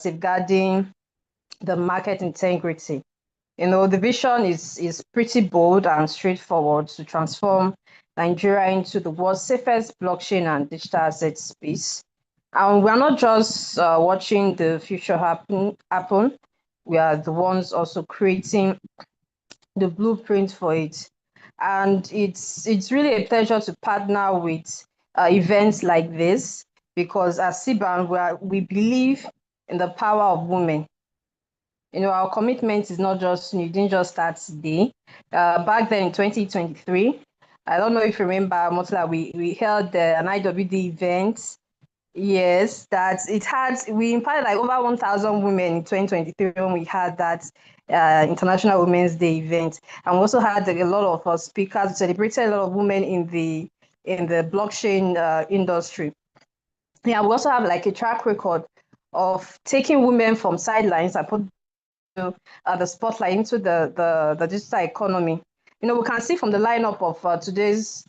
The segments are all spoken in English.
safeguarding the market integrity. The vision is pretty bold and straightforward to transform Nigeria into the world's safest blockchain and digital asset space. And we're not just watching the future happen. We are the ones also creating the blueprint for it. And it's really a pleasure to partner with events like this because as CBAN, we believe in the power of women. Our commitment is not just, it didn't just start today. Back then in 2023, I don't know if you remember, Motla, we held an IWD event. Yes, we invited like over 1,000 women in 2023 when we had that International Women's Day event. And we also had a lot of speakers, we celebrated a lot of women in the blockchain industry. Yeah, we also have like a track record of taking women from sidelines and put the spotlight into the digital economy. We can see from the lineup of today's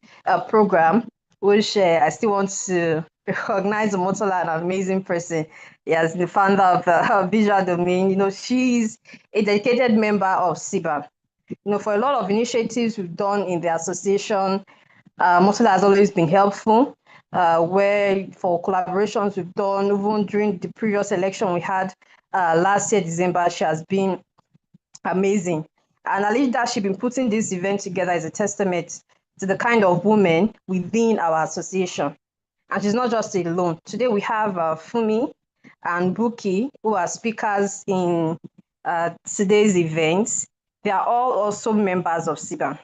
program, which I still want to recognize Motola, an amazing person. Yes, the founder of Visual Domain. She's a dedicated member of CBAN. For a lot of initiatives we've done in the association, Motola has always been helpful. Where for collaborations we've done, even during the previous election we had last year, December, she has been amazing. And her leadership in putting this event together is a testament to the kind of women within our association. And she's not just alone. Today we have Fumi and Buki, who are speakers in today's event. They are all also members of CBAN.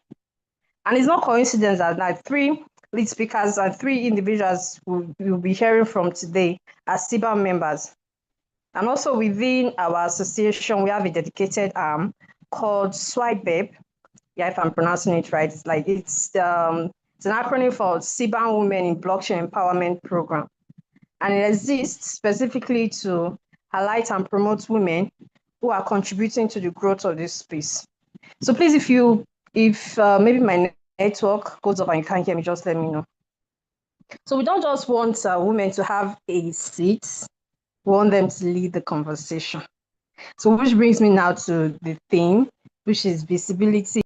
And it's not coincidence that like 3 lead speakers and 3 individuals we'll be hearing from today are CBAN members. And also within our association, we have a dedicated arm called SWIPEB. Yeah, if I'm pronouncing it right, it's an acronym for CBAN Women in Blockchain Empowerment Program. And it exists specifically to highlight and promote women who are contributing to the growth of this space. So please, if maybe my network goes up and you can't hear me, just let me know. So we don't just want women to have a seat, we want them to lead the conversation. So which brings me now to the theme, which is visibility.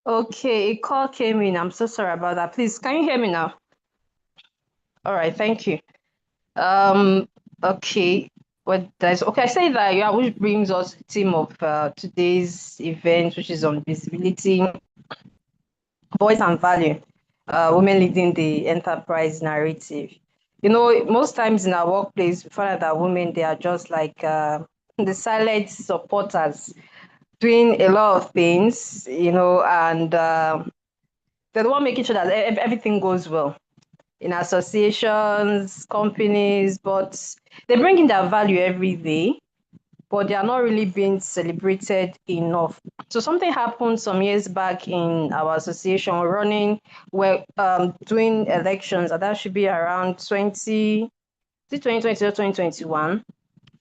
Okay, a call came in. I'm so sorry about that. Please, can you hear me now? All right, thank you. Okay. Okay, I say that, yeah, which brings us to the theme of today's event, which is on visibility, voice and value, women leading the enterprise narrative. Most times in our workplace, we find out that women, they are just like the silent supporters, doing a lot of things, and they're the one making sure that everything goes well in associations, companies, but they bring in their value every day, but they are not really being celebrated enough. So something happened some years back in our association. We're doing elections, and that should be around 2020 or 2021.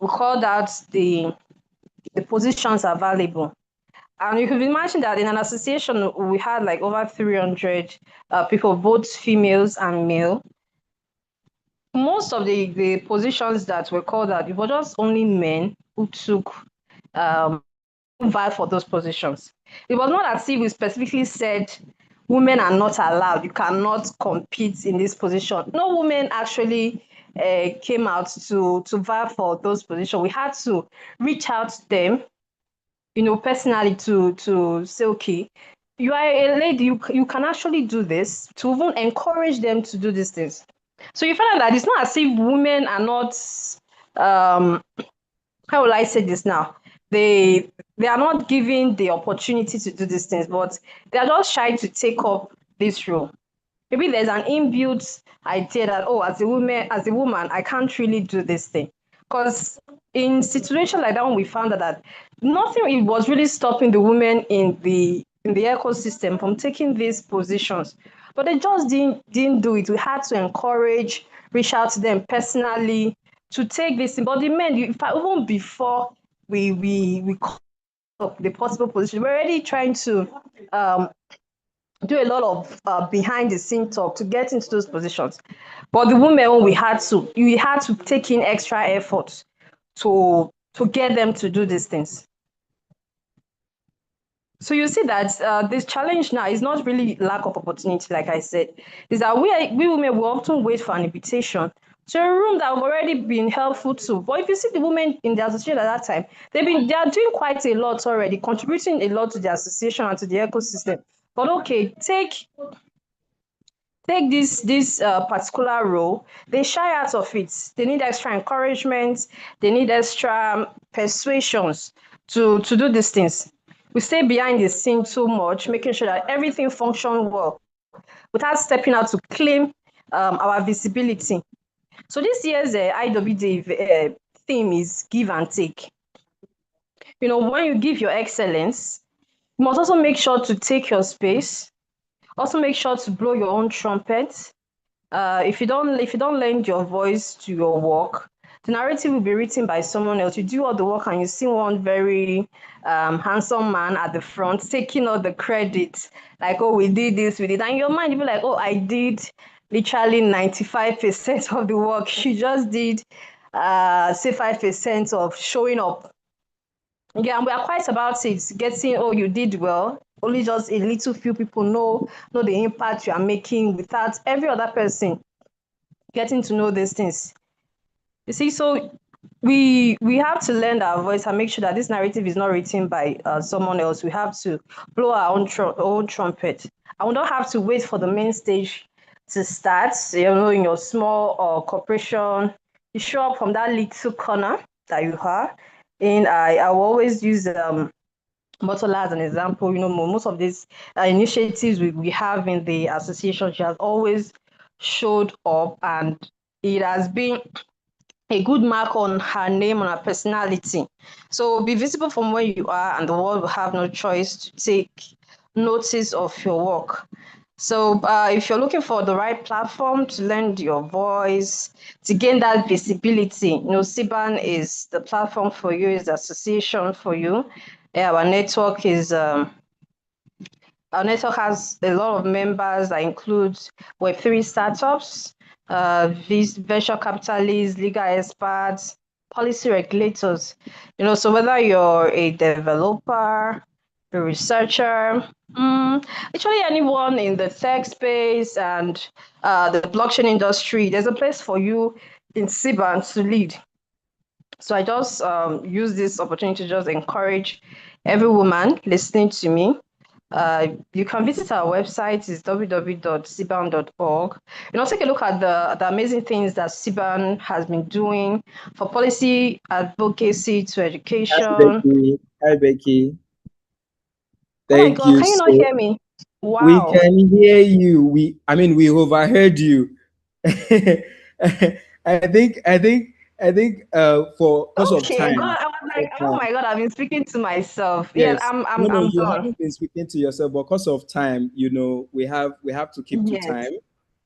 We called out the positions available. And you can imagine that in an association, we had like over 300 people, both females and male. Most of the positions that were called out, it was just only men who took for those positions. It was not as if we specifically said women are not allowed, you cannot compete in this position. No women actually came out to vie for those positions. We had to reach out to them, personally to say, okay, you are a lady, you can actually do this, to even encourage them to do these things. So you find out that it's not as if women are not, how will I say this now? They are not given the opportunity to do these things, but they are just shy to take up this role. Maybe there's an inbuilt idea that, oh, as a woman, I can't really do this thing. Because in situation like that, when we found out that nothing it was really stopping the women in the ecosystem from taking these positions, but they just didn't do it. We had to encourage, reach out to them personally to take this. But the men, in fact, even before we call up the possible position, we're already trying to um, do a lot of behind the scene talk to get into those positions. But the women, we had to take in extra effort to get them to do these things. So you see that this challenge now is not really lack of opportunity, like I said, is that we women will often wait for an invitation to a room that have already been helpful to. But if you see the women in the association at that time, they are doing quite a lot already, contributing a lot to the association and to the ecosystem. But okay, take this particular role, they shy out of it. They need extra encouragement, they need extra persuasions to do these things. We stay behind the scene too much, making sure that everything functions well without stepping out to claim our visibility. So this year's IWD theme is give and take. You know, when you give your excellence, you must also make sure to take your space. Also make sure to blow your own trumpet. If you don't lend your voice to your work, the narrative will be written by someone else. You do all the work and you see one very handsome man at the front taking all the credit, like, oh, we did this, we did, and your mind will be like, oh, I did literally 95% of the work. You just did say 5% of showing up. Yeah, and we are quite about it, getting, oh, you did well. Only just a little few people know the impact you are making without every other person getting to know these things. You see, so we have to lend our voice and make sure that this narrative is not written by someone else. We have to blow our own trumpet. And we don't have to wait for the main stage to start. You know, in your small corporation, you show up from that little corner that you are. And I will always use Motola as an example. You know, most of these initiatives we have in the association, she has always showed up, and it has been a good mark on her name, on her personality. So be visible from where you are, and the world will have no choice to take notice of your work. So if you're looking for the right platform to lend your voice, to gain that visibility, you know, CBAN is the platform for you, is the association for you. Yeah, our network has a lot of members that includes Web3 startups, these venture capitalists, legal experts, policy regulators. You know, so whether you're a developer, a researcher, actually anyone in the tech space and the blockchain industry, there's a place for you in CBAN to lead. So I just use this opportunity to just encourage every woman listening to me. You can visit our website, is www.cban.org. You know, take a look at the amazing things that CBAN has been doing for policy advocacy to Hi, education. Becky. Hi, Becky. Oh my Thank God, you. can you not So hear me? we Wow. can hear you. We overheard you. I think for cause of Okay, God, time. I was like, oh my God, I've been speaking to myself. Yes, Yes. I'm, No, I'm, no, I'm you done. haven't been speaking to yourself, but cause of time, we have to keep to Yes. time.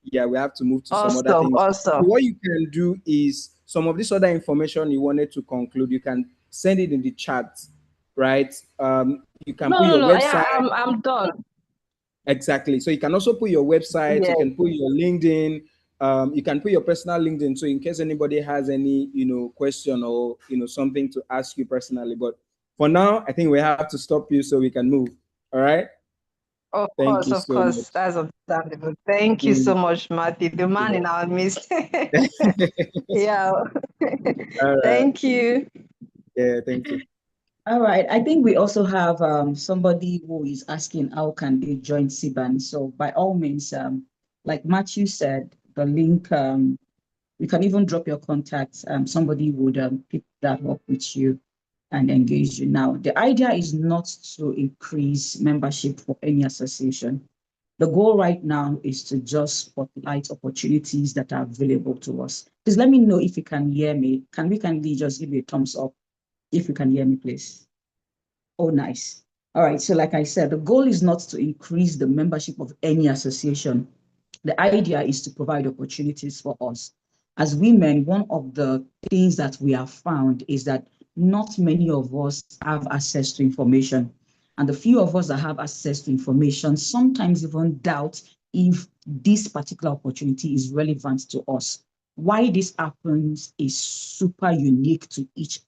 Yeah, we have to move to some other Awesome, things. So awesome. what you can do is some of this other information you wanted to conclude, you can send it in the chat, right? You can put No, your no, no. website. Yeah, I'm done. Exactly. So you can also put your website, you Yes. can put your LinkedIn, you can put your personal LinkedIn. So in case anybody has any, question or something to ask you personally. But for now, I think we have to stop you so we can move. All right. Thank you Of so course, much. that's understandable. Thank you so Mm, much, Matthew, the man yeah. in our midst. Yeah. All right. Thank you. Yeah. Thank you. All right. I think we also have somebody who is asking how can they join CBAN. So by all means, like Matthew said, the link, you can even drop your contacts. Somebody would pick that up with you and engage you. Now, the idea is not to increase membership for any association. The goal right now is to just spotlight opportunities that are available to us. Please let me know if you can hear me. Can we kindly just give me a thumbs up if you can hear me, please? Oh, nice. All right. So like I said, the goal is not to increase the membership of any association. The idea is to provide opportunities for us. As women, one of the things that we have found is that not many of us have access to information. And the few of us that have access to information sometimes even doubt if this particular opportunity is relevant to us. Why this happens is super unique to each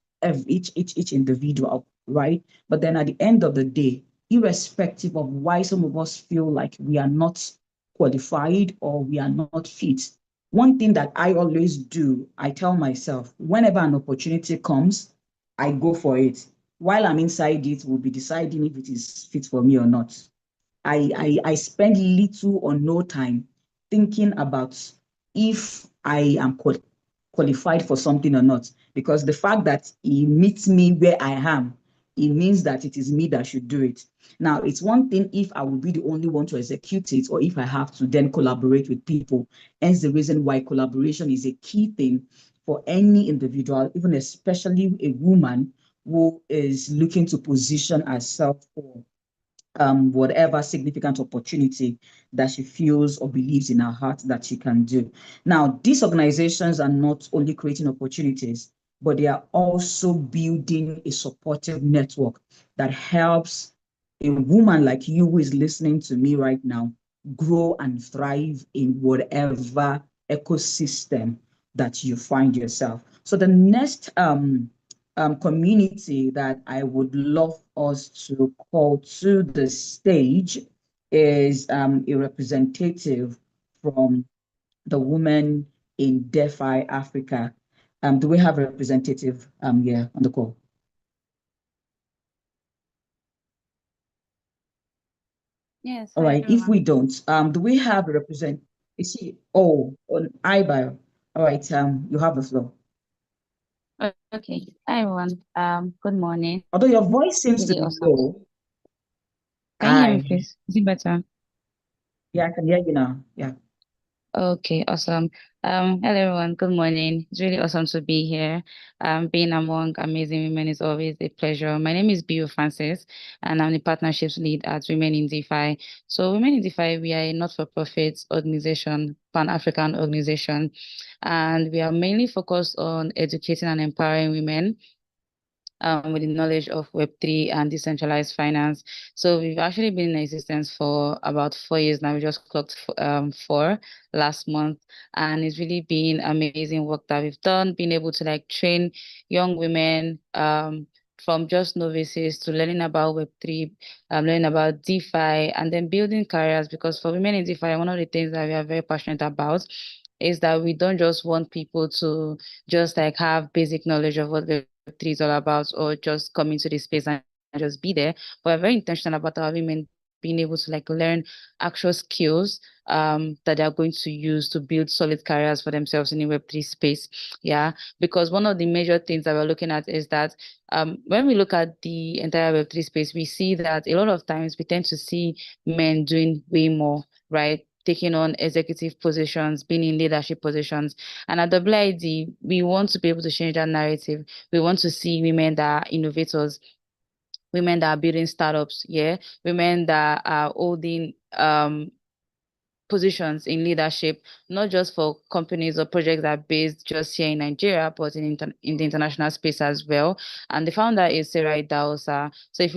individual, right? But then at the end of the day, irrespective of why some of us feel like we are not qualified or we are not fit, one thing that I always do, I tell myself, whenever an opportunity comes, I go for it. While I'm inside it, we'll be deciding if it is fit for me or not. I spend little or no time thinking about if I am qualified for something or not, because the fact that he meets me where I am, it means that it is me that should do it. Now, it's one thing if I will be the only one to execute it, or if I have to then collaborate with people. Hence the reason why collaboration is a key thing for any individual, even especially a woman who is looking to position herself for whatever significant opportunity that she feels or believes in her heart that she can do. Now, these organizations are not only creating opportunities, but they are also building a supportive network that helps a woman like you who is listening to me right now grow and thrive in whatever ecosystem that you find yourself. So the next community that I would love us to call to the stage is a representative from the women in DeFi Africa. Do we have a representative here on the call? Yes, All hi right. If we everyone. don't, do we have a represent? Is she? Oh, on iBio. All right. You have the floor. Okay, hi everyone. Good morning. Although your voice seems to Really be awesome. low. Can you hear me, I please? Is it better? Yeah, I can hear you now. Yeah. Okay, awesome. Hello everyone. Good morning. It's really awesome to be here. Being among amazing women is always a pleasure. My name is Bio Francis, and I'm the partnerships lead at Women in DeFi. So, Women in DeFi, we are a not-for-profit organization, Pan-African organization, and we are mainly focused on educating and empowering women with the knowledge of Web3 and decentralized finance. So we've actually been in existence for about 4 years now. We just clocked 4 last month, and it's really been amazing work that we've done, being able to like train young women from just novices to learning about Web3, learning about DeFi, and then building careers. Because for women in DeFi, one of the things that we are very passionate about is that we don't just want people to just like have basic knowledge of what Web3 is all about, or just come into this space and just be there. But we're very intentional about our women being able to like learn actual skills that they are going to use to build solid careers for themselves in the Web3 space. Yeah, because one of the major things that we're looking at is that when we look at the entire Web3 space, we see that a lot of times we tend to see men doing way more, right? Taking on executive positions, being in leadership positions. And at WID, we want to be able to change that narrative. We want to see women that are innovators, women that are building startups, yeah, women that are holding positions in leadership, not just for companies or projects that are based just here in Nigeria, but in the international space as well. And the founder is Sarah Idahosa. So if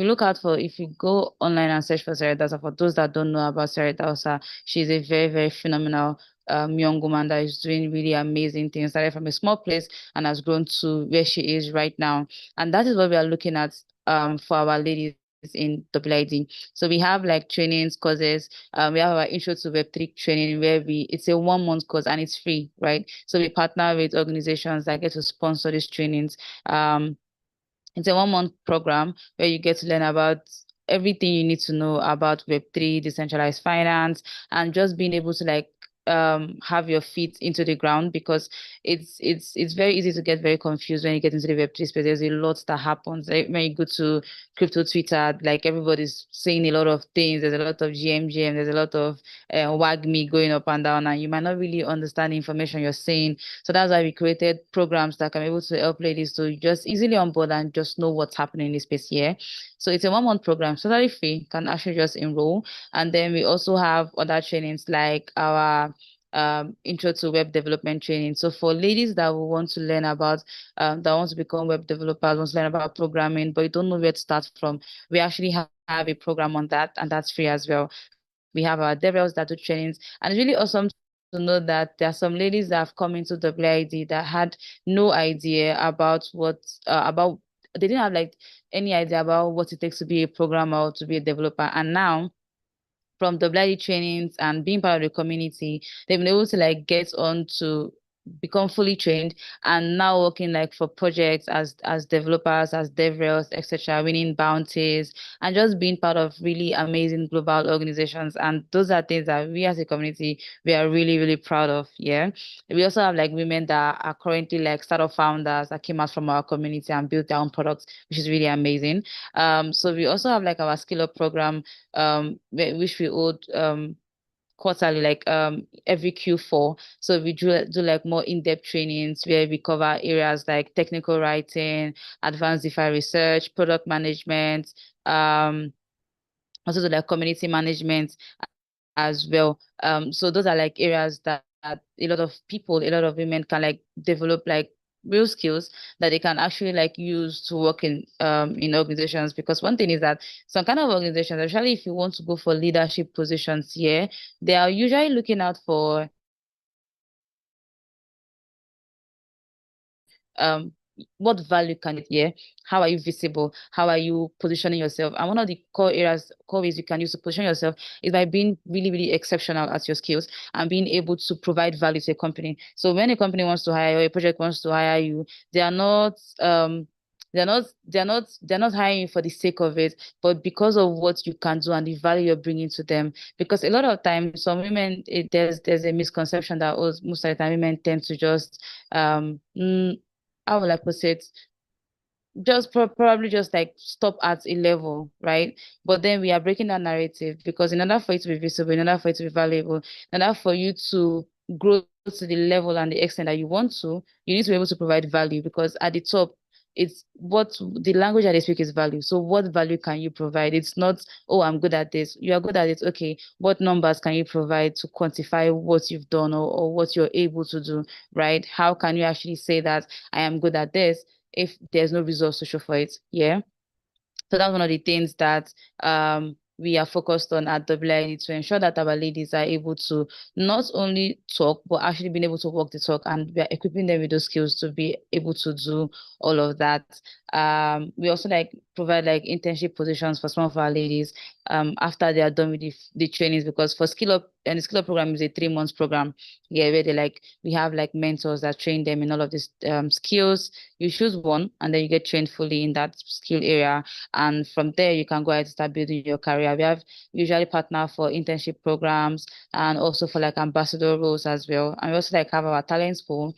you go online and search for Sarah Idahosa, for those that don't know about Sarah Idahosa, she's a very, very phenomenal young woman that is doing really amazing things, started from a small place and has grown to where she is right now. And that is what we are looking at for our ladies in WID. So we have like trainings, courses. We have our intro to Web3 training where it's a 1 month course and it's free, right? So we partner with organizations that get to sponsor these trainings. It's a 1 month program where you get to learn about everything you need to know about Web3, decentralized finance, and just being able to like have your feet into the ground, because it's very easy to get very confused when you get into the Web3 space. There's a lot that happens. Like when you go to crypto Twitter, like everybody's saying a lot of things. There's a lot of GMGM, there's a lot of WAGMI going up and down, and you might not really understand the information you're saying. So that's why we created programs that can be able to help ladies to just easily onboard and just know what's happening in the space here. So it's a 1-month program, totally free. You can actually just enroll. And then we also have other trainings like our intro to web development training. So for ladies that will want to learn about, that want to become web developers, want to learn about programming, but you don't know where to start from, we actually have a program on that, and that's free as well. We have our DevRels that do trainings, and it's really awesome to know that there are some ladies that have come into WID that had no idea about they didn't have like any idea about what it takes to be a programmer or to be a developer. And now, from WID trainings and being part of the community, they've been able to like get on to become fully trained, and now working like for projects as developers, as DevRels, etc., winning bounties, and just being part of really amazing global organizations. And those are things that we as a community, we are really, really proud of. Yeah. We also have like women that are currently like startup founders that came out from our community and built their own products, which is really amazing. So we also have like our skill up program, which we hold quarterly, like every Q4. So we do like more in-depth trainings where we cover areas like technical writing, advanced DeFi research, product management, also like community management as well. So those are like areas that a lot of people, a lot of women can like develop like real skills that they can actually like use to work in organizations. Because one thing is that some kind of organizations, especially if you want to go for leadership positions here, they are usually looking out for what value can it, yeah, how are you visible, how are you positioning yourself? And one of the core ways you can use to position yourself is by being really, really exceptional at your skills and being able to provide value to a company. So when a company wants to hire you, or a project wants to hire you, they are not they're not hiring you for the sake of it, but because of what you can do and the value you're bringing to them. Because a lot of times, some women, there's a misconception that most of the time women tend to just how will I put it? Just probably just like stop at a level, right? But then we are breaking that narrative, because in order for it to be visible, in order for it to be valuable, in order for you to grow to the level and the extent that you want to, you need to be able to provide value. Because at the top, it's what the language that they speak is value. So what value can you provide? It's not, oh, I'm good at this. You are good at it. Okay, what numbers can you provide to quantify what you've done, or what you're able to do, right? How can you actually say that I am good at this if there's no results to show for it? Yeah. So that's one of the things that we are focused on at WID, to ensure that our ladies are able to not only talk, but actually being able to walk the talk, and we are equipping them with those skills to be able to do all of that. We also like provide like internship positions for some of our ladies after they are done with the trainings, because for Skill Up, and the Skill Up program is a 3 months program, yeah, where we have like mentors that train them in all of these skills. You choose one, and then you get trained fully in that skill area, and from there you can go ahead and start building your career. We have usually partner for internship programs and also for like ambassador roles as well. And we also like have our talent pool,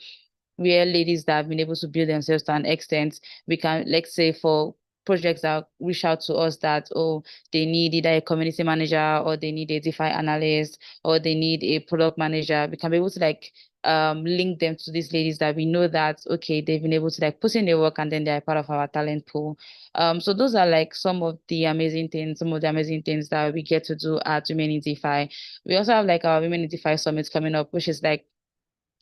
where ladies that have been able to build themselves to an extent, we can, let's say, for projects that reach out to us that, oh, they need either a community manager, or they need a DeFi analyst, or they need a product manager, we can be able to like link them to these ladies that we know that, okay, they've been able to like put in their work, and then they're part of our talent pool. So those are like some of the amazing things that we get to do at Women in DeFi. We also have like our Women in DeFi Summit coming up, which is like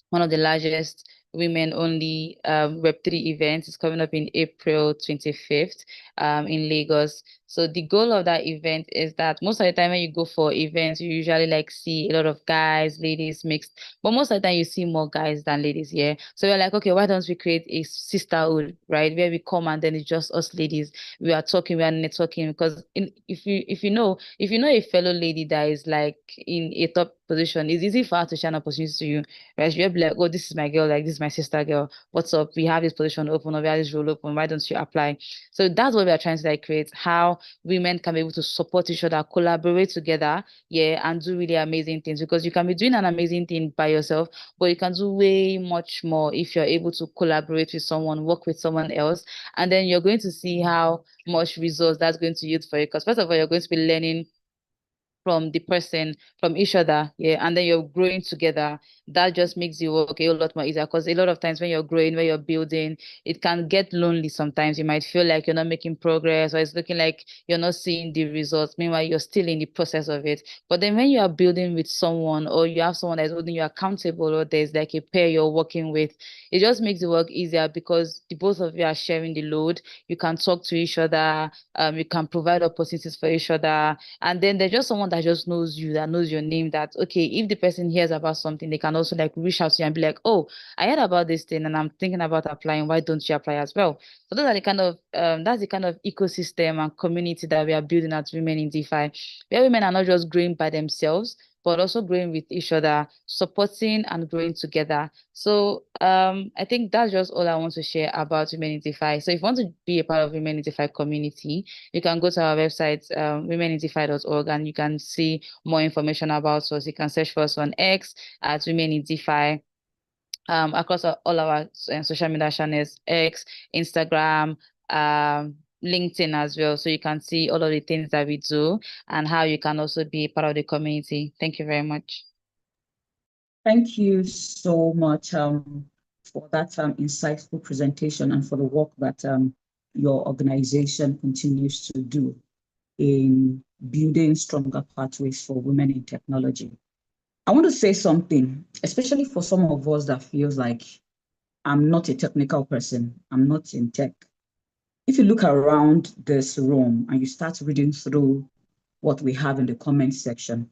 one of the largest women-only Web3 events. Is coming up in April 25th in Lagos. So the goal of that event is that most of the time when you go for events, you usually like see a lot of guys, ladies mixed, but most of the time you see more guys than ladies here. So we're like, okay, why don't we create a sisterhood, right? Where we come and then it's just us ladies. We are talking, we are networking, because if you know a fellow lady that is like in a top position, it's easy for her to share opportunities to you, right? You'll be like, oh, this is my girl, like this is my sister girl. What's up? We have this position open, or we have this role open. Why don't you apply? So that's what we are trying to like create. How women can be able to support each other, collaborate together, yeah, and do really amazing things. Because you can be doing an amazing thing by yourself, but you can do way much more if you're able to collaborate with someone, work with someone else, and then you're going to see how much results that's going to yield for you. Because first of all, you're going to be learning from the person, from each other, yeah, and then you're growing together. That just makes you work a lot more easier, because a lot of times when you're growing, when you're building, it can get lonely sometimes. You might feel like you're not making progress, or it's looking like you're not seeing the results. Meanwhile, you're still in the process of it. But then when you are building with someone, or you have someone that's holding you accountable, or there's like a pair you're working with, it just makes the work easier, because the both of you are sharing the load. You can talk to each other, you can provide opportunities for each other, and then there's just someone that just knows you, that knows your name, that, okay, if the person hears about something, they can also like reach out to you and be like, oh, I heard about this thing and I'm thinking about applying. Why don't you apply as well? So those are the kind of, that's the kind of ecosystem and community that we are building at Women in DeFi, where women are not just growing by themselves, but also growing with each other, supporting and growing together. So I think that's just all I want to share about Women in DeFi. So if you want to be a part of Women in DeFi community, you can go to our website, womenindefi.org, and you can see more information about us. You can search for us on X at Women in DeFi, across all our social media channels, X, Instagram, LinkedIn as well. So you can see all of the things that we do and how you can also be part of the community. Thank you very much. Thank you so much for that insightful presentation and for the work that your organization continues to do in building stronger pathways for women in technology. I want to say something, especially for some of us that feels like I'm not a technical person, I'm not in tech. If you look around this room and you start reading through what we have in the comment section,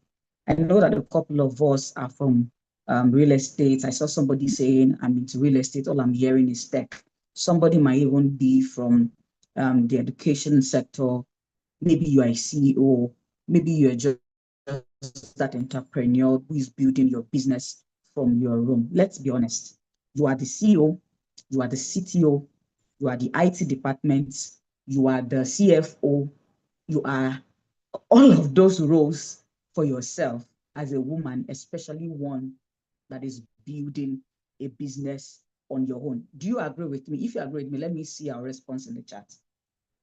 I know that a couple of us are from real estate. I saw somebody saying, I'm into real estate, all I'm hearing is tech. Somebody might even be from the education sector. Maybe you are a CEO, maybe you're just that entrepreneur who is building your business from your room. Let's be honest. You are the CEO, you are the CTO, you are the IT department, you are the CFO, you are all of those roles for yourself as a woman, especially one that is building a business on your own. Do you agree with me? If you agree with me, let me see our response in the chat.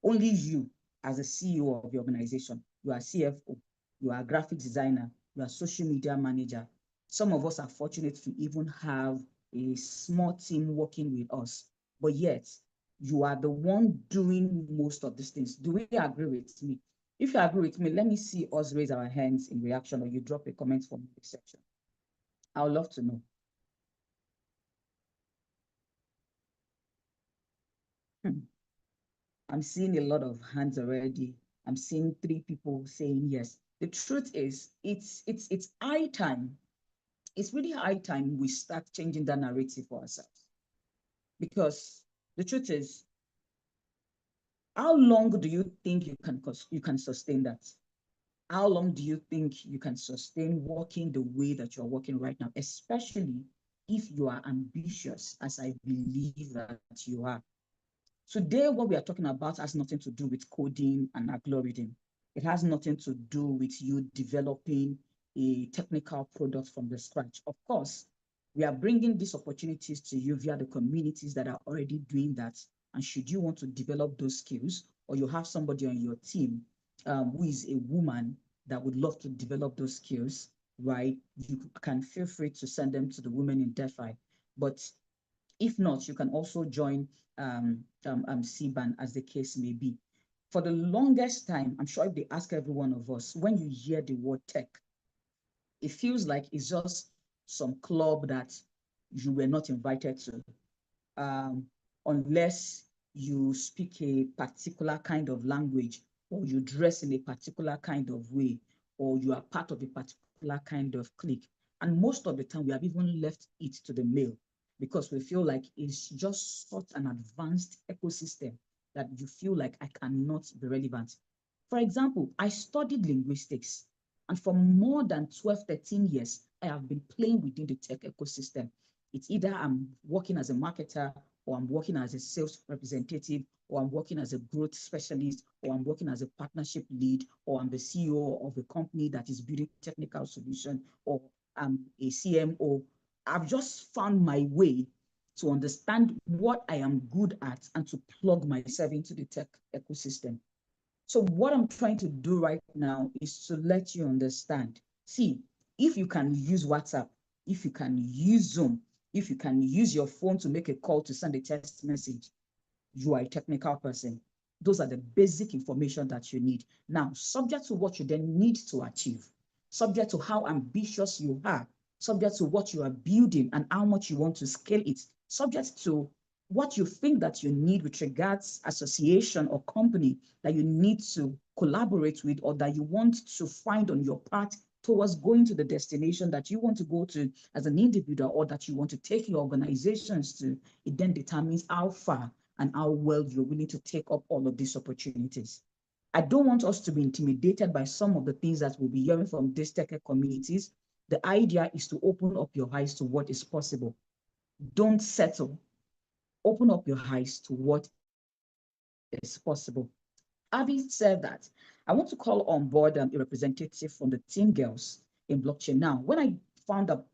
Only you, as a CEO of the organization, you are CFO, you are a graphic designer, you are social media manager. Some of us are fortunate to even have a small team working with us, but yet you are the one doing most of these things. Do we agree with me? If you agree with me, let me see us raise our hands in reaction, or you drop a comment from the section. I would love to know. I'm seeing a lot of hands already. I'm seeing 3 people saying yes. The truth is, it's high time. It's really high time we start changing that narrative for ourselves. Because the truth is, how long do you think you can sustain that? How long do you think you can sustain working the way that you're working right now, especially if you are ambitious, as I believe that you are? Today, what we are talking about has nothing to do with coding and algorithm. It has nothing to do with you developing a technical product from the scratch. Of course, we are bringing these opportunities to you via the communities that are already doing that. And should you want to develop those skills, or you have somebody on your team who is a woman that would love to develop those skills, right? You can feel free to send them to the Women in DeFi. But if not, you can also join CBAN, as the case may be. For the longest time, I'm sure if they ask every one of us, when you hear the word tech, it feels like it's just some club that you were not invited to, unless you speak a particular kind of language, or you dress in a particular kind of way, or you are part of a particular kind of clique. And most of the time, we have even left it to the male, because we feel like it's just such an advanced ecosystem that you feel like I cannot be relevant. For example, I studied linguistics, and for more than 12, 13 years, I have been playing within the tech ecosystem. It's either I'm working as a marketer, or I'm working as a sales representative, or I'm working as a growth specialist, or I'm working as a partnership lead, or I'm the CEO of a company that is building technical solution, or I'm a CMO. I've just found my way to understand what I am good at and to plug myself into the tech ecosystem. So what I'm trying to do right now is to let you understand. See, if you can use WhatsApp, if you can use Zoom, if you can use your phone to make a call, to send a text message, you are a technical person. Those are the basic information that you need. Now, subject to what you then need to achieve, subject to how ambitious you are, subject to what you are building and how much you want to scale it, subject to what you think that you need with regards association or company that you need to collaborate with, or that you want to find on your path towards going to the destination that you want to go to as an individual, or that you want to take your organizations to. It then determines how far and how well you're willing to take up all of these opportunities. I don't want us to be intimidated by some of the things that we'll be hearing from these tech communities. The idea is to open up your eyes to what is possible. Don't settle. Open up your eyes to what is possible. Having said that, I want to call on board a representative from the Teen Girls in Blockchain. Now, when I found out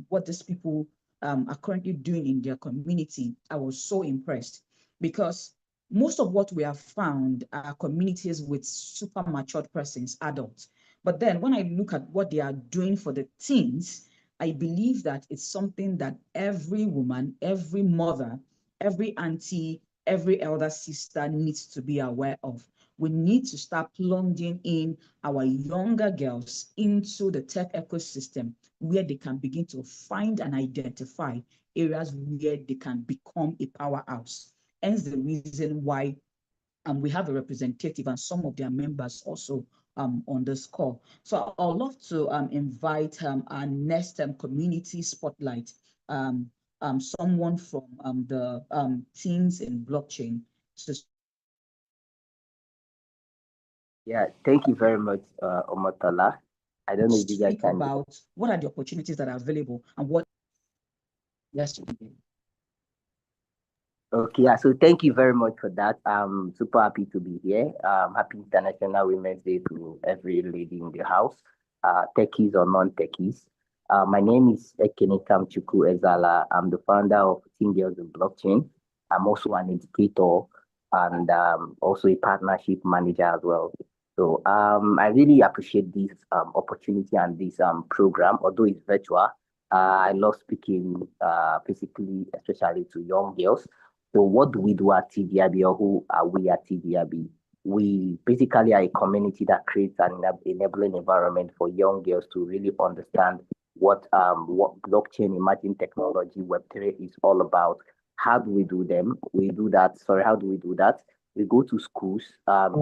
what these people are currently doing in their community, I was so impressed, because most of what we have found are communities with super matured persons, adults. But then when I look at what they are doing for the teens, I believe that it's something that every woman, every mother, every auntie, every elder sister needs to be aware of. We need to start plunging in our younger girls into the tech ecosystem, where they can begin to find and identify areas where they can become a powerhouse. Hence the reason why we have a representative and some of their members also on this call. So I'd love to invite our next community spotlight, someone from the teens in blockchain. Yeah, thank you very much, Omotola. I don't know if you guys Speak can. about what are the opportunities that are available and what. Yes. Okay, yeah, so thank you very much for that. I'm super happy to be here. Happy International Women's Day to every lady in the house, techies or non-techies. My name is Ekenetam Chukwu Ezala. I'm the founder of Teen Girls in Blockchain. I'm also an educator and also a partnership manager as well. So I really appreciate this opportunity and this program, although it's virtual. I love speaking physically, especially to young girls. So what do we do at TDRB, or who are we at TDRB? We basically are a community that creates an enabling environment for young girls to really understand what blockchain, emerging technology, Web3 is all about. How do we do them? We do that. Sorry, how do we do that? We go to schools,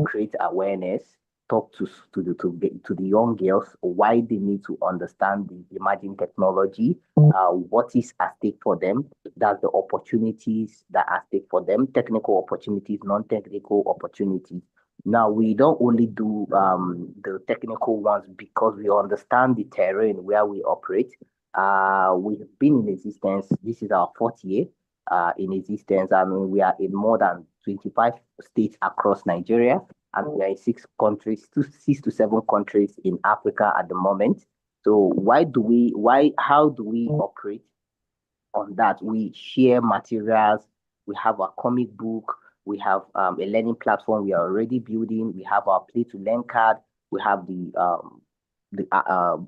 create awareness, talk to the young girls why they need to understand the emerging technology, what is at stake for them, that's the opportunities that are at stake for them, technical opportunities, non-technical opportunities. Now, we don't only do the technical ones because we understand the terrain where we operate. We have been in existence. This is our 4th year in existence. I mean, we are in more than 25 states across Nigeria, and we are in 6 to 7 countries in Africa at the moment. So how do we operate on that? We share materials. We have a comic book. We have a learning platform we are already building. We have our play to learn card. We have the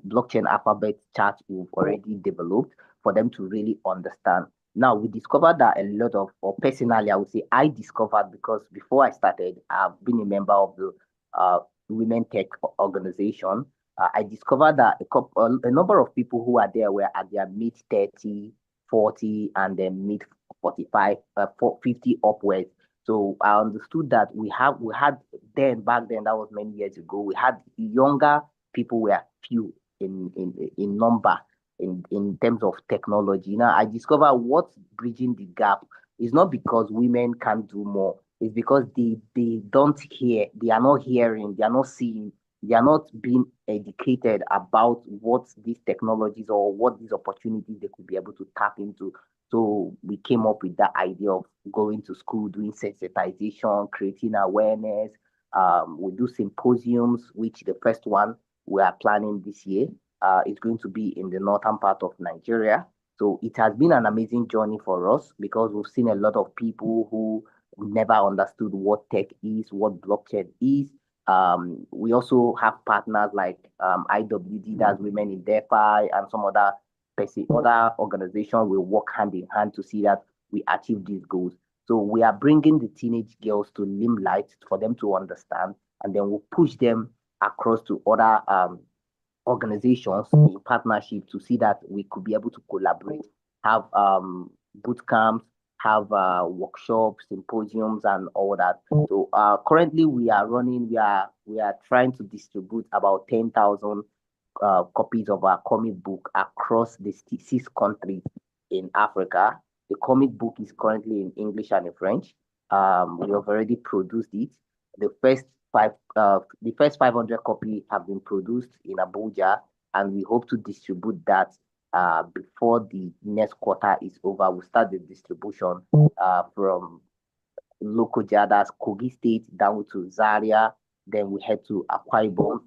blockchain alphabet chart we've already developed for them to really understand. Now, we discovered that a lot of, or personally, I would say I discovered, because before I started, I've been a member of the Women Tech organization. I discovered that a number of people who are there were at their mid-30, 40, and then mid-45, 50 upwards. So I understood that we had then, back then, that was many years ago, we had younger people were few in number. In terms of technology. Now, I discover what's bridging the gap is not because women can't do more. It's because they don't hear, they are not hearing, they are not seeing, they are not being educated about what these technologies or what these opportunities they could be able to tap into. So we came up with that idea of going to school, doing sensitization, creating awareness. We do symposiums, which the first one we are planning this year is going to be in the northern part of Nigeria. So it has been an amazing journey for us because we've seen a lot of people who never understood what tech is, what blockchain is. We also have partners like IWD, that's Women in DeFi, and some other organizations will work hand in hand to see that we achieve these goals. So we are bringing the teenage girls to Limelight for them to understand, and then we'll push them across to other organizations in partnership to see that we could be able to collaborate, have boot camps, have workshops, symposiums, and all that. So currently we are trying to distribute about 10,000 copies of our comic book across the 6 countries in Africa. The comic book is currently in English and in French. We have already produced it. The first 500 copies have been produced in Abuja, and we hope to distribute that before the next quarter is over. We'll start the distribution from Lokoja, that's Kogi State, down to Zaria. Then we head to Akwa Ibom.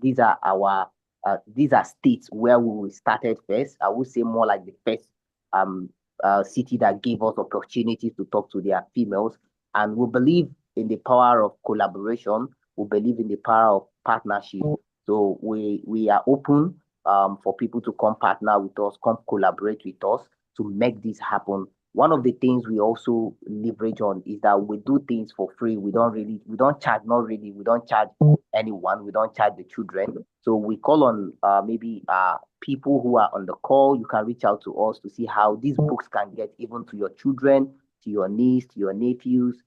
These are states where we started first. I would say more like the first city that gave us opportunities to talk to their females. And we believe in the power of collaboration. We believe in the power of partnership. So we are open for people to come partner with us, come collaborate with us to make this happen. One of the things we also leverage on is that we do things for free. We don't charge anyone. We don't charge the children. So we call on maybe people who are on the call. You can reach out to us to see how these books can get even to your children, to your niece, to your nephews.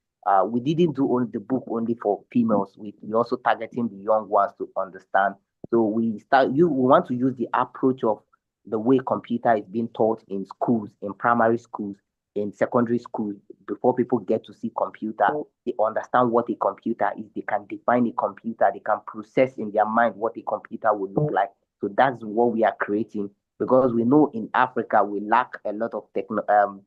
We didn't do only the book only for females. We also targeting the young ones to understand. So we want to use the approach of the way computer is being taught in schools, in primary schools, in secondary schools. Before people get to see computer, they understand what a computer is. They can define a computer. They can process in their mind what a computer would look like. So that's what we are creating, because we know in Africa we lack a lot of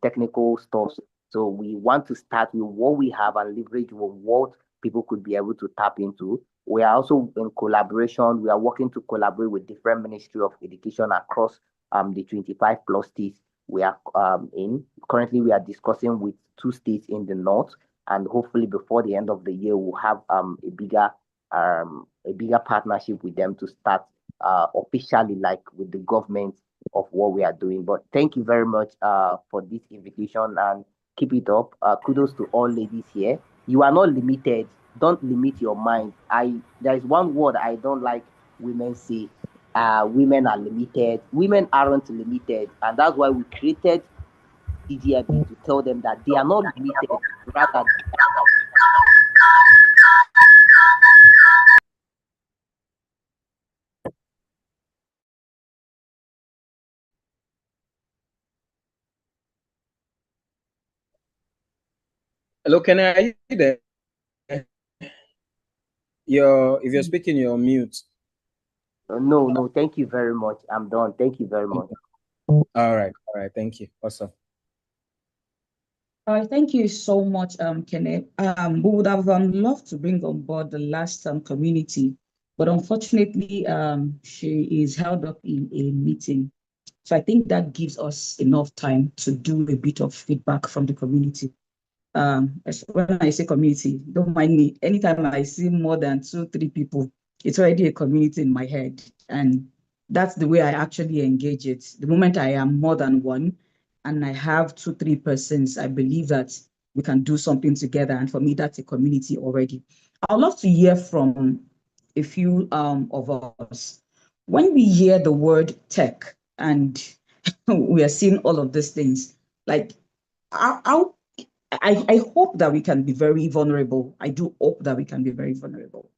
technical stuff. So we want to start with what we have and leverage what people could be able to tap into. We are also in collaboration. We are working to collaborate with different Ministry of Education across the 25 plus states we are in. Currently, we are discussing with 2 states in the north, and hopefully before the end of the year, we'll have a bigger partnership with them to start officially, like with the government, of what we are doing. But thank you very much for this invitation, and keep it up. Kudos to all ladies here. You are not limited. Don't limit your mind. There is one word I don't like women say. Women are limited. Women aren't limited, and that's why we created DGIB to tell them that they are not limited. Rather, Hello, can I hear you there? If you're speaking, you're on mute. No, thank you very much. I'm done. Thank you very much. All right, thank you. Awesome. Thank you so much, Kenneth. We would have loved to bring on board the last community, but unfortunately, she is held up in a meeting. So I think that gives us enough time to do a bit of feedback from the community. When I say community, don't mind me. Anytime I see more than 2-3 people, it's already a community in my head. And that's the way I actually engage it. The moment I am more than one and I have 2-3 persons, I believe that we can do something together. And for me, that's a community already. I'd love to hear from a few of us. When we hear the word tech and we are seeing all of these things, like I hope that we can be very vulnerable. I do hope that we can be very vulnerable.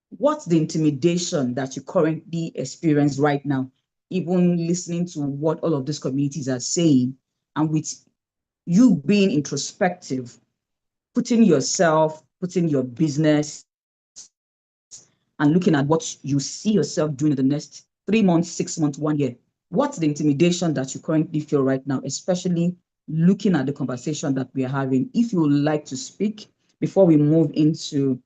What's the intimidation that you currently experience right now, even listening to what all of these communities are saying, and with you being introspective, putting your business, and looking at what you see yourself doing in the next 3 months, 6 months, 1 year? What's the intimidation that you currently feel right now, especially looking at the conversation that we are having. If you would like to speak before we move into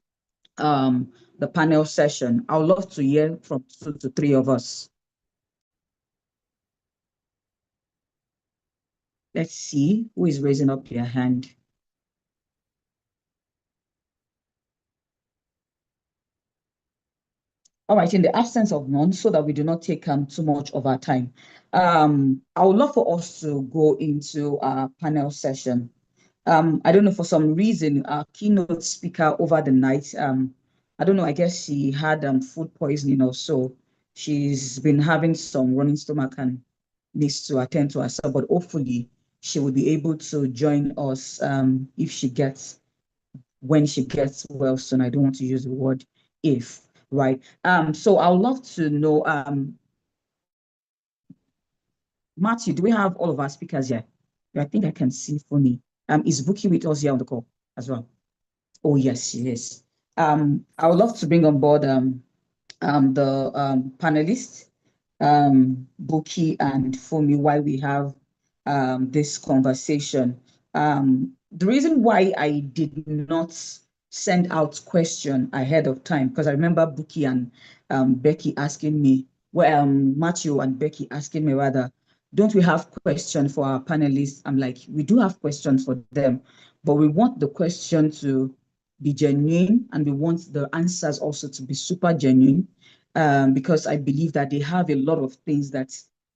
the panel session, I would love to hear from 2 to 3 of us. Let's see who is raising up their hand. All right, in the absence of none, so that we do not take too much of our time, I would love for us to go into our panel session. I don't know, for some reason, our keynote speaker over the night, I don't know, I guess she had food poisoning or so. She's been having some running stomach and needs to attend to herself, but hopefully she will be able to join us when she gets well soon. I don't want to use the word if, right? So I would love to know, Matthew, do we have all of our speakers here? I think I can see for me. Is Buki with us here on the call as well? Oh, yes, she is. I would love to bring on board the panelists, Buki and Fumi, while we have this conversation. The reason why I did not send out question ahead of time, because I remember Buki and Becky asking me, well, Matthew and Becky asking me rather, don't we have questions for our panelists? I'm like, we do have questions for them, but we want the question to be genuine, and we want the answers also to be super genuine, because I believe that they have a lot of things that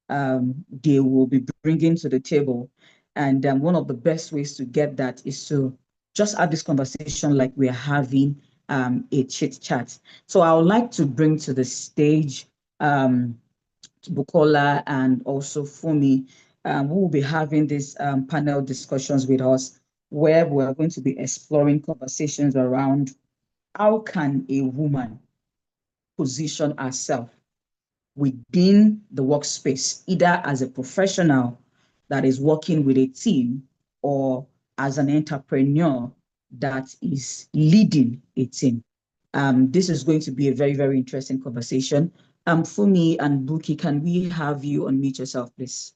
they will be bringing to the table. And one of the best ways to get that is to just have this conversation like we're having a chit chat. So I would like to bring to the stage Bukola and also Fumi, who will be having these panel discussions with us, where we're going to be exploring conversations around how can a woman position herself within the workspace, either as a professional that is working with a team or as an entrepreneur that is leading a team. This is going to be a very, very interesting conversation. Fumi and Buki, can we have you unmute yourself, please?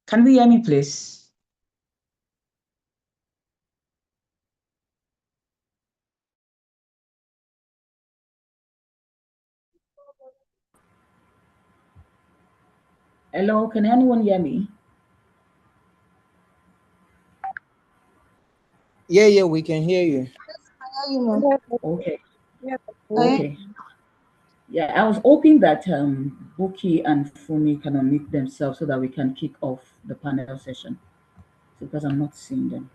Can we hear me, please? Hello, can anyone hear me? Yeah, we can hear you. Okay. Okay. Yeah, I was hoping that Buki and Fumi can unmute themselves so that we can kick off the panel session, because I'm not seeing them.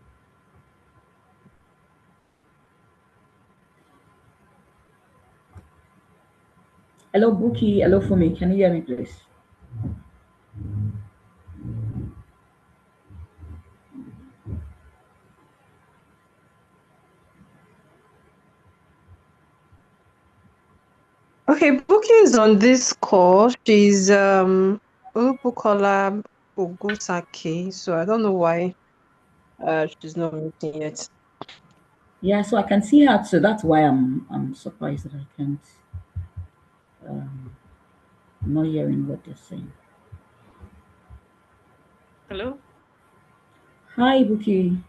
Hello, Buki. Hello, Fumi. Can you hear me, please? Okay, Buki is on this call. She's Olubukola Ogusaki, so I don't know why she's not meeting yet. Yeah, so I can see her, so that's why I'm surprised that I can't. I'm not hearing what they're saying. Hello. Hi, Buki.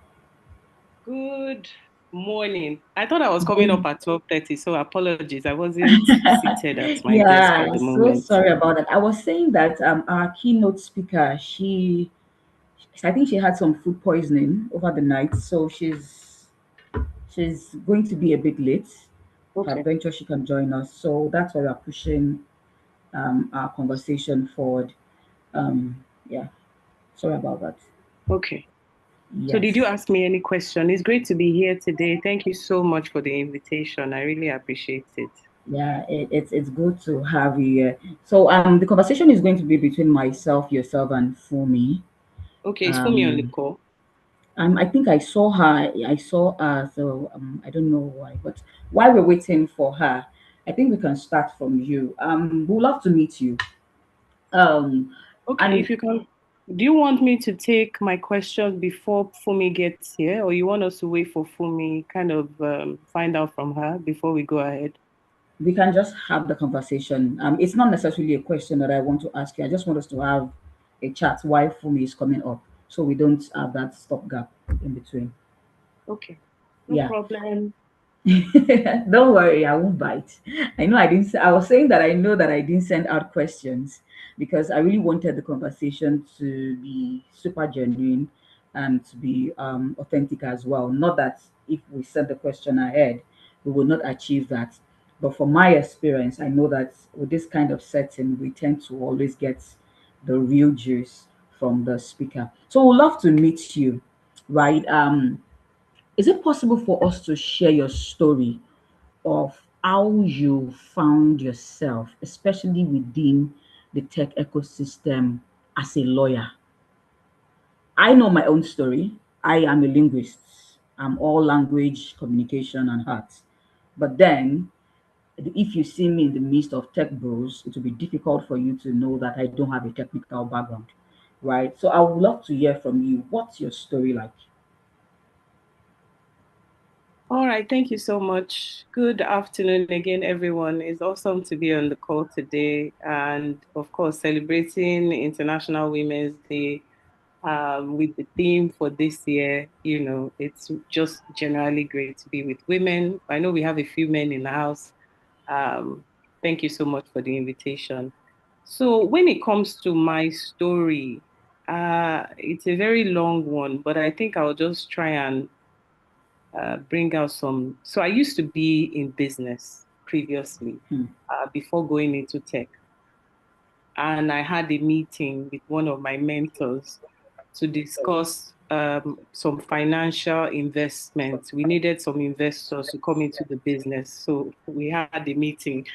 Good morning. I thought I was coming up at 12:30, so apologies. I wasn't seated at my desk at the moment. So sorry about that. I was saying that our keynote speaker, I think she had some food poisoning over the night, so she's going to be a bit late. Okay. Peradventure she can join us. So that's why we're pushing our conversation forward. Yeah, sorry about that. Okay. Yes. So did you ask me any question? It's great to be here today. Thank you so much for the invitation. I really appreciate it. Yeah, it's good to have you here. So the conversation is going to be between myself, yourself, and Fumi. Okay, it's Fumi on the call. I think I saw her. So I don't know why, but while we're waiting for her, I think we can start from you. We'd love to meet you. Okay, if you can, do you want me to take my questions before Fumi gets here, or you want us to wait for Fumi, kind of find out from her before we go ahead? we can just have the conversation. It's not necessarily a question that I want to ask you. I just want us to have a chat while Fumi is coming up, so we don't have that stopgap in between. Okay, no problem. Don't worry, I won't bite. I know I didn't. I was saying that I know that I didn't send out questions because I really wanted the conversation to be super genuine and to be authentic as well. Not that if we send the question ahead, we will not achieve that. But from my experience, I know that with this kind of setting, we tend to always get the real juice from the speaker. So we'd love to meet you, right? Is it possible for us to share your story of how you found yourself, especially within the tech ecosystem as a lawyer? I know my own story. I am a linguist. I'm all language, communication, and art. But then, if you see me in the midst of tech bros, it will be difficult for you to know that I don't have a technical background, right? So I would love to hear from you. What's your story like? All right, thank you so much. Good afternoon again, everyone. It's awesome to be on the call today. And of course, celebrating International Women's Day with the theme for this year. It's just generally great to be with women. I know we have a few men in the house. Um, Thank you so much for the invitation. So, when it comes to my story, it's a very long one, but I think I'll just try and bring out some. So I used to be in business previously, before going into tech. And I had a meeting with one of my mentors to discuss some financial investments. We needed some investors to come into the business. So we had a meeting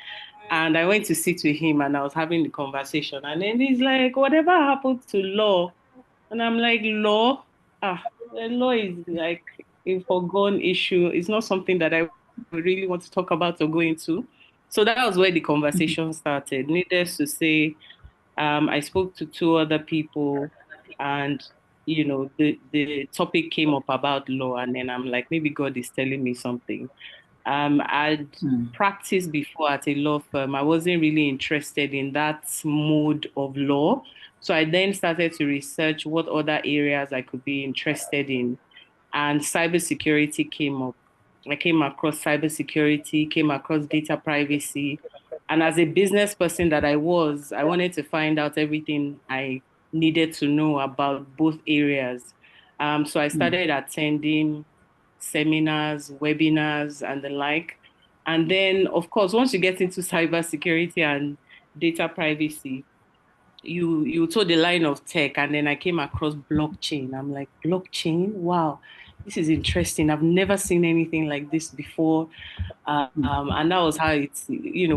and I went to sit with him and I was having the conversation. And then he's like, whatever happened to law? And I'm like, law? The law is like a foregone issue. It's not something that I really want to talk about or go into. So that was where the conversation started. Needless to say, I spoke to two other people, and the topic came up about law, and then I'm like, maybe God is telling me something. I'd practiced before at a law firm. I wasn't really interested in that mode of law. So I then started to research what other areas I could be interested in. And cybersecurity came up. I came across cybersecurity, came across data privacy. And as a business person that I was, I wanted to find out everything I needed to know about both areas. So I started attending seminars, webinars, and the like. And then, of course, once you get into cybersecurity and data privacy, you told the line of tech, and then I came across blockchain. I'm like, blockchain? Wow, this is interesting. I've never seen anything like this before. And that was how it's,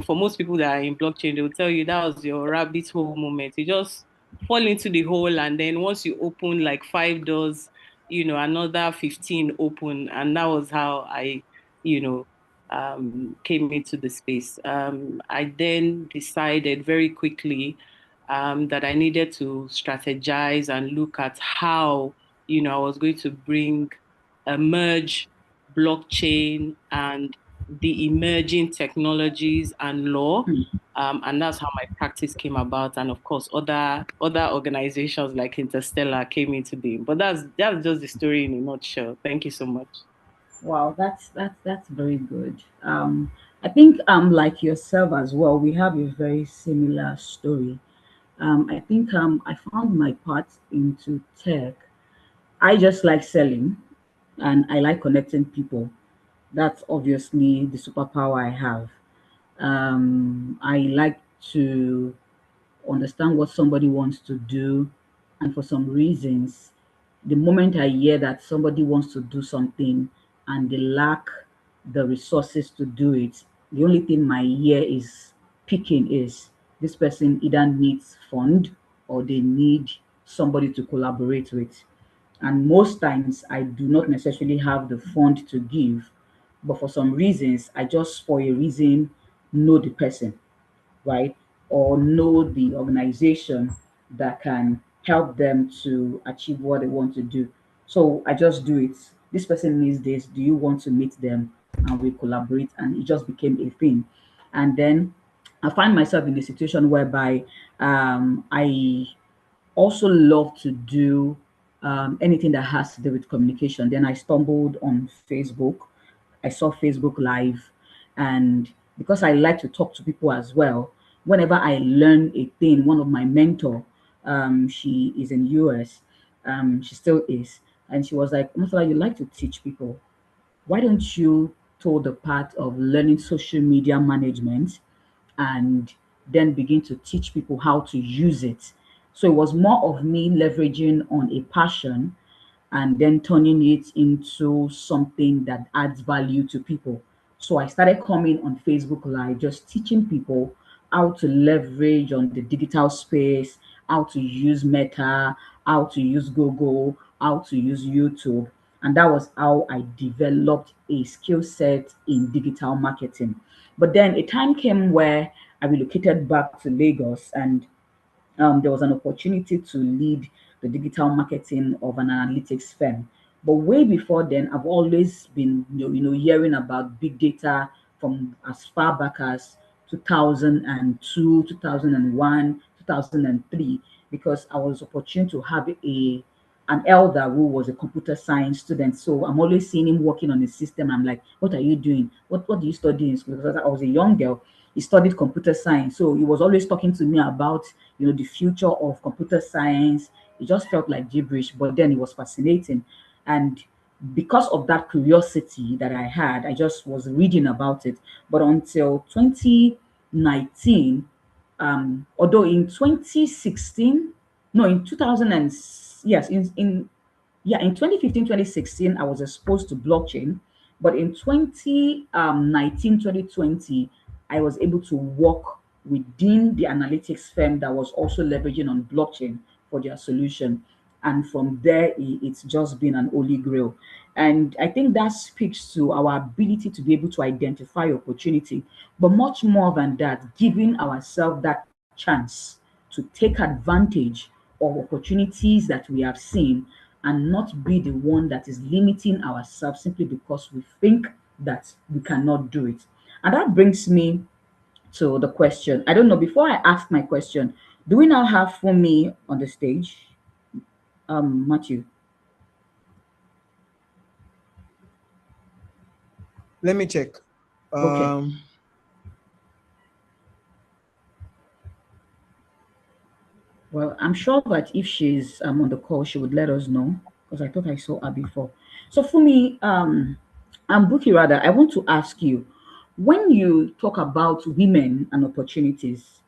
for most people that are in blockchain, they will tell you that was your rabbit hole moment. You just fall into the hole, and then once you open like five doors, another 15 open. And that was how you know, came into the space. I then decided very quickly that I needed to strategize and look at how, I was going to merge blockchain and the emerging technologies and law. And that's how my practice came about. And of course, other organizations like Interstellar came into being. But that's just the story in a nutshell. Thank you so much. Wow, that's very good. I think like yourself as well, we have a very similar story. I think I found my path into tech. I just like selling and I like connecting people. That's obviously the superpower I have. I like to understand what somebody wants to do, and for some reasons, the moment I hear that somebody wants to do something and they lack the resources to do it, the only thing my ear is picking is this person either needs fund or they need somebody to collaborate with. And most times I do not necessarily have the fund to give, but for some reasons, I just for a reason know the person, right? Or know the organization that can help them to achieve what they want to do. So I just do it. This person needs this. Do you want to meet them? And we collaborate, and it just became a thing. And then I find myself in a situation whereby I also love to do anything that has to do with communication. Then I stumbled on Facebook. I saw Facebook Live, and because I like to talk to people as well, whenever I learn a thing, one of my mentor, she is in US, she still is, and she was like, "Masala, you like to teach people. Why don't you tour the path of learning social media management and then begin to teach people how to use it?" So it was more of me leveraging on a passion and then turning it into something that adds value to people. So I started coming on Facebook Live, just teaching people how to leverage on the digital space, how to use Meta, how to use Google, how to use YouTube. And that was how I developed a skill set in digital marketing. But then a time came where I relocated back to Lagos, and there was an opportunity to lead the digital marketing of an analytics firm. But way before then, I've always been, hearing about big data from as far back as 2002, 2001, 2003, because I was opportune to have an elder who was a computer science student. So I'm always seeing him working on the system. I'm like, what are you doing? What do you study in school? Because I was a young girl. He studied computer science. So he was always talking to me about, the future of computer science. It just felt like gibberish, but then it was fascinating. And because of that curiosity that I had, I just was reading about it. But until 2019, although in 2016, no, in 2000 and yes, in 2015, 2016, I was exposed to blockchain. But in 2019, 2020, I was able to work within the analytics firm that was also leveraging on blockchain for their solution. And from there, it's just been an holy grail. And I think that speaks to our ability to be able to identify opportunity, but much more than that, giving ourselves that chance to take advantage of opportunities that we have seen and not be the one that is limiting ourselves simply because we think that we cannot do it. And that brings me to the question. I don't know, before I ask my question, do we now have Fumi on the stage? Matthew. Let me check. Okay. Well, I'm sure that if she's on the call, she would let us know, because I thought I saw her before. So for me, Buki, rather, I want to ask you, when you talk about women and opportunities,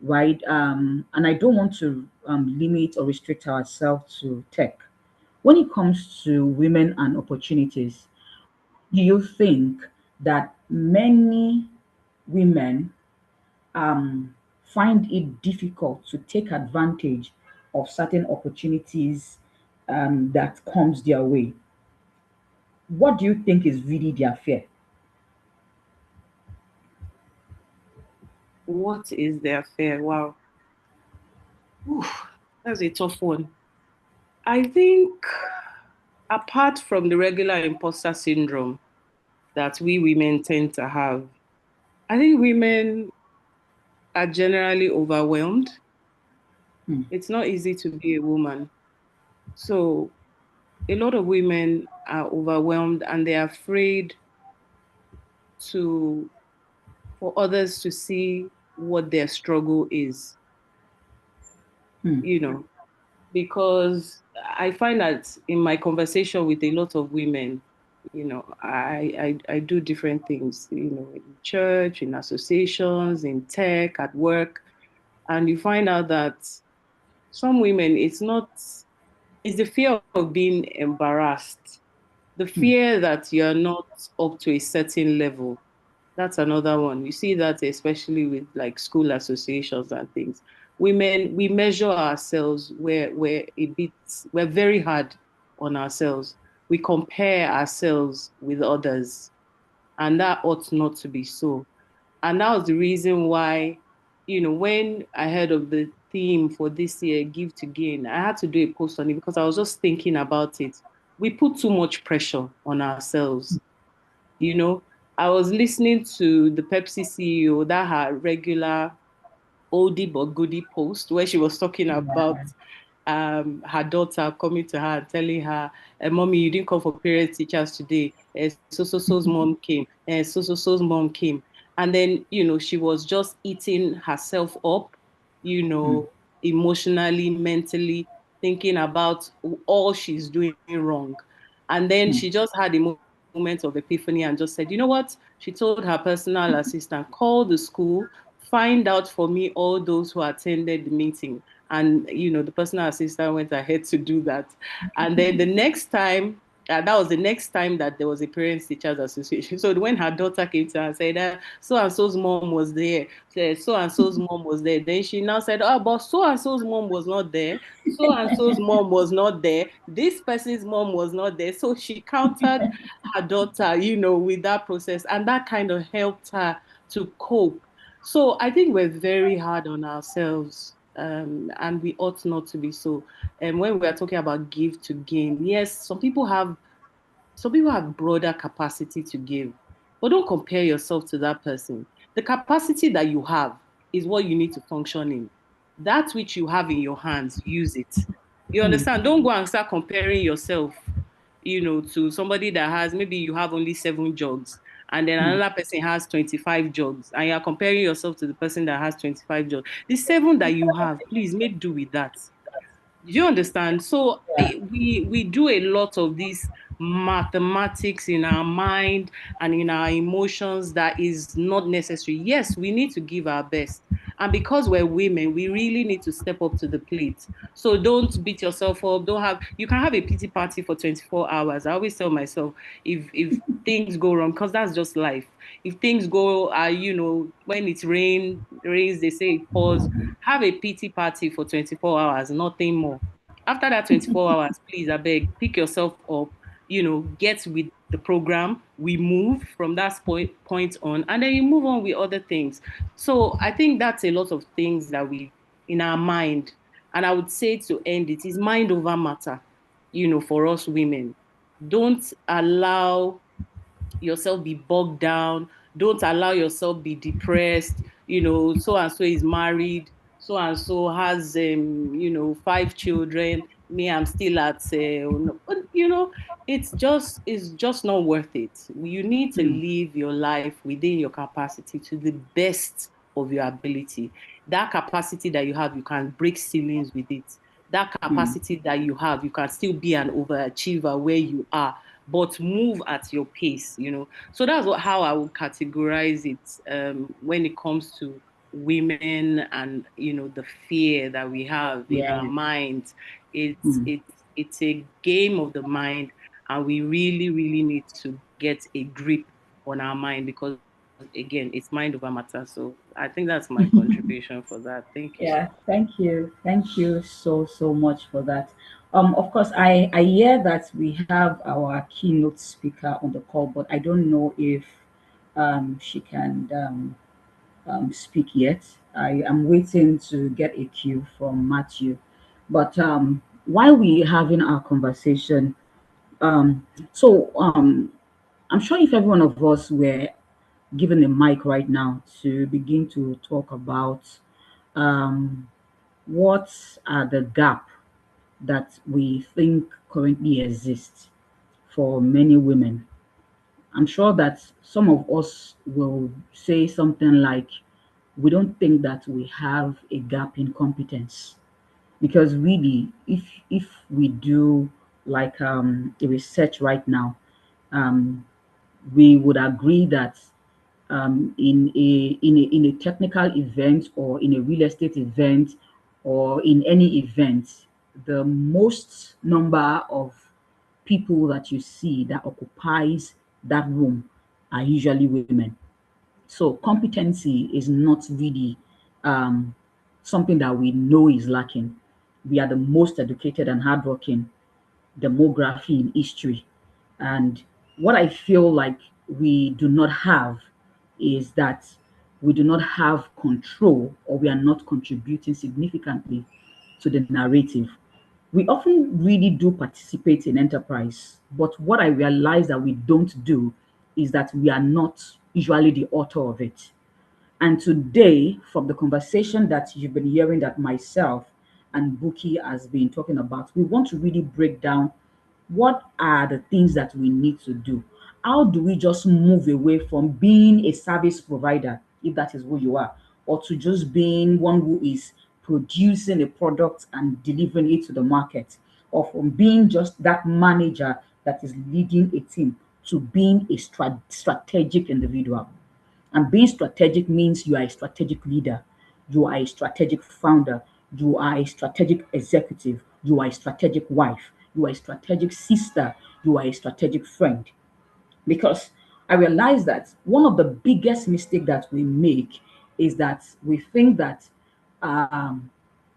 right? And I don't want to limit or restrict ourselves to tech. When it comes to women and opportunities, do you think that many women find it difficult to take advantage of certain opportunities that comes their way? What do you think is really their fear? What is their fear? Wow. Oof, that's a tough one. I think apart from the regular imposter syndrome that we women tend to have, I think women are generally overwhelmed. It's not easy to be a woman. So a lot of women are overwhelmed and they're afraid for others to see what their struggle is, because I find that in my conversation with a lot of women, I do different things, in church, in associations, in tech, at work, and you find out that some women, it's the fear of being embarrassed, the fear that you're not up to a certain level. That's another one. You see that especially with like school associations and things. Women, we measure ourselves, we're very hard on ourselves. We compare ourselves with others, and that ought not to be so. And that was the reason why, when I heard of the theme for this year, Give to Gain, I had to do a post on it because I was just thinking about it. We put too much pressure on ourselves, I was listening to the Pepsi CEO, that her regular oldie but goodie post, where she was talking about her daughter coming to her and telling her, "Mommy, you didn't come for parent teachers today. So-so-so's mom came. So-so-so's mom came." And then, she was just eating herself up, emotionally, mentally, thinking about all she's doing wrong. And then she just had a moment of epiphany and just said, "You know what?" She told her personal assistant, "Call the school, find out for me all those who attended the meeting." And the personal assistant went ahead to do that. And then the next time, that was the next time that there was a parents teachers association. So when her daughter came to her and said that so and so's mom was there, so and so's mom was there, then she now said, "Oh, but so and so's mom was not there. So and so's mom was not there. This person's mom was not there." So she countered her daughter, with that process, and that kind of helped her to cope. So I think we're very hard on ourselves, and we ought not to be so. And when we are talking about give to gain, yes, some people have broader capacity to give, but don't compare yourself to that person. The capacity that you have is what you need to function in. That which you have in your hands, use it. You understand? Don't go and start comparing yourself, to somebody that has, maybe you have only 7 jobs and then another person has 25 jobs, and you're comparing yourself to the person that has 25 jobs. The 7 that you have, please make do with that. Do you understand? So we do a lot of these mathematics in our mind and in our emotions that is not necessary. Yes, we need to give our best. And because we're women, we really need to step up to the plate. So don't beat yourself up. You can have a pity party for 24 hours. I always tell myself, if things go wrong, because that's just life. If things go, when it rains, they say it pours. Have a pity party for 24 hours, nothing more. After that 24 hours, please, I beg, pick yourself up, get with the program. We move from that point on, and then you move on with other things. So I think that's a lot of things that in our mind. And I would say, to end it, is mind over matter, for us women. Don't allow yourself be bogged down. Don't allow yourself be depressed. So and so is married. So and so has 5 children. Me, I'm still at it's just not worth it. You need to live your life within your capacity to the best of your ability. That capacity that you have, you can break ceilings with it. That capacity that you have, you can still be an overachiever where you are, but move at your pace. So that's how I would categorize it, when it comes to women and the fear that we have in our minds. It's a game of the mind, and we really, really need to get a grip on our mind, because again, it's mind over matter. So I think that's my contribution for that. Thank you. Yeah, thank you so much for that. Of course, I hear that we have our keynote speaker on the call, but I don't know if she can speak yet. I am waiting to get a cue from Matthew. But while we having our conversation, um, so I'm sure if every one of us were given a mic right now to begin to talk about um, what are the gap that we think currently exists for many women. I'm sure that some of us will say something like, we don't think that we have a gap in competence, because really, if we do like a research right now, um, we would agree that in a technical event or in a real estate event or in any event, the most number of people that you see that occupies that room are usually women. So competency is not really um, something that we know is lacking. We are the most educated and hardworking demography in history. And what I feel like we do not have is that we do not have control, or we are not contributing significantly to the narrative. We often really do participate in enterprise, but what I realize that we don't do is that we are not usually the author of it. And today, from the conversation that you've been hearing that myself and Buki has been talking about, we want to really break down what are the things that we need to do. How do we just move away from being a service provider, if that is who you are, or to just being one who is producing a product and delivering it to the market, or from being just that manager that is leading a team to being a strategic individual. And being strategic means you are a strategic leader, you are a strategic founder, you are a strategic executive, you are a strategic wife, you are a strategic sister, you are a strategic friend. Because I realize that one of the biggest mistakes that we make is that we think that um,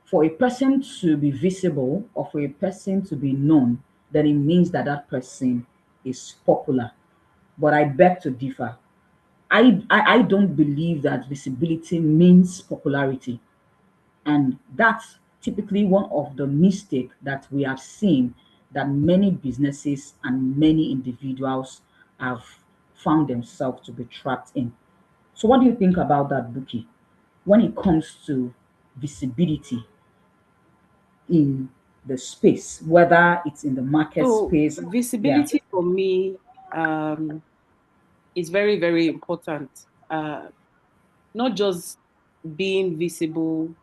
for a person to be visible or for a person to be known, then it means that that person is popular. But I beg to differ. I don't believe that visibility means popularity. And that's typically one of the mistakes that we have seen that many businesses and many individuals have found themselves to be trapped in. So what do you think about that, Buki, when it comes to visibility in the space, whether it's in the market So space? Yeah. visibility for me is very, very important. Not just being visible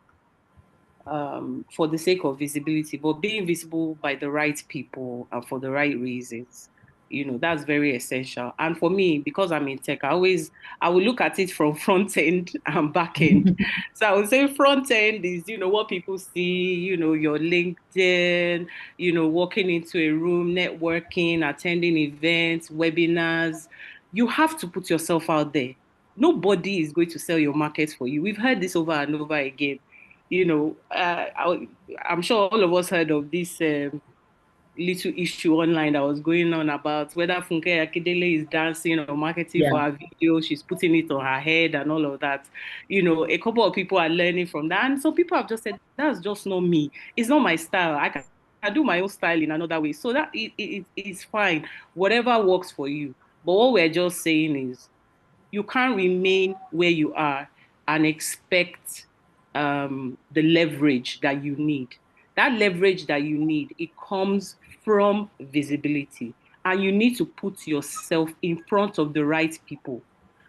for the sake of visibility, but being visible by the right people and for the right reasons. That's very essential. And for me, because I'm in tech, I will look at it from front end and back end. So I would say front end is, what people see, your LinkedIn, walking into a room, networking, attending events, webinars. You have to put yourself out there. Nobody is going to sell your market for you. We've heard this over and over again. I'm sure all of us heard of this little issue online that was going on about whether Funke Akindele is dancing or marketing for Yeah. her video. She's putting it on her head and all of that. A couple of people are learning from that. And some people have just said, that's just not me. It's not my style. I do my own style in another way. So that it's fine. Whatever works for you. But what we're just saying is you can't remain where you are and expect the leverage that you need. That leverage that you need, it comes from visibility. And you need to put yourself in front of the right people.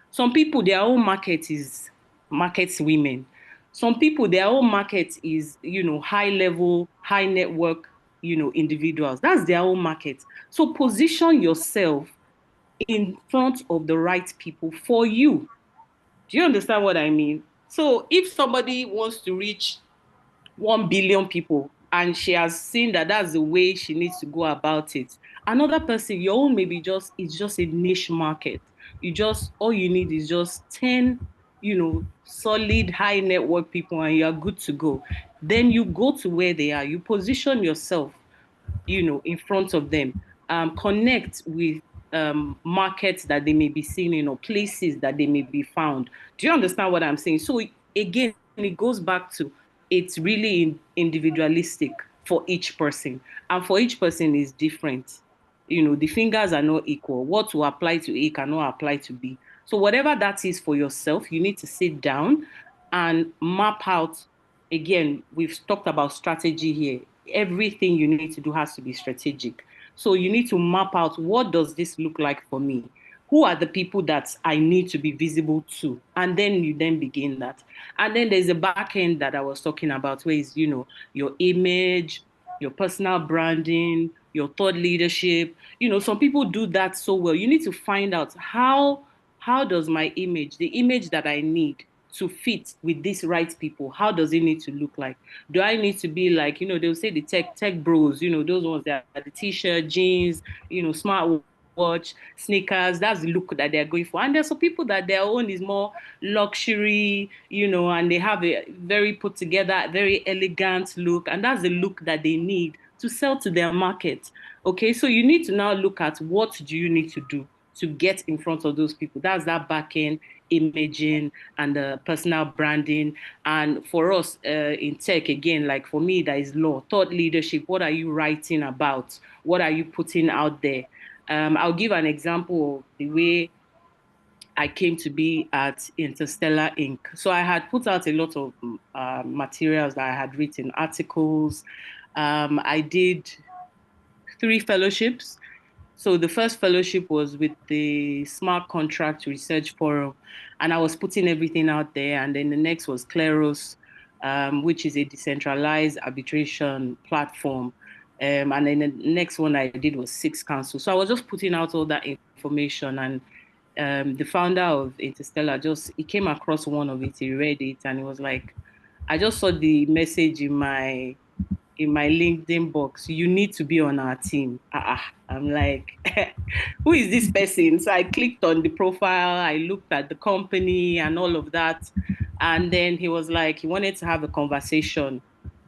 Some people, their own market is markets women. Some people, their own market is, high level, high network, individuals. That's their own market. So position yourself in front of the right people for you. Do you understand what I mean? So if somebody wants to reach 1 billion people and she has seen that that's the way she needs to go about it, another person, your own maybe it's just a niche market. All you need is just 10, solid high network people and you are good to go. Then you go to where they are, you position yourself in front of them, connect with markets that they may be seen in or places that they may be found. Do you understand what I'm saying? So again, it goes back to it's really individualistic for each person, and for each person is different. The fingers are not equal. What will apply to A cannot apply to B. So whatever that is for yourself, you need to sit down and map out. Again, we've talked about strategy here. Everything you need to do has to be strategic. So you need to map out, what does this look like for me? Who are the people that I need to be visible to? And then you then begin that. And then there's a back end that I was talking about, where is, your image, your personal branding, your thought leadership. Some people do that so well. You need to find out how does my image, the image that I need to fit with these right people, how does it need to look like? Do I need to be like, they'll say the tech bros, those ones that are the t-shirt, jeans, smart watch, sneakers, that's the look that they're going for. And there's some people that their own is more luxury, and they have a very put together, very elegant look. And that's the look that they need to sell to their market. Okay, so you need to now look at what do you need to do to get in front of those people. That's that back end imaging and the personal branding. And for us in tech, again, like for me, that is law, thought leadership. What are you writing about? What are you putting out there? I'll give an example of the way I came to be at Interstellar Inc. So I had put out a lot of materials that I had written, articles. I did 3 fellowships. So the first fellowship was with the Smart Contract Research Forum, and I was putting everything out there. And then the next was Kleros, which is a decentralized arbitration platform. And then the next one I did was Six Council. So I was just putting out all that information, and the founder of Interstellar he came across one of it, he read it, and he was like, I just saw the message in my LinkedIn box, you need to be on our team. I'm like, who is this person? So I clicked on the profile, I looked at the company and all of that. And then he was like, he wanted to have a conversation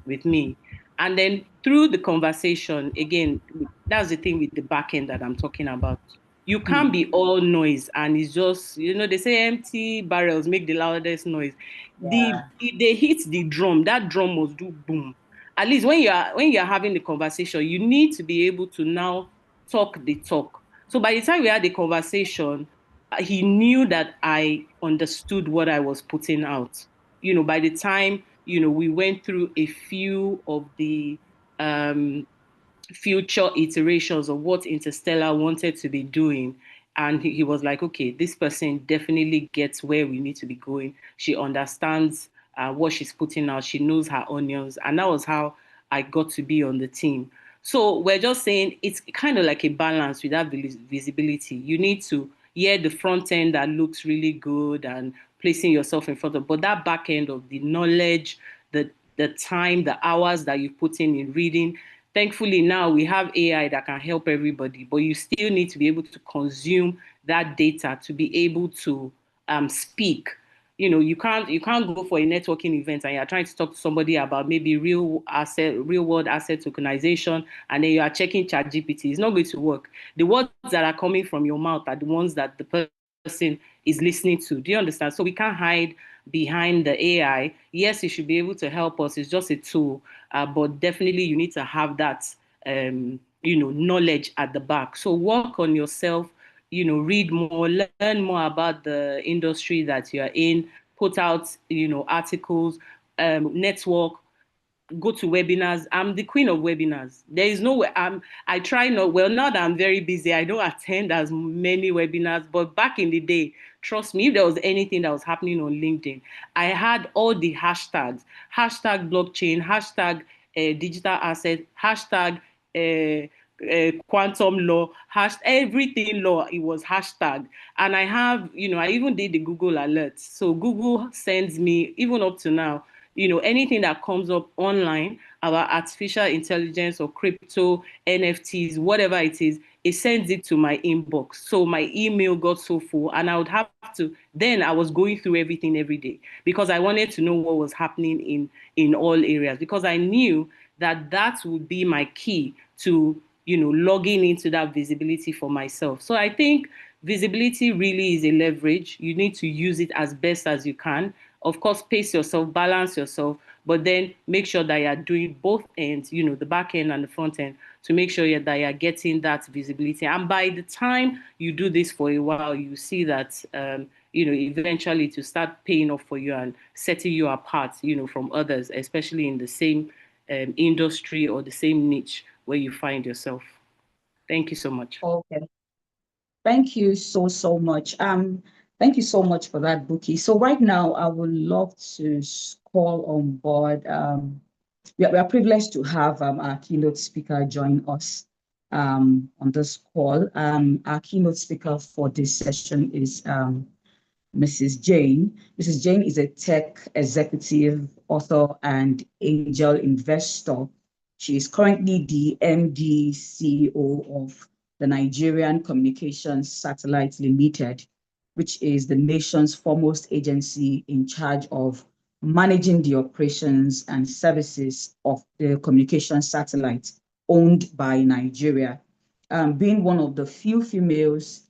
with me. And then through the conversation, again, that's the thing with the back end that I'm talking about. You can't be all noise, and it's just, they say empty barrels make the loudest noise. Yeah. They hit the drum, that drum must do boom. At least when you're having the conversation, you need to be able to now talk the talk. So by the time we had the conversation, he knew that I understood what I was putting out. By the time, we went through a few of the future iterations of what Interstellar wanted to be doing. And he was like, okay, this person definitely gets where we need to be going. She understands what she's putting out. She knows her onions. And that was how I got to be on the team. So we're just saying it's kind of like a balance with that visibility. You need to, the front end that looks really good and placing yourself in front of, but that back end of the knowledge, the time, the hours that you put in reading. Thankfully, now we have AI that can help everybody, but you still need to be able to consume that data to be able to speak. You can't go for a networking event and you're trying to talk to somebody about maybe real world asset tokenization, and then you are checking ChatGPT. It's not going to work. The words that are coming from your mouth are the ones that the person is listening to. Do you understand? So we can't hide behind the AI. Yes, it should be able to help us. It's just a tool, but definitely you need to have that, knowledge at the back. So work on yourself. Read more, learn more about the industry that you're in. Put out, articles, network. Go to webinars. I'm the queen of webinars. There is no way I try not, well, now that I'm very busy, I don't attend as many webinars, but back in the day, trust me, if there was anything that was happening on LinkedIn, I had all the hashtags, hashtag blockchain, hashtag digital asset, hashtag quantum law, everything law, it was hashtag. And I have, I even did the Google alerts. So Google sends me, even up to now, anything that comes up online about artificial intelligence or crypto, NFTs, whatever it is, it sends it to my inbox. So my email got so full, and I would have to, then I was going through everything every day because I wanted to know what was happening in all areas, because I knew that would be my key to, logging into that visibility for myself. So I think visibility really is a leverage. You need to use it as best as you can. Of course, pace yourself, balance yourself, but then make sure that you're doing both ends, the back end and the front end, to make sure that you're getting that visibility. And by the time you do this for a while, you see that, eventually to start paying off for you and setting you apart, from others, especially in the same industry or the same niche where you find yourself. Thank you so much. Okay. Thank you so much. Thank you so much for that, Buki. So right now, I would love to call on board. We are privileged to have our keynote speaker join us on this call. Our keynote speaker for this session is Mrs. Jane. Mrs. Jane is a tech executive, author, and angel investor. She is currently the MD CEO of the Nigerian Communications Satellite Limited, which is the nation's foremost agency in charge of managing the operations and services of the communication satellite owned by Nigeria. Being one of the few females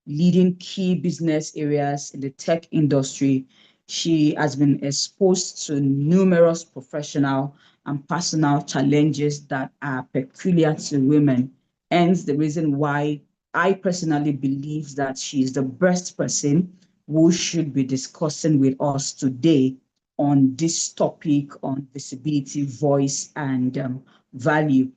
leading key business areas in the tech industry, she has been exposed to numerous professional and personal challenges that are peculiar to women hence the reason why I personally believe that she is the best person who should be discussing with us today on this topic on visibility, voice, and value.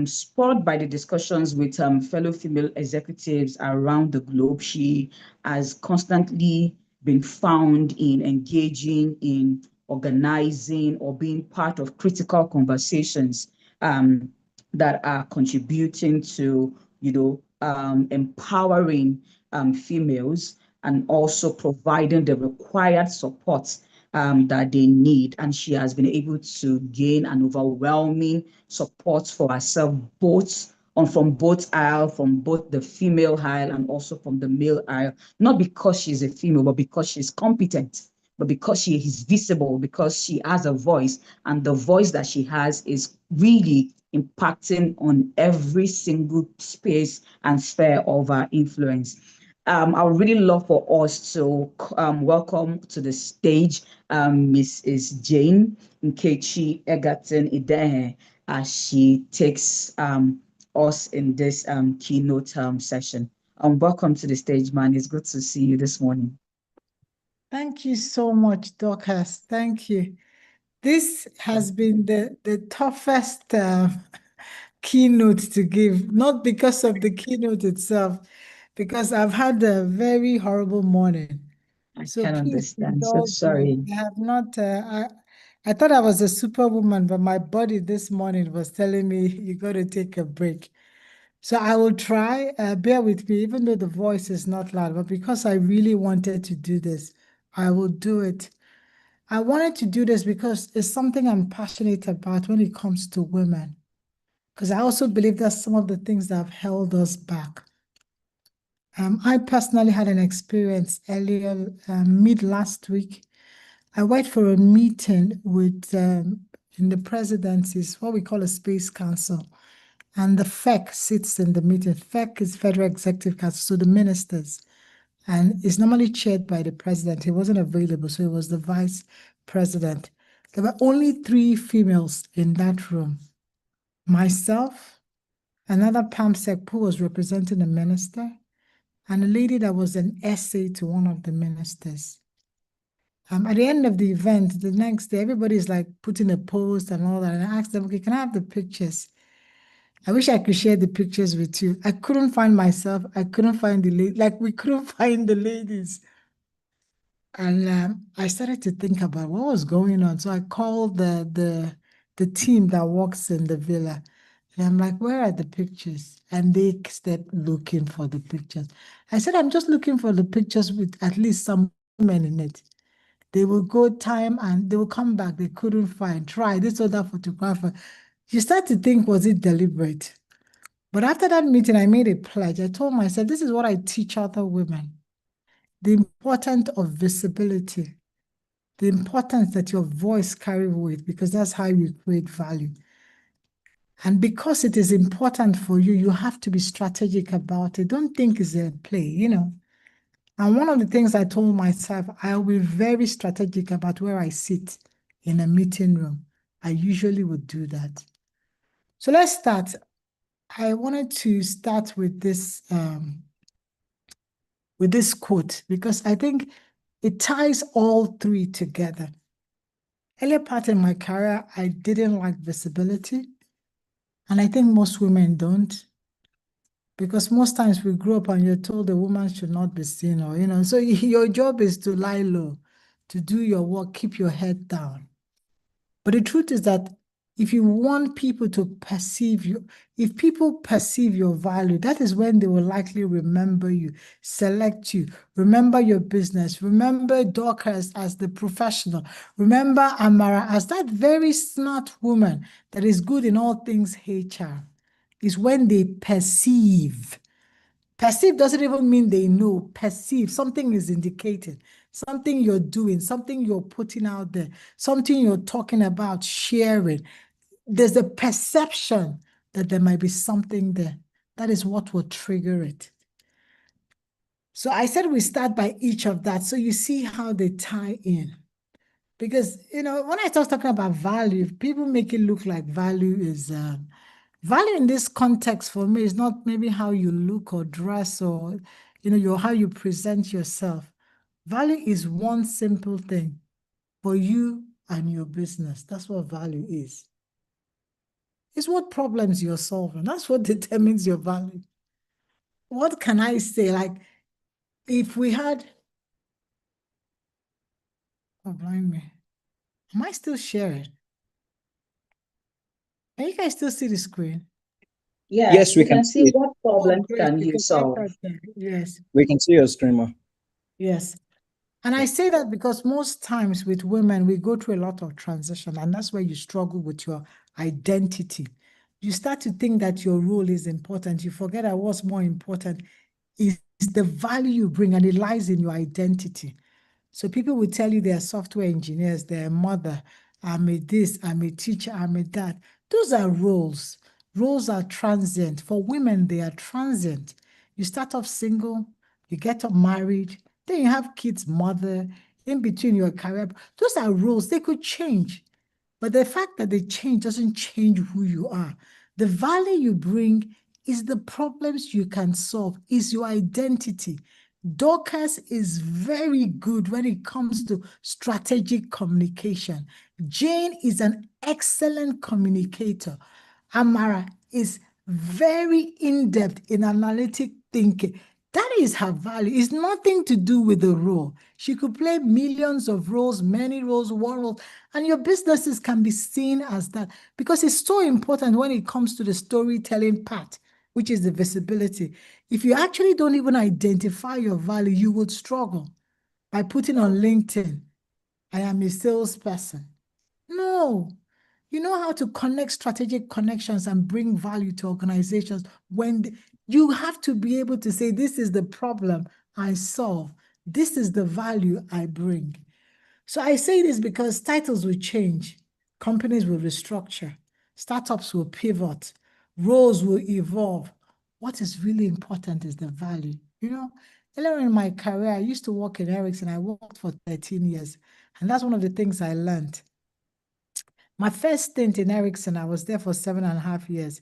Spurred by the discussions with fellow female executives around the globe, she has constantly been found in engaging in organizing or being part of critical conversations that are contributing to, empowering females and also providing the required support that they need. And she has been able to gain an overwhelming support for herself, from both aisle, from both the female aisle and also from the male aisle, not because she's a female, but because she's competent, but because she is visible, because she has a voice, and the voice that she has is really impacting on every single space and sphere of our influence. I would really love for us to welcome to the stage Mrs. Jane Nkechi Egerton Idehe as she takes us in this keynote session. Welcome to the stage, man. It's good to see you this morning. Thank you so much, Dorcas. Thank you. This has been the toughest keynote to give, not because of the keynote itself, because I've had a very horrible morning. I So can please understand. So indulge me. sorry. I have not. I thought I was a superwoman, but my body this morning was telling me you got to take a break. So I will try. Bear with me, even though the voice is not loud, but because I really wanted to do this, I will do it. I wanted to do this because it's something I'm passionate about when it comes to women, because I also believe that's some of the things that have held us back. I personally had an experience earlier, mid last week. I went for a meeting with, in the presidency's, what we call a space council. And the FEC sits in the meeting. FEC is Federal Executive Council, so the ministers. And it's normally chaired by the president. He wasn't available, so it was the vice president. There were only 3 females in that room. Myself, another PAMSEC who was representing the minister, and a lady that was an essay to one of the ministers. At the end of the event, the next day, everybody's like putting a post and all that. And I asked them, okay, can I have the pictures? I wish I could share the pictures with you. I couldn't find myself. I couldn't find the lady. Like, we couldn't find the ladies. And I started to think about what was going on. So I called the team that works in the villa. And I'm like, where are the pictures? And they stepped looking for the pictures. I said, I'm just looking for the pictures with at least some women in it. They will go time and they will come back. They couldn't find, try this or that photographer. You start to think, was it deliberate? But after that meeting, I made a pledge. I told myself, this is what I teach other women. The importance of visibility. The importance that your voice carries weight, because that's how you create value. And because it is important for you, you have to be strategic about it. Don't think it's a play, And one of the things I told myself, I'll be very strategic about where I sit in a meeting room. I usually would do that. So let's start. I wanted to start with this quote, because I think it ties all 3 together. Earlier part in my career, I didn't like visibility. And I think most women don't, because most times we grow up and you're told a woman should not be seen, or, so your job is to lie low, to do your work, keep your head down. But the truth is that if you want people to perceive you, if people perceive your value, that is when they will likely remember you, select you, remember your business, remember Dorcas as the professional, remember Amara as that very smart woman that is good in all things HR. Is when they perceive. Perceive doesn't even mean they know. Perceive, something is indicated, something you're doing, something you're putting out there, something you're talking about, sharing. There's a perception that there might be something there. That is what will trigger it. So I said we start by each of that, so you see how they tie in. Because, when I start talking about value, people make it look like value is Value in this context for me is not maybe how you look or dress or how you present yourself. Value is one simple thing for you and your business. That's what value is. It's what problems you're solving. That's what determines your value. What can I say? Like, if we had, oh, blind me. Am I still sharing? Can you guys still see the screen? Yeah, Yes, we we can can see see it. what problems Great, can you because I solve. thought that, yes, We can see your streamer. yes. And I say that because most times with women, we go through a lot of transition, and that's where you struggle with your identity. You start to think that your role is important. You forget that what's more important is the value you bring, and it lies in your identity. So people will tell you they're software engineers, they're a mother, I'm a this, I'm a teacher, I'm a that. Those are roles. Roles are transient. For women, they are transient. You start off single, you get up married, then you have kids, mother, in between your career. Those are roles. They could change. But the fact that they change doesn't change who you are. The value you bring is the problems you can solve, is your identity. Dorcas is very good when it comes to strategic communication. Jane is an excellent communicator. Amara is very in-depth in analytic thinking. That is her value. It's nothing to do with the role. She could play millions of roles, many roles, one role, and your businesses can be seen as that because it's so important when it comes to the storytelling part, which is the visibility. If you actually don't even identify your value, you would struggle by putting on LinkedIn, I am a salesperson. No, you know how to connect strategic connections and bring value to organizations when you have to be able to say, this is the problem I solve. This is the value I bring. So I say this because titles will change, companies will restructure, startups will pivot, roles will evolve. What is really important is the value. Earlier in my career, I used to work in Ericsson. I worked for 13 years, and that's one of the things I learned. My first stint in Ericsson, I was there for 7.5 years.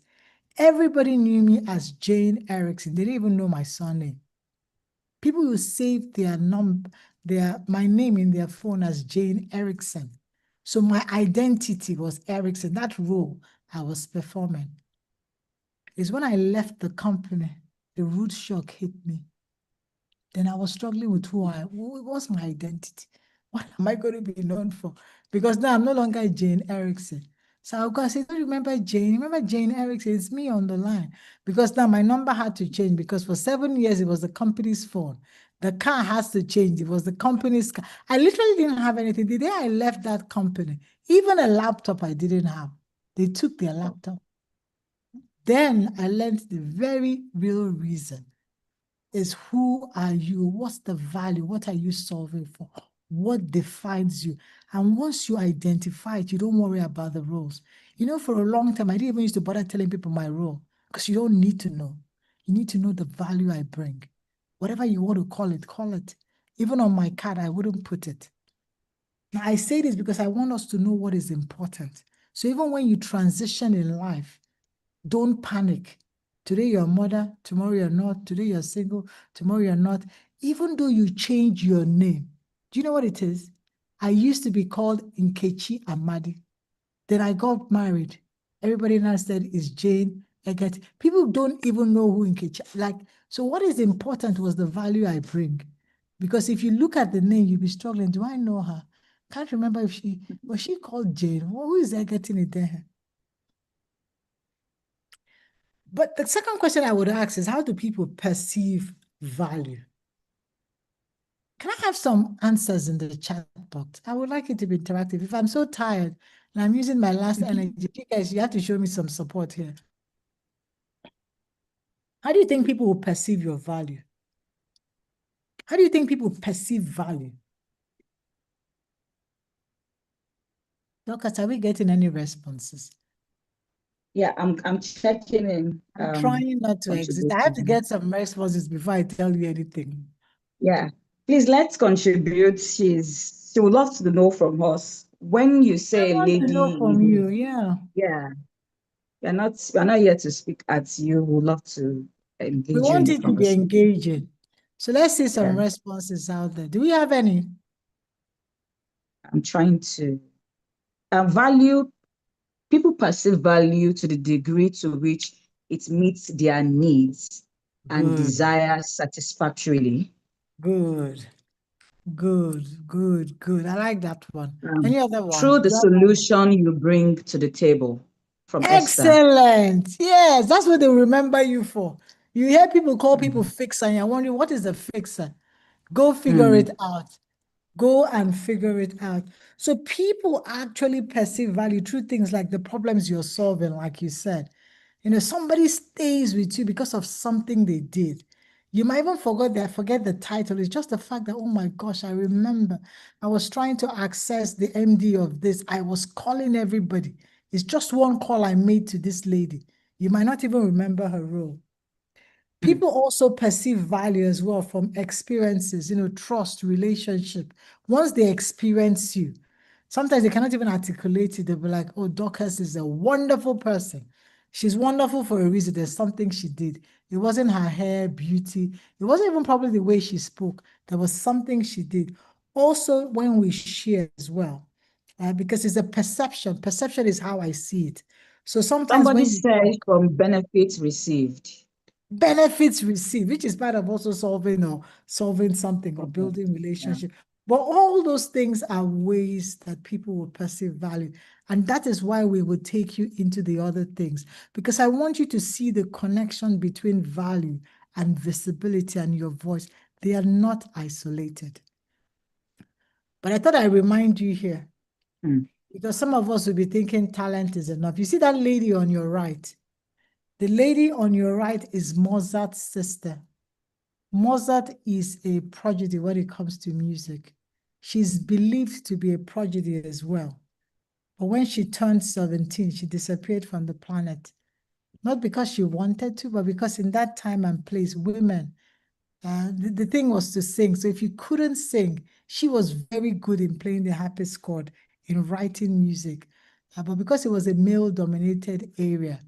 Everybody knew me as Jane Erickson. They didn't even know my surname. People will save my name in their phone as Jane Erickson. So my identity was Erickson. That role I was performing. Is when I left the company, the root shock hit me. Then I was struggling with what's my identity? What am I going to be known for? Because now I'm no longer Jane Erickson. So I'll go and say, don't you remember Jane? Remember Jane Erickson? It's me on the line. Because now my number had to change because for 7 years, it was the company's phone. The car has to change. It was the company's car. I literally didn't have anything. The day I left that company, even a laptop I didn't have. They took their laptop. Then I learned the very real reason is who are you? What's the value? What are you solving for? What defines you? And once you identify it, you don't worry about the roles. For a long time, I didn't even used to bother telling people my role because you don't need to know. You need to know the value I bring. Whatever you want to call it, call it. Even on my card, I wouldn't put it. Now, I say this because I want us to know what is important. So even when you transition in life, don't panic. Today you're a mother, tomorrow you're not. Today you're single, tomorrow you're not. Even though you change your name, do you know what it is? I used to be called Nkechi Amadi. Then I got married. Everybody now said it's Jane Eggert. People don't even know who Nkechi, so what is important was the value I bring. Because if you look at the name, you'll be struggling. Do I know her? Can't remember if was she called Jane? Who is Eggert in it there? But the second question I would ask is, how do people perceive value? Can I have some answers in the chat box? I would like it to be interactive. If I'm so tired and I'm using my last energy, you guys, you have to show me some support here. How do you think people will perceive your value? How do you think people perceive value? Dorcas, are we getting any responses? Yeah, I'm checking in. I'm trying not to exit. I have to get some responses before I tell you anything. Yeah, please let's contribute. She would love to know from us. When you say I want to know lady, from you, yeah. yeah, We're not here to speak at you. We'd love to engage We you want in the it to be conversation. engaging. So let's see some Yeah. responses out there. Do we have any? I'm trying to people perceive value to the degree to which it meets their needs and Good. desires satisfactorily. Good. Good. I like that one. Any other one? Through the Do you have one? solution you bring to the table, from Esther. Excellent. Yes, that's what they remember you for. You hear people call people fixer, and you're wondering, what is a fixer? Go figure it out. Go and figure it out. So people actually perceive value through things like the problems you're solving, like you said. Somebody stays with you because of something they did. You might even forget the title. It's just the fact that, oh my gosh, I remember I was trying to access the MD of this. I was calling everybody. It's just one call I made to this lady. You might not even remember her role. People also perceive value as well from experiences, trust, relationship. Once they experience you, sometimes they cannot even articulate it. They'll be like, oh, Dorcas is a wonderful person. She's wonderful for a reason. There's something she did. It wasn't her hair, beauty. It wasn't even probably the way she spoke. There was something she did. Also, when we share as well, because it's a perception. Perception is how I see it. So sometimes Somebody when you said talk, from benefits received. benefits received, which is part of also solving something or building relationship. But all those things are ways that people will perceive value. And that is why we will take you into the other things, because I want you to see the connection between value and visibility and your voice. They are not isolated. But I thought I'd remind you here, because some of us will be thinking talent is enough. You see that lady on your right? The lady on your right is Mozart's sister. Mozart is a prodigy when it comes to music. She's believed to be a prodigy as well. But when she turned 17, she disappeared from the planet. Not because she wanted to, but because in that time and place, women, the thing was to sing. So if you couldn't sing, she was very good in playing the harpsichord, in writing music. But because it was a male-dominated area,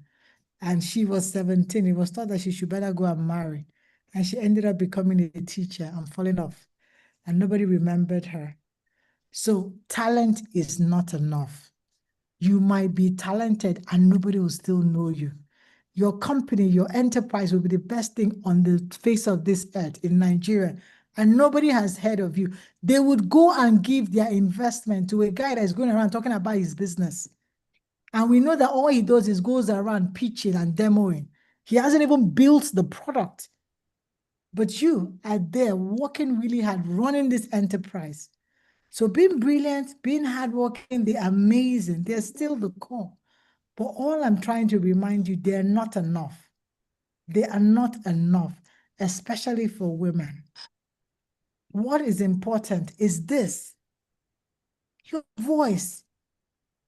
and she was 17, it was thought that she should better go and marry. And she ended up becoming a teacher and falling off. And nobody remembered her. So talent is not enough. You might be talented and nobody will still know you. Your company, your enterprise will be the best thing on the face of this earth in Nigeria, and nobody has heard of you. They would go and give their investment to a guy that's going around talking about his business. And we know that all he does is goes around pitching and demoing. He hasn't even built the product. But you are there working really hard, running this enterprise. So being brilliant, being hardworking, they're amazing. They're still the core. But all I'm trying to remind you, they're not enough. They are not enough, especially for women. What is important is this: your voice.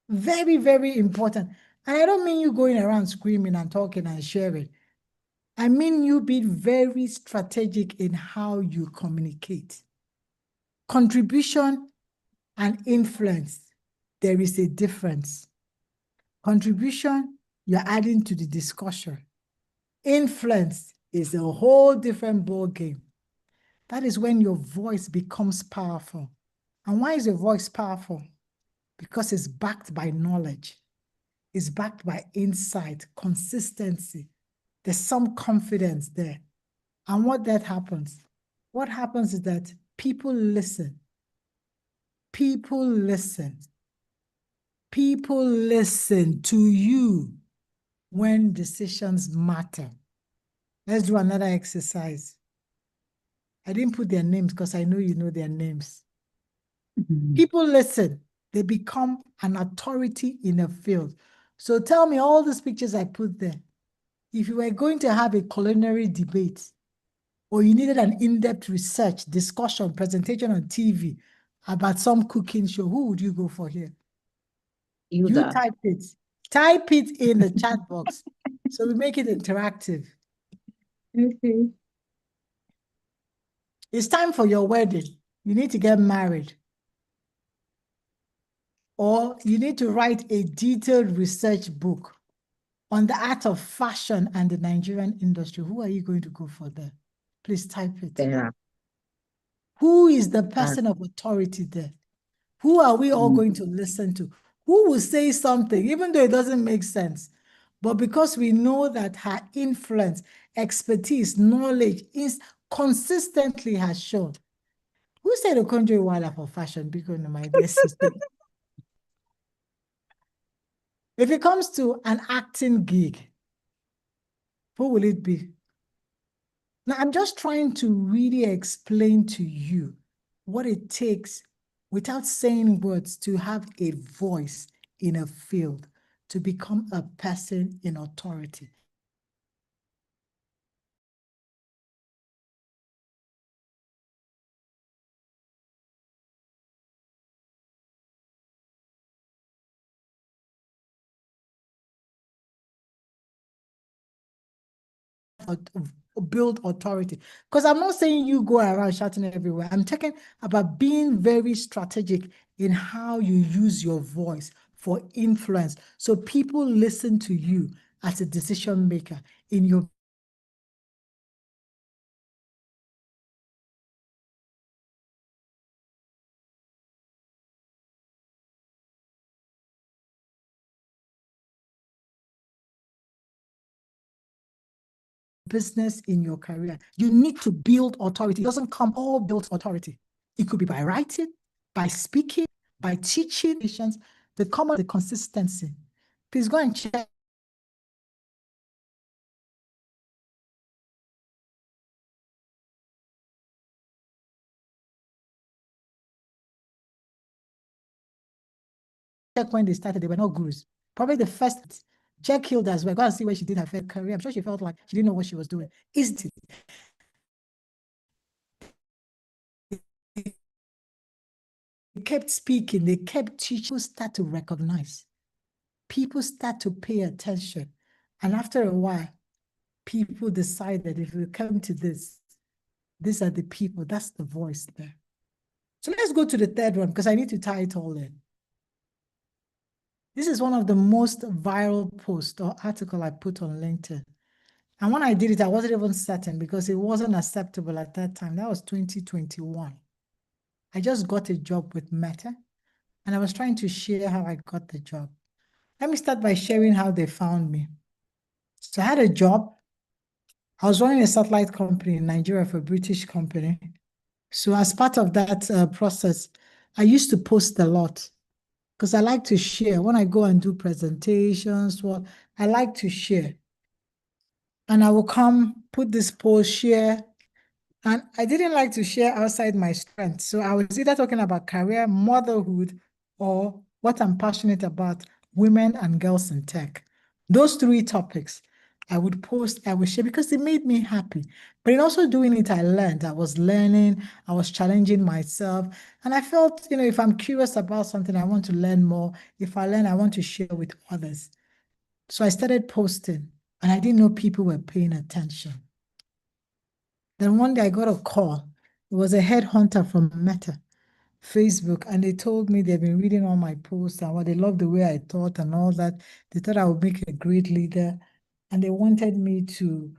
Very, very important. And I don't mean you going around screaming and talking and sharing. I mean you being very strategic in how you communicate. Contribution and influence, there is a difference. Contribution, you're adding to the discussion. Influence is a whole different ball game. That is when your voice becomes powerful. And why is your voice powerful? Because it's backed by knowledge. It's backed by insight, consistency. There's some confidence there. And what happens is that people listen. People listen. People listen to you when decisions matter. Let's do another exercise. I didn't put their names because I know you know their names. People listen. They become an authority in a field. So tell me, all these pictures I put there, if you were going to have a culinary debate, or you needed an in-depth research, discussion, presentation on TV about some cooking show, who would you go for here? You type it. Type it in the chat box. So we make it interactive. Okay. It's time for your wedding. You need to get married. Or you need to write a detailed research book. on the art of fashion and the Nigerian industry, who are you going to go for there? Please type it. Yeah. Who is the person of authority there? Who are we all going to listen to? Who will say something, even though it doesn't make sense? But because we know that her influence, expertise, knowledge is consistently has shown. Who said Okonjo Iweala for fashion? Because my dear sister. If it comes to an acting gig, who will it be? Now, I'm just trying to really explain to you what it takes without saying words to have a voice in a field, to become a person in authority. Build authority, because I'm not saying you go around shouting everywhere. I'm talking about being very strategic in how you use your voice for influence, so people listen to you as a decision maker in your business, in your career. You need to build authority. It doesn't come all built authority. It could be by writing, by speaking, by teaching. The consistency. Please go and check. Check when they started, they were not gurus. Probably the first Jack Hill as well. Go and see where she did her first career. I'm sure she felt like she didn't know what she was doing. Isn't it? They kept speaking, they kept teaching. People start to recognize. People start to pay attention. And after a while, people decide that if we come to this, these are the people, that's the voice there. So let's go to the third one, because I need to tie it all in. This is one of the most viral posts or article I put on LinkedIn. And when I did it, I wasn't even certain because it wasn't acceptable at that time. That was 2021. I just got a job with Meta, and I was trying to share how I got the job. Let me start by sharing how they found me. So I had a job. I was running a satellite company in Nigeria for a British company. So as part of that process, I used to post a lot because I like to share. When I go and do presentations, I like to share. And I will come, put this post, share. And I didn't like to share outside my strength. So I was either talking about career, motherhood, or what I'm passionate about, women and girls in tech. Those three topics I would post, I would share because it made me happy. But in also doing it, I learned. I was learning, I was challenging myself. And I felt, if I'm curious about something, I want to learn more. If I learn, I want to share with others. So I started posting, and I didn't know people were paying attention. Then one day I got a call. It was a headhunter from Meta, Facebook, and they told me they've been reading all my posts and they loved the way I thought and all that. They thought I would make a great leader, and they wanted me to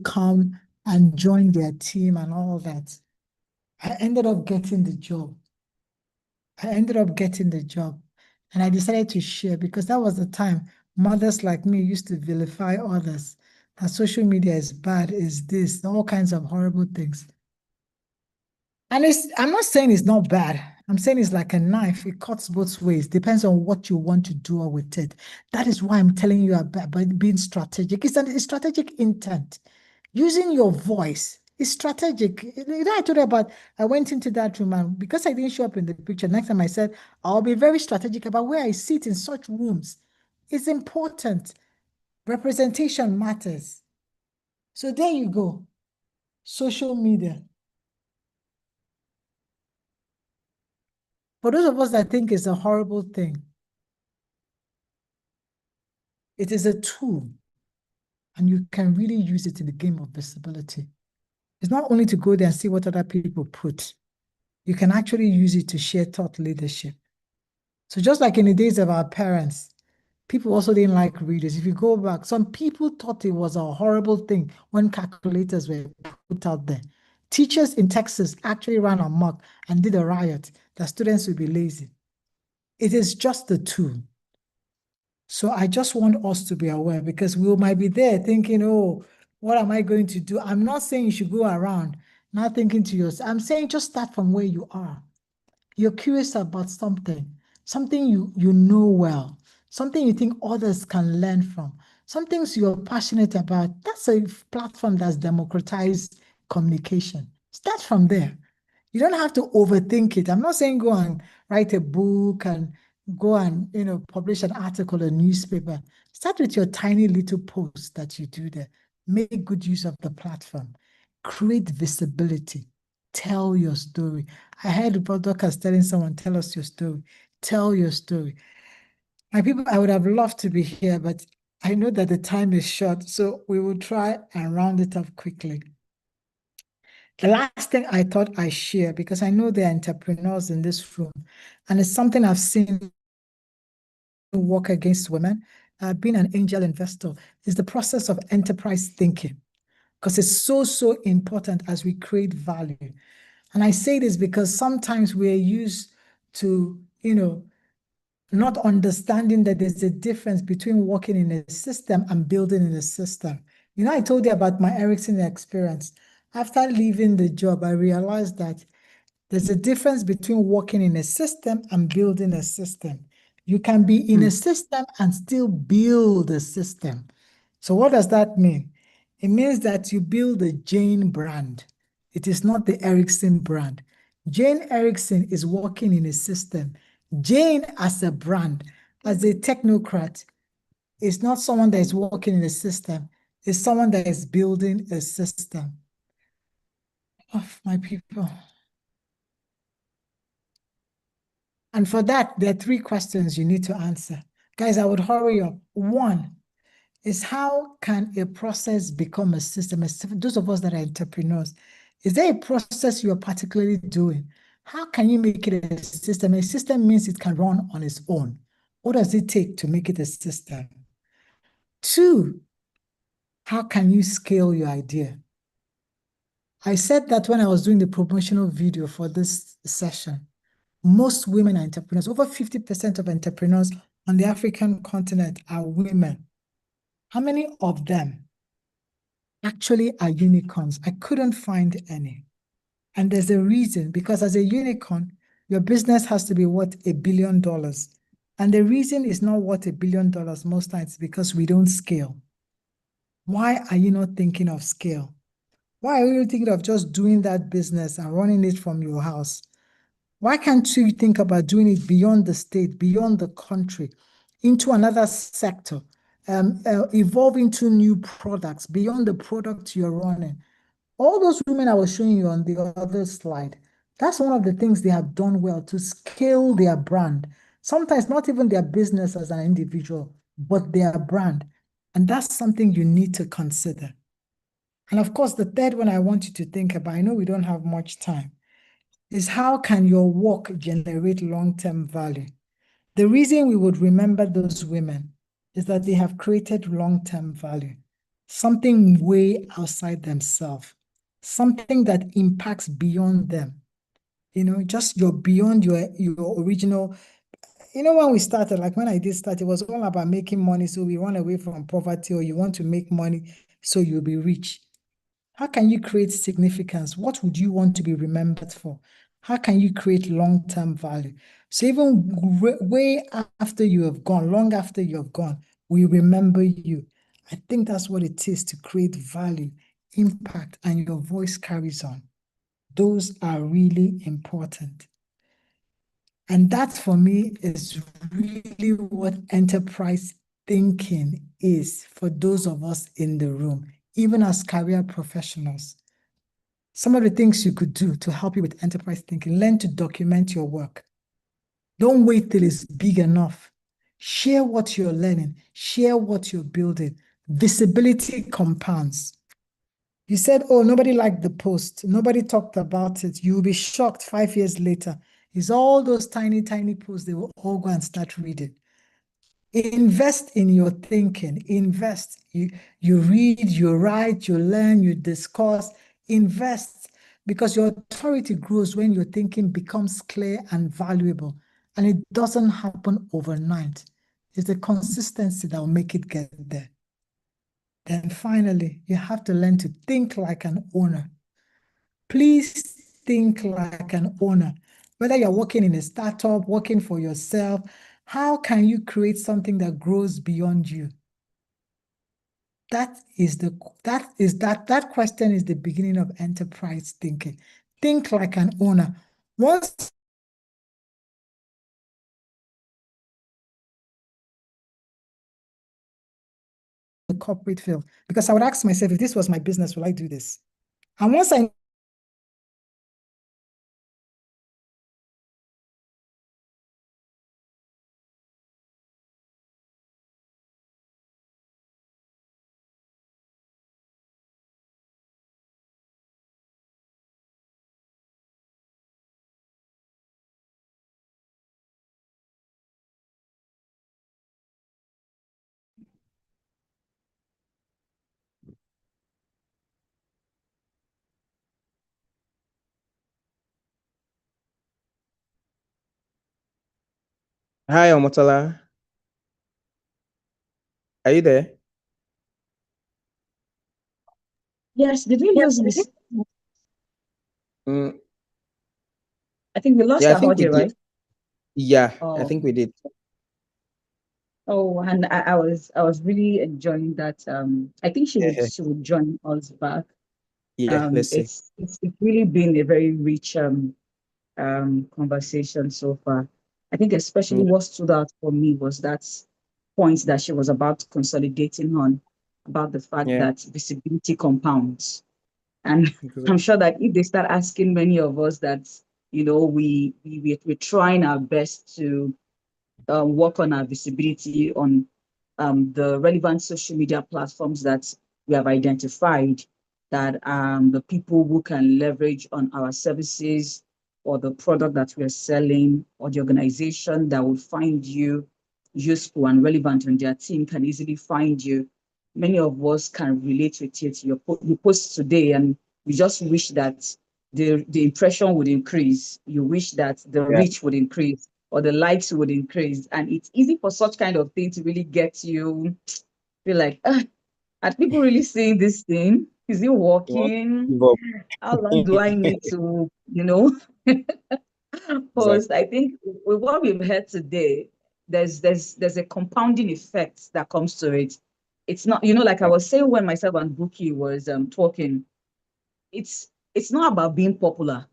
come and join their team and all that. I ended up getting the job. And I decided to share because that was the time mothers like me used to vilify others. That social media is bad, is this, all kinds of horrible things. And I'm not saying it's not bad. I'm saying it's like a knife. It cuts both ways. Depends on what you want to do with it. That is why I'm telling you about being strategic. It's a strategic intent. Using your voice is strategic. I told you about, I went into that room, and because I didn't show up in the picture, next time I said, I'll be very strategic about where I sit in such rooms. It's important. Representation matters. So there you go. Social media. For those of us that think it's a horrible thing, it is a tool, and you can really use it in the game of visibility. It's not only to go there and see what other people put. You can actually use it to share thought leadership. So just like in the days of our parents, People also didn't like readers. If you go back, some people thought it was a horrible thing when calculators were put out there. Teachers in Texas actually ran amok and did a riot that students would be lazy. It is just a tool. So I just want us to be aware, because we might be there thinking, oh, what am I going to do? I'm not saying you should go around not thinking to yourself. I'm saying just start from where you are. You're curious about something you know well, something you think others can learn from, some things you're passionate about. That's a platform that's democratized communication. Start from there. You don't have to overthink it. I'm not saying go and write a book and go and publish an article in a newspaper. Start with your tiny little post that you do there. Make good use of the platform. Create visibility. Tell your story. I heard Dorcas telling someone, tell us your story. Tell your story. My people, I would have loved to be here, but I know that the time is short, so we will try and round it up quickly. The last thing I thought I'd share, because I know there are entrepreneurs in this room, and it's something I've seen work against women, being an angel investor, is the process of enterprise thinking, because it's so important as we create value. And I say this because sometimes we're used to, not understanding that there's a difference between working in a system and building in a system. I told you about my Ericsson experience. After leaving the job, I realized that there's a difference between working in a system and building a system. You can be in a system and still build a system. So what does that mean? It means that you build a Jane brand. It is not the Ericsson brand. Jane Ericsson is working in a system. Jane as a brand, as a technocrat, is not someone that is working in a system. It's someone that is building a system. Oh, my people. And for that, there are 3 questions you need to answer. Guys, I would hurry up. 1 is, how can a process become a system? Those of us that are entrepreneurs, is there a process you're particularly doing? How can you make it a system? A system means it can run on its own. What does it take to make it a system? 2, how can you scale your idea? I said that when I was doing the promotional video for this session. Most women are entrepreneurs. Over 50% of entrepreneurs on the African continent are women. How many of them actually are unicorns? I couldn't find any. And there's a reason, because as a unicorn, your business has to be worth $1 billion. And the reason is not worth $1 billion most times, because we don't scale. Why are you not thinking of scale? Why are you thinking of just doing that business and running it from your house? Why can't you think about doing it beyond the state, beyond the country, into another sector, evolving to new products, beyond the product you're running? All those women I was showing you on the other slide, that's one of the things they have done well to scale their brand. Sometimes not even their business as an individual, but their brand. And that's something you need to consider. And of course, the third one I want you to think about, I know we don't have much time, is how can your work generate long-term value? The reason we would remember those women is that they have created long-term value, something way outside themselves, something that impacts beyond them. Just beyond your original. When we started, like when I did start, it was all about making money, so we run away from poverty, or you want to make money so you'll be rich. How can you create significance? What would you want to be remembered for? How can you create long-term value? So even way after you have gone, long after you have gone, we remember you. I think that's what it is to create value, impact, and your voice carries on. Those are really important. And that, for me, is really what enterprise thinking is for those of us in the room, even as career professionals. Some of the things you could do to help you with enterprise thinking: learn to document your work. Don't wait till it's big enough. Share what you're learning. Share what you're building. Visibility compounds. You said, oh, nobody liked the post. Nobody talked about it. You'll be shocked 5 years later. It's all those tiny posts they will all go and start reading. Invest in your thinking. Invest. You read, you write, you learn, you discuss. Invest, because your authority grows when your thinking becomes clear and valuable. And it doesn't happen overnight. It's the consistency that will make it get there. Then finally, you have to learn to think like an owner. Please think like an owner. Whether you're working in a startup, working for yourself, how can you create something that grows beyond you? That question is the beginning of enterprise thinking. Think like an owner. Once the corporate field, because I would ask myself, if this was my business, will I do this? And once I Hi, Omotola. Are you there? Yes, did we lose Miss? Mm, I think we lost yeah, I our think we audio, did. right? Yeah, I Oh, think we did. oh, and I was really enjoying that. I think she would join us back. Yeah, let's see. It's really been a very rich conversation so far. I think especially what stood out for me was that point that she was about consolidating on about the fact Yeah. that visibility compounds. And Because- I'm sure that if they start asking many of us that, we're trying our best to work on our visibility on the relevant social media platforms that we have identified, that the people who can leverage on our services or the product that we're selling, or the organization that will find you useful and relevant on their team can easily find you. Many of us can relate with it. You post today, and we just wish that the impression would increase. You wish that the reach would increase, or the likes would increase. And it's easy for such kind of thing to really get you feel like, are people really seeing this thing? Is it working? Give up. How long do I need to, post? I think with what we've heard today, there's a compounding effect that comes to it. It's not, like I was saying when myself and Buki was talking, it's not about being popular.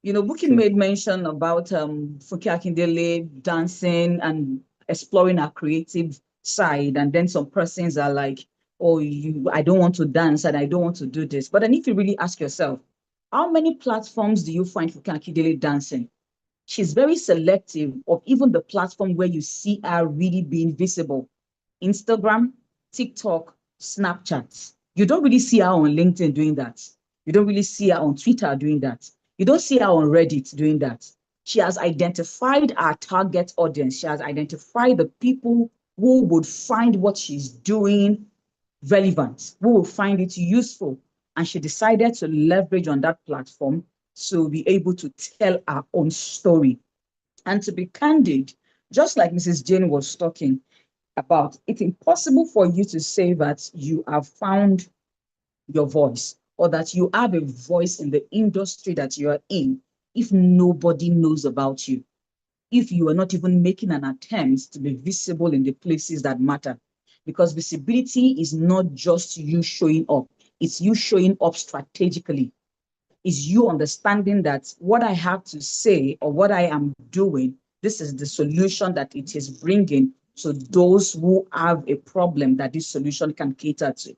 Buki True. made mention about Funke Akindele dancing and exploring her creative side, and then some persons are like, "Oh, I don't want to dance and I don't want to do this." But then, if you really ask yourself, how many platforms do you find Funke Akindele dancing? She's very selective of even the platform where you see her really being visible. Instagram, TikTok, Snapchat. You don't really see her on LinkedIn doing that. You don't really see her on Twitter doing that. You don't see her on Reddit doing that. She has identified our target audience. She has identified the people who would find what she's doing relevant, who will find it useful. And she decided to leverage on that platform to be able to tell our own story. And to be candid, just like Mrs. Jane was talking about, it's impossible for you to say that you have found your voice, or that you have a voice in the industry that you are in, if nobody knows about you, if you are not even making an attempt to be visible in the places that matter. Because visibility is not just you showing up, it's you showing up strategically. Is you understanding that what I have to say or what I am doing, this is the solution that it is bringing to those who have a problem that this solution can cater to.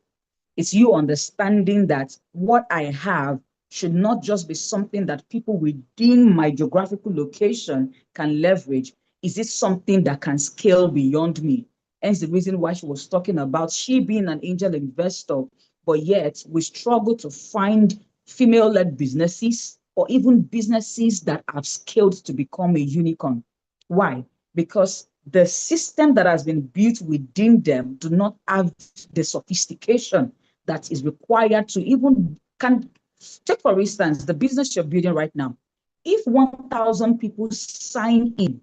It's you understanding that what I have should not just be something that people within my geographical location can leverage. Is it something that can scale beyond me? Hence the reason why she was talking about she being an angel investor, but yet we struggle to find female-led businesses or even businesses that have scaled to become a unicorn. Why? Because the system that has been built within them do not have the sophistication that is required to even take, for instance, the business you're building right now. If 1,000 people sign in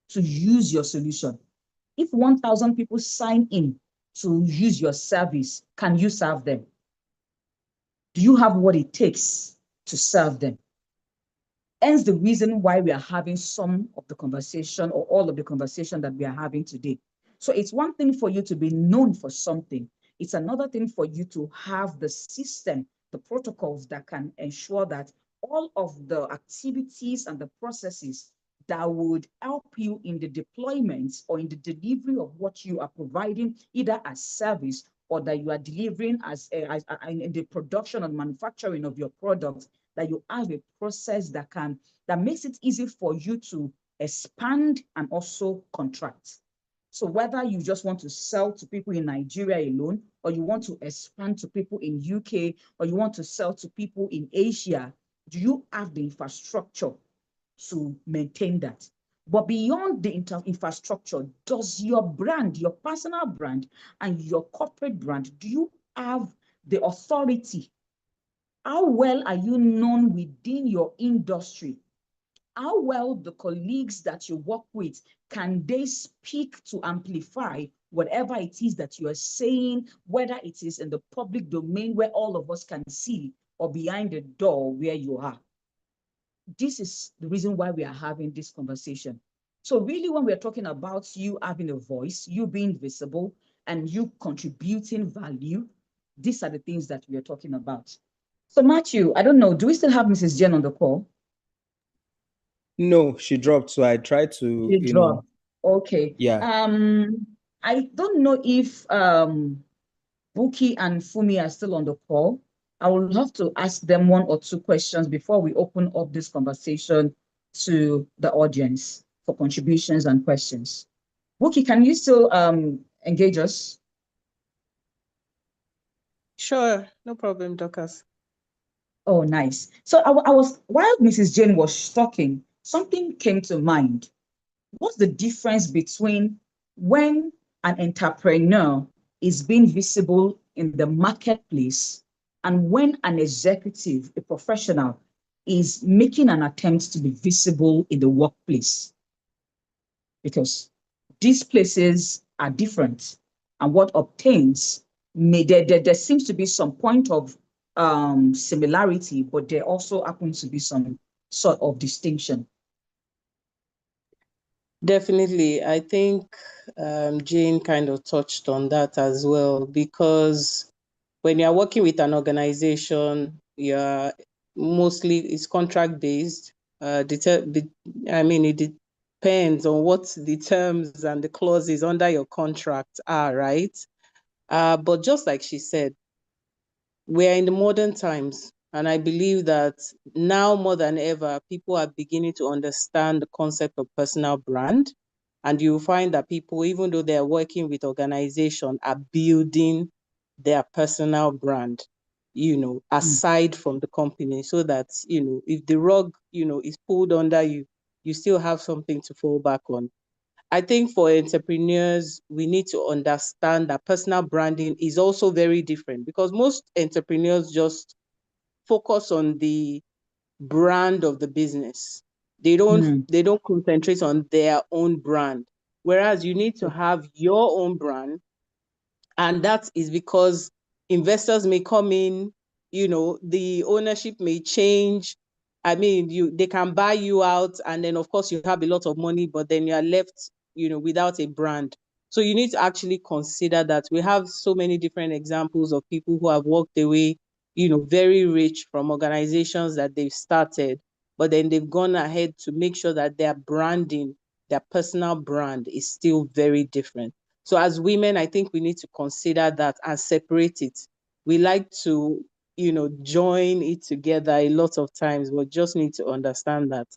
to use your solution, if 1,000 people sign in to use your service, can you serve them? Do you have what it takes to serve them? Hence the reason why we are having some of the conversation or all of the conversation that we are having today. So it's one thing for you to be known for something. It's another thing for you to have the system, the protocols that can ensure that all of the activities and the processes that would help you in the deployment or in the delivery of what you are providing, either as service or that you are delivering as in the production and manufacturing of your products, that you have a process that makes it easy for you to expand and also contract. So whether you just want to sell to people in Nigeria alone, or you want to expand to people in UK, or you want to sell to people in Asia, do you have the infrastructure to maintain that? But beyond the infrastructure, does your brand, your personal brand and your corporate brand, do you have the authority? How well are you known within your industry? How well the colleagues that you work with, can they speak to amplify whatever it is that you are saying, whether it is in the public domain where all of us can see or behind the door where you are? This is the reason why we are having this conversation. So really, when we're talking about you having a voice, you being visible, and you contributing value, these are the things that we are talking about. So Matthew, I don't know, do we still have Mrs. Jen on the call? No, she dropped. So I tried to, She dropped. Okay. Yeah. I don't know if Buki and Fumi are still on the call. I will have to ask them one or two questions before we open up this conversation to the audience for contributions and questions. Buki, can you still engage us? Sure, no problem, Dorcas. Oh, nice. So I was, while Mrs. Jane was talking, something came to mind. What's the difference between when an entrepreneur is being visible in the marketplace and when an executive, a professional, is making an attempt to be visible in the workplace? Because these places are different, and what obtains, there seems to be some point of similarity, but there also happens to be some sort of distinction. Definitely. I think Jane kind of touched on that as well, because when you're working with an organization, you're mostly, it's contract based. I mean, it depends on what the terms and the clauses under your contract are, right? But just like she said, we're in the modern times. And I believe that now more than ever, people are beginning to understand the concept of personal brand. And you'll find that people, even though they're working with organizations, are building their personal brand, aside from the company, so that, if the rug, is pulled under you, you still have something to fall back on. I think for entrepreneurs, we need to understand that personal branding is also very different, because most entrepreneurs just focus on the brand of the business. They don't concentrate on their own brand. Whereas you need to have your own brand. And that is because investors may come in, the ownership may change. I mean, they can buy you out, and then of course you have a lot of money, but then you are left, without a brand. So you need to actually consider that. We have so many different examples of people who have walked away, very rich from organizations that they've started, but then they've gone ahead to make sure that their branding, their personal brand, is still very different. So as women, I think we need to consider that and separate it. We like to, join it together a lot of times, but just need to understand that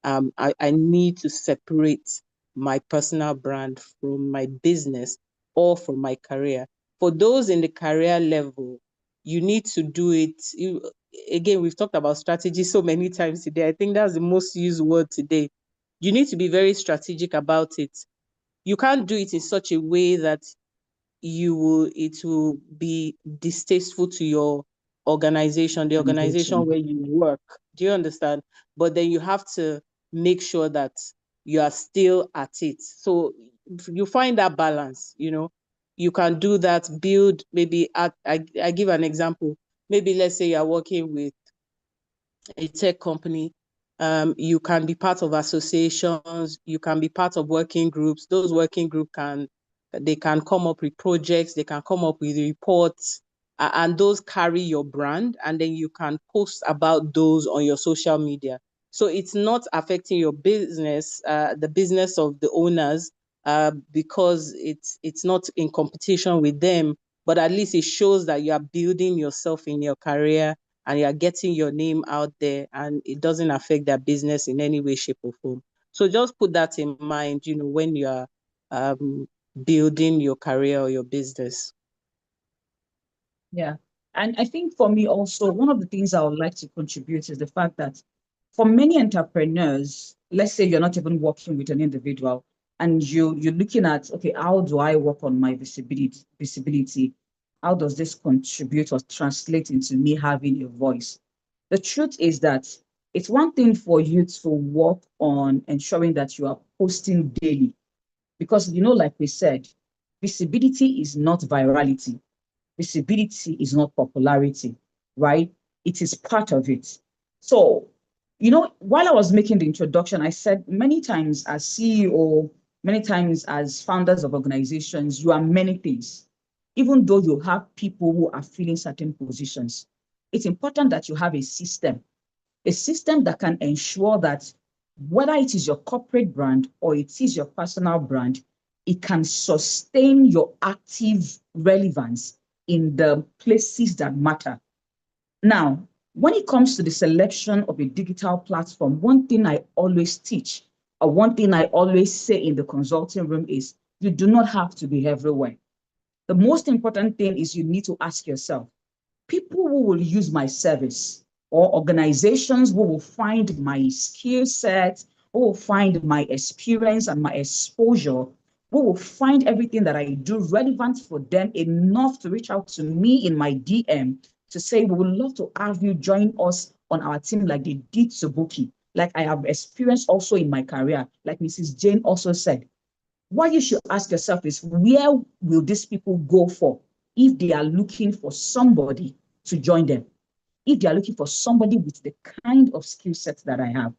I need to separate my personal brand from my business or from my career. For those in the career level, you need to do it. Again, we've talked about strategy so many times today. I think that's the most used word today. You need to be very strategic about it. you can't do it in such a way that it will be distasteful to your organization, the organization where you work. Do you understand? But then you have to make sure that you are still at it. So you find that balance, you can do that, build maybe I give an example. Maybe let's say you're working with a tech company. You can be part of associations, you can be part of working groups. Those working groups can come up with projects, they can come up with reports, and those carry your brand, and then you can post about those on your social media. So it's not affecting your business, the business of the owners, because it's not in competition with them, but at least it shows that you are building yourself in your career and you are getting your name out there, and it doesn't affect their business in any way, shape, or form. So just put that in mind, when you are building your career or your business. Yeah. And I think for me also, one of the things I would like to contribute is the fact that for many entrepreneurs, let's say you're not even working with an individual and you're looking at, okay, how do I work on my visibility? How does this contribute or translate into me having a voice? The truth is that it's one thing for you to work on ensuring that you are posting daily, because, like we said, visibility is not virality. Visibility is not popularity, right? It is part of it. So, while I was making the introduction, I said many times as CEO, many times as founders of organizations, you are many things. Even though you have people who are filling certain positions, it's important that you have a system that can ensure that whether it is your corporate brand or it is your personal brand, it can sustain your active relevance in the places that matter. Now, when it comes to the selection of a digital platform, one thing I always teach, or one thing I always say in the consulting room is, you do not have to be everywhere. The most important thing is you need to ask yourself, people who will use my service or organizations who will find my skill set, who will find my experience and my exposure, who will find everything that I do relevant for them enough to reach out to me in my DM to say, we would love to have you join us on our team like they did Subuki, like I have experienced also in my career, like Mrs. Jane also said. What you should ask yourself is, where will these people go for if they are looking for somebody to join them? If they are looking for somebody with the kind of skill set that I have.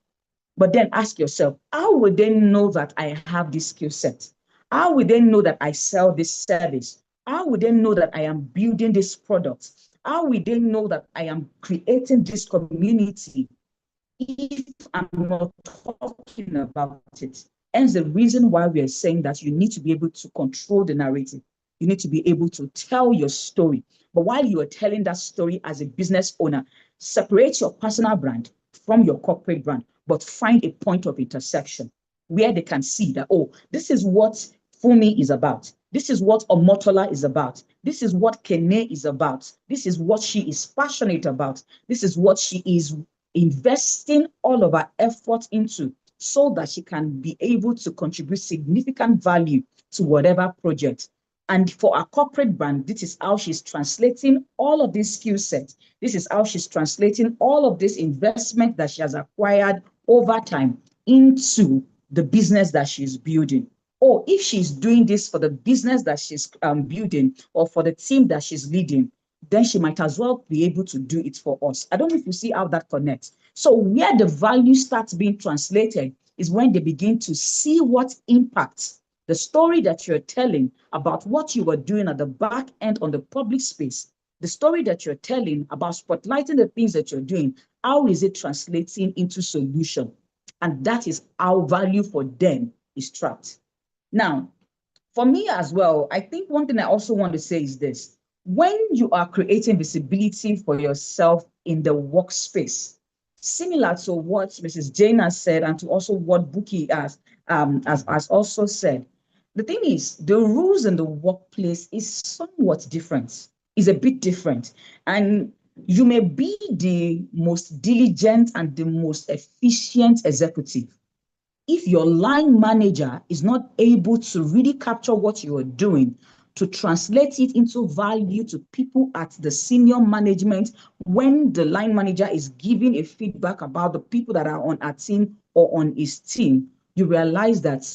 But then ask yourself, how will they know that I have this skill set? How will they know that I sell this service? How will they know that I am building this product? How will they know that I am creating this community if I'm not talking about it? Hence the reason why we are saying that you need to be able to control the narrative. You need to be able to tell your story. But while you are telling that story as a business owner, separate your personal brand from your corporate brand, but find a point of intersection where they can see that, oh, this is what Fumi is about. This is what Omotola is about. This is what Kene is about. This is what she is passionate about. This is what she is investing all of her effort into, so that she can be able to contribute significant value to whatever project. And for our corporate brand, this is how she's translating all of these skill sets. This is how she's translating all of this investment that she has acquired over time into the business that she's building. Or if she's doing this for the business that she's building or for the team that she's leading, then she might as well be able to do it for us. I don't know if you see how that connects. So where the value starts being translated is when they begin to see what impacts the story that you're telling about what you were doing at the back end on the public space, the story that you're telling about spotlighting the things that you're doing, how is it translating into solution? And that is how value for them is tracked. Now, for me as well, I think one thing I also want to say is this. When you are creating visibility for yourself in the workspace, similar to what Mrs. Jane has said and to also what Buki has also said, the thing is, the rules in the workplace is somewhat different, is a bit different. And you may be the most diligent and the most efficient executive. if your line manager is not able to really capture what you are doing, to translate it into value to people at the senior management, when the line manager is giving a feedback about the people that are on a team or on his team, you realize that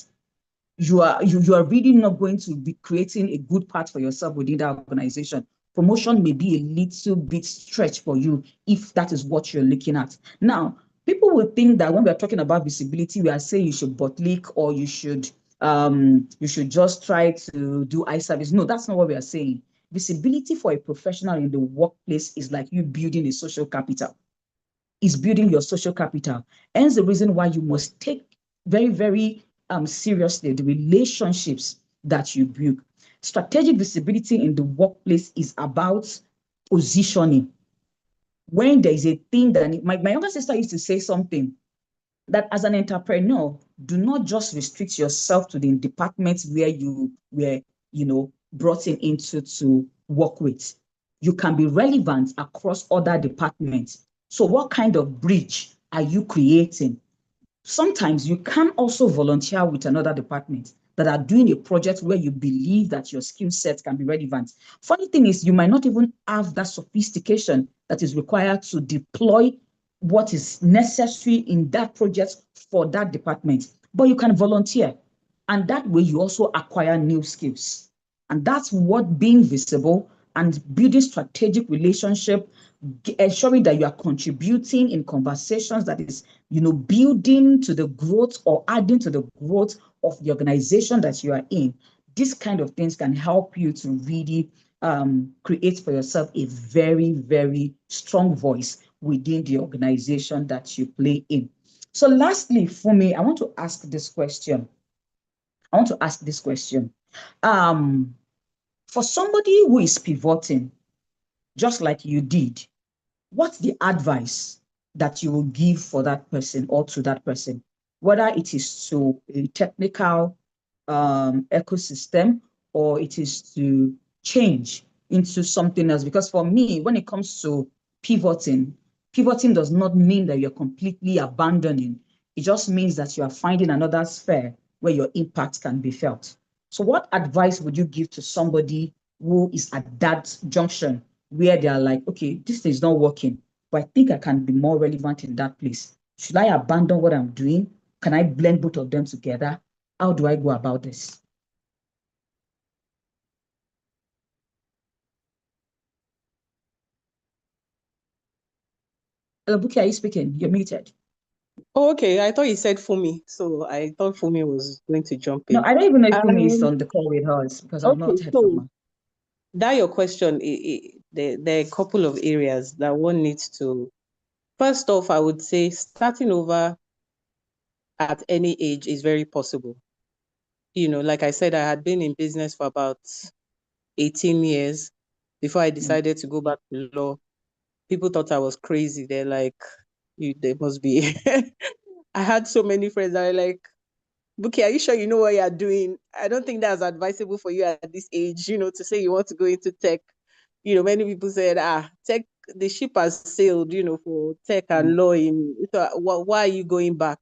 you are really not going to be creating a good path for yourself within that organization. Promotion may be a little bit stretch for you if that is what you're looking at. Now, people will think that when we're talking about visibility, we are saying you should bootlick or you should just try to do eye service. No, that's not what we are saying. Visibility for a professional in the workplace is like you building a social capital. It's building your social capital. Hence the reason why you must take very, very seriously the relationships that you build. Strategic visibility in the workplace is about positioning. When there is a thing that my younger sister used to say something that as an entrepreneur, do not just restrict yourself to the departments where you were, brought into to work with. You can be relevant across other departments. So what kind of bridge are you creating? Sometimes you can also volunteer with another department that are doing a project where you believe that your skill set can be relevant. Funny thing is, you might not even have that sophistication that is required to deploy what is necessary in that project for that department, but you can volunteer. And that way you also acquire new skills. And that's what being visible and building strategic relationship, ensuring that you are contributing in conversations that is, building to the growth or adding to the growth of the organization that you are in. These kind of things can help you to really create for yourself a very, very strong voice within the organization that you play in. So lastly, for me, I want to ask this question. For somebody who is pivoting, just like you did, what's the advice that you will give for that person or to that person, whether it is to a technical ecosystem or it is to change into something else? Because for me, when it comes to pivoting does not mean that you're completely abandoning. It just means that you are finding another sphere where your impact can be felt. So what advice would you give to somebody who is at that junction where they are like, okay, this thing is not working, but I think I can be more relevant in that place? Should I abandon what I'm doing? Can I blend both of them together? How do I go about this? Hello, Buki, are you speaking? You're muted. Oh, okay. I thought you said Fumi, so I thought Fumi was going to jump in. No, I don't even know if Fumi is on the call with us because I've not heard from her. That your question, there are a couple of areas that one needs to. First off, I would say starting over at any age is very possible. Like I said, I had been in business for about 18 years before I decided to go back to law. People thought I was crazy. They're like, they must be. I had so many friends that were like, Buki, are you sure you know what you're doing? I don't think that's advisable for you at this age, to say you want to go into tech. Many people said, tech, the ship has sailed, for tech and law. So why are you going back?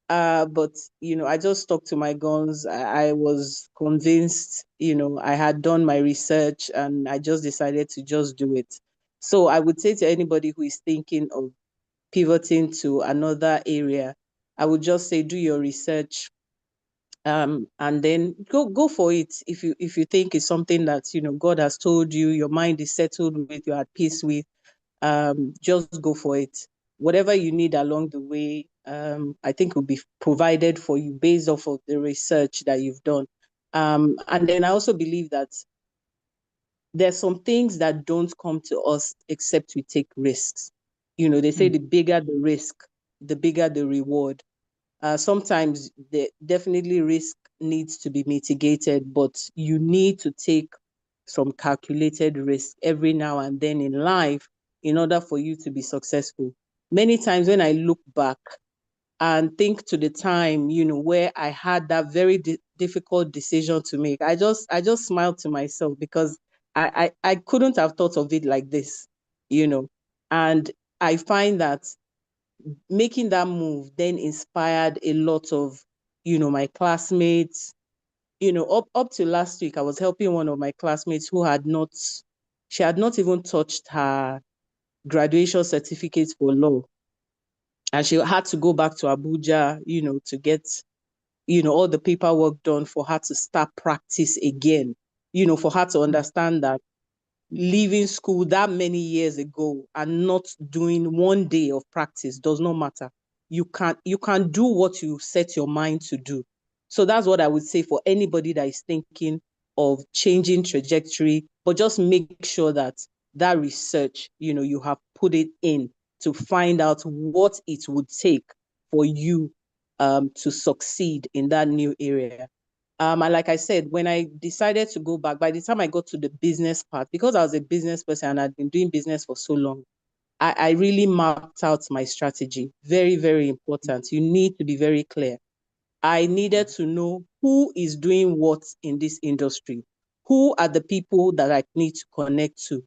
But, I just stuck to my guns. I was convinced, I had done my research and I just decided to just do it. So I would say to anybody who is thinking of pivoting to another area, I would just say, do your research, and then go for it. If you think it's something that God has told you, your mind is settled with, you're at peace with, just go for it. Whatever you need along the way, I think will be provided for you based off of the research that you've done. And then I also believe that there's some things that don't come to us except we take risks. They say the bigger the risk, the bigger the reward. Sometimes the definitely risk needs to be mitigated, but you need to take some calculated risk every now and then in life in order for you to be successful. Many times when I look back and think to the time, where I had that very difficult decision to make, I just smiled to myself because I couldn't have thought of it like this, and I find that making that move then inspired a lot of, my classmates. Up to last week, I was helping one of my classmates who she had not even touched her graduation certificate for law. And she had to go back to Abuja, to get, all the paperwork done for her to start practice again, for her to understand that leaving school that many years ago and not doing one day of practice does not matter. You can do what you set your mind to do. So that's what I would say for anybody that is thinking of changing trajectory, but just make sure that research, you have put it in to find out what it would take for you to succeed in that new area. And like I said, when I decided to go back, by the time I got to the business part, because I was a business person and I'd been doing business for so long, I really mapped out my strategy. Very, very important. You need to be very clear. I needed to know who is doing what in this industry. Who are the people that I need to connect to?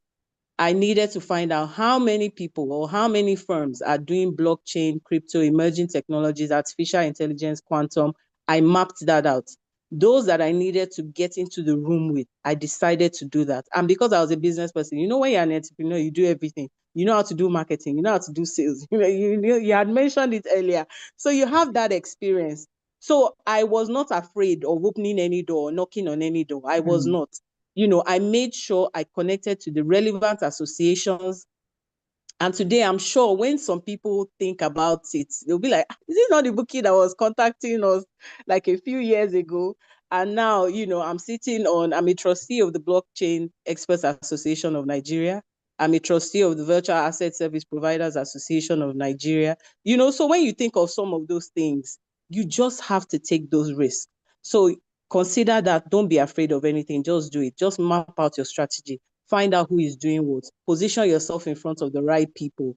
I needed to find out how many people or how many firms are doing blockchain, crypto, emerging technologies, artificial intelligence, quantum. I mapped that out. Those that I needed to get into the room with, I decided to do that. And because I was a business person, when you're an entrepreneur, you do everything. You know how to do marketing, you know how to do sales. You had mentioned it earlier. So you have that experience. So I was not afraid of opening any door, knocking on any door. I was not. I made sure I connected to the relevant associations. And today, I'm sure when some people think about it, they'll be like, is this not the bookie that was contacting us like a few years ago? And now, I'm a trustee of the Blockchain Experts Association of Nigeria. I'm a trustee of the Virtual Asset Service Providers Association of Nigeria. So when you think of some of those things, you just have to take those risks. So consider that. Don't be afraid of anything. Just do it. Just map out your strategy. Find out who is doing what. Position yourself in front of the right people.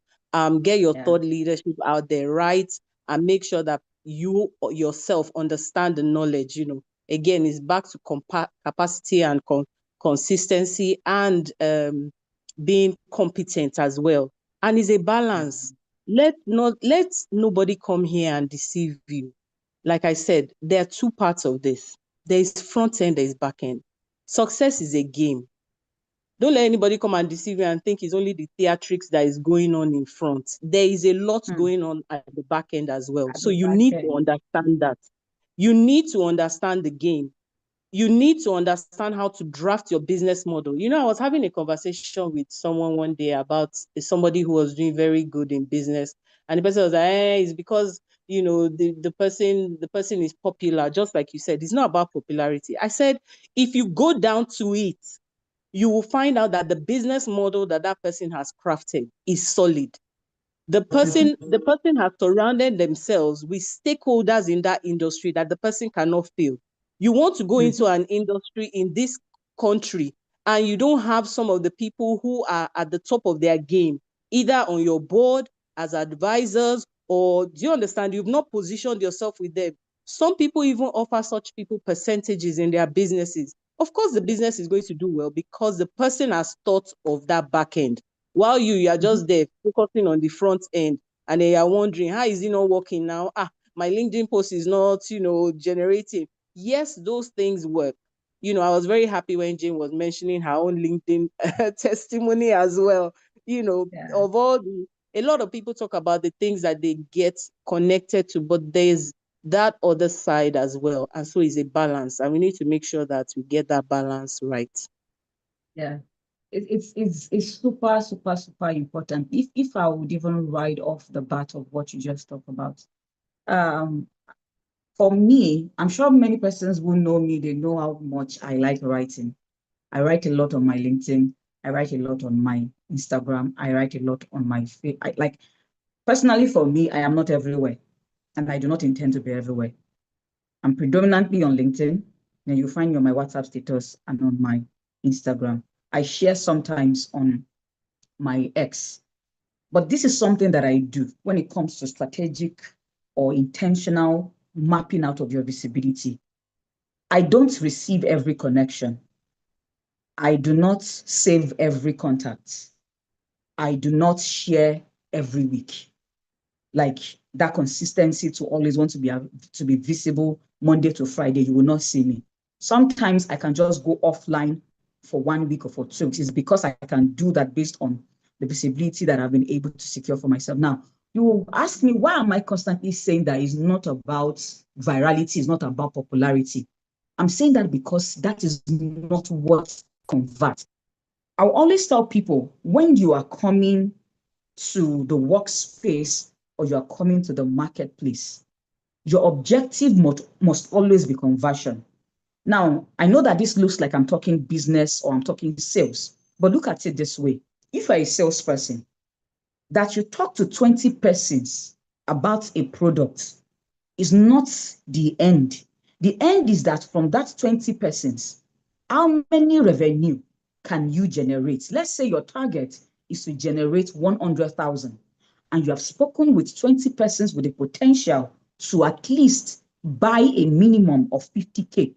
Get your thought leadership out there, right? And make sure that you yourself understand the knowledge. Again, it's back to capacity and consistency and being competent as well. And it's a balance. Let nobody come here and deceive you. Like I said, there are two parts of this. There is front end, there is back end. Success is a game. Don't let anybody come and deceive you and think it's only the theatrics that is going on in front. There is a lot going on at the back end as well. So you need to understand that. You need to understand the game. You need to understand how to draft your business model. I was having a conversation with someone one day about somebody who was doing very good in business. And the person was like, it's because, the person is popular. Just like you said, it's not about popularity. I said, if you go down to it, you will find out that the business model that person has crafted is solid. The person has surrounded themselves with stakeholders in that industry that the person cannot fail. You want to go into an industry in this country and you don't have some of the people who are at the top of their game, either on your board as advisors, or do you understand? You've not positioned yourself with them. Some people even offer such people percentages in their businesses. Of course, the business is going to do well because the person has thought of that back end. While you are just there focusing on the front end, and they are wondering, how is it not working now? My LinkedIn post is not, generating. Yes, those things work. I was very happy when Jane was mentioning her own LinkedIn testimony as well. Of all a lot of people talk about the things that they get connected to, but there's that other side as well. And so it's a balance. And we need to make sure that we get that balance right. Yeah. It's super, super, super important. If I would even ride off the bat of what you just talked about. For me, I'm sure many persons who know me, they know how much I like writing. I write a lot on my LinkedIn. I write a lot on my Instagram. I write a lot on my Facebook. Personally, for me, I am not everywhere, and I do not intend to be everywhere. I'm predominantly on LinkedIn, and you find me on my WhatsApp status and on my Instagram. I share sometimes on my X, but this is something that I do when it comes to strategic or intentional mapping out of your visibility. I don't receive every connection. I do not save every contact. I do not share every week. like that consistency to always want to be visible Monday to Friday, you will not see me. Sometimes I can just go offline for 1 week or for 2 weeks. It's because I can do that based on the visibility that I've been able to secure for myself. Now, you will ask me, why am I constantly saying that it's not about virality, it's not about popularity? I'm saying that because that is not what converts. I'll always tell people, when you are coming to the workspace or you are coming to the marketplace, your objective must always be conversion. Now, I know that this looks like I'm talking business or I'm talking sales, but look at it this way. If you're a salesperson, that you talk to 20 persons about a product is not the end. The end is that from that 20 persons, how many revenue can you generate? Let's say your target is to generate 100,000 and you have spoken with 20 persons with the potential to at least buy a minimum of 50K.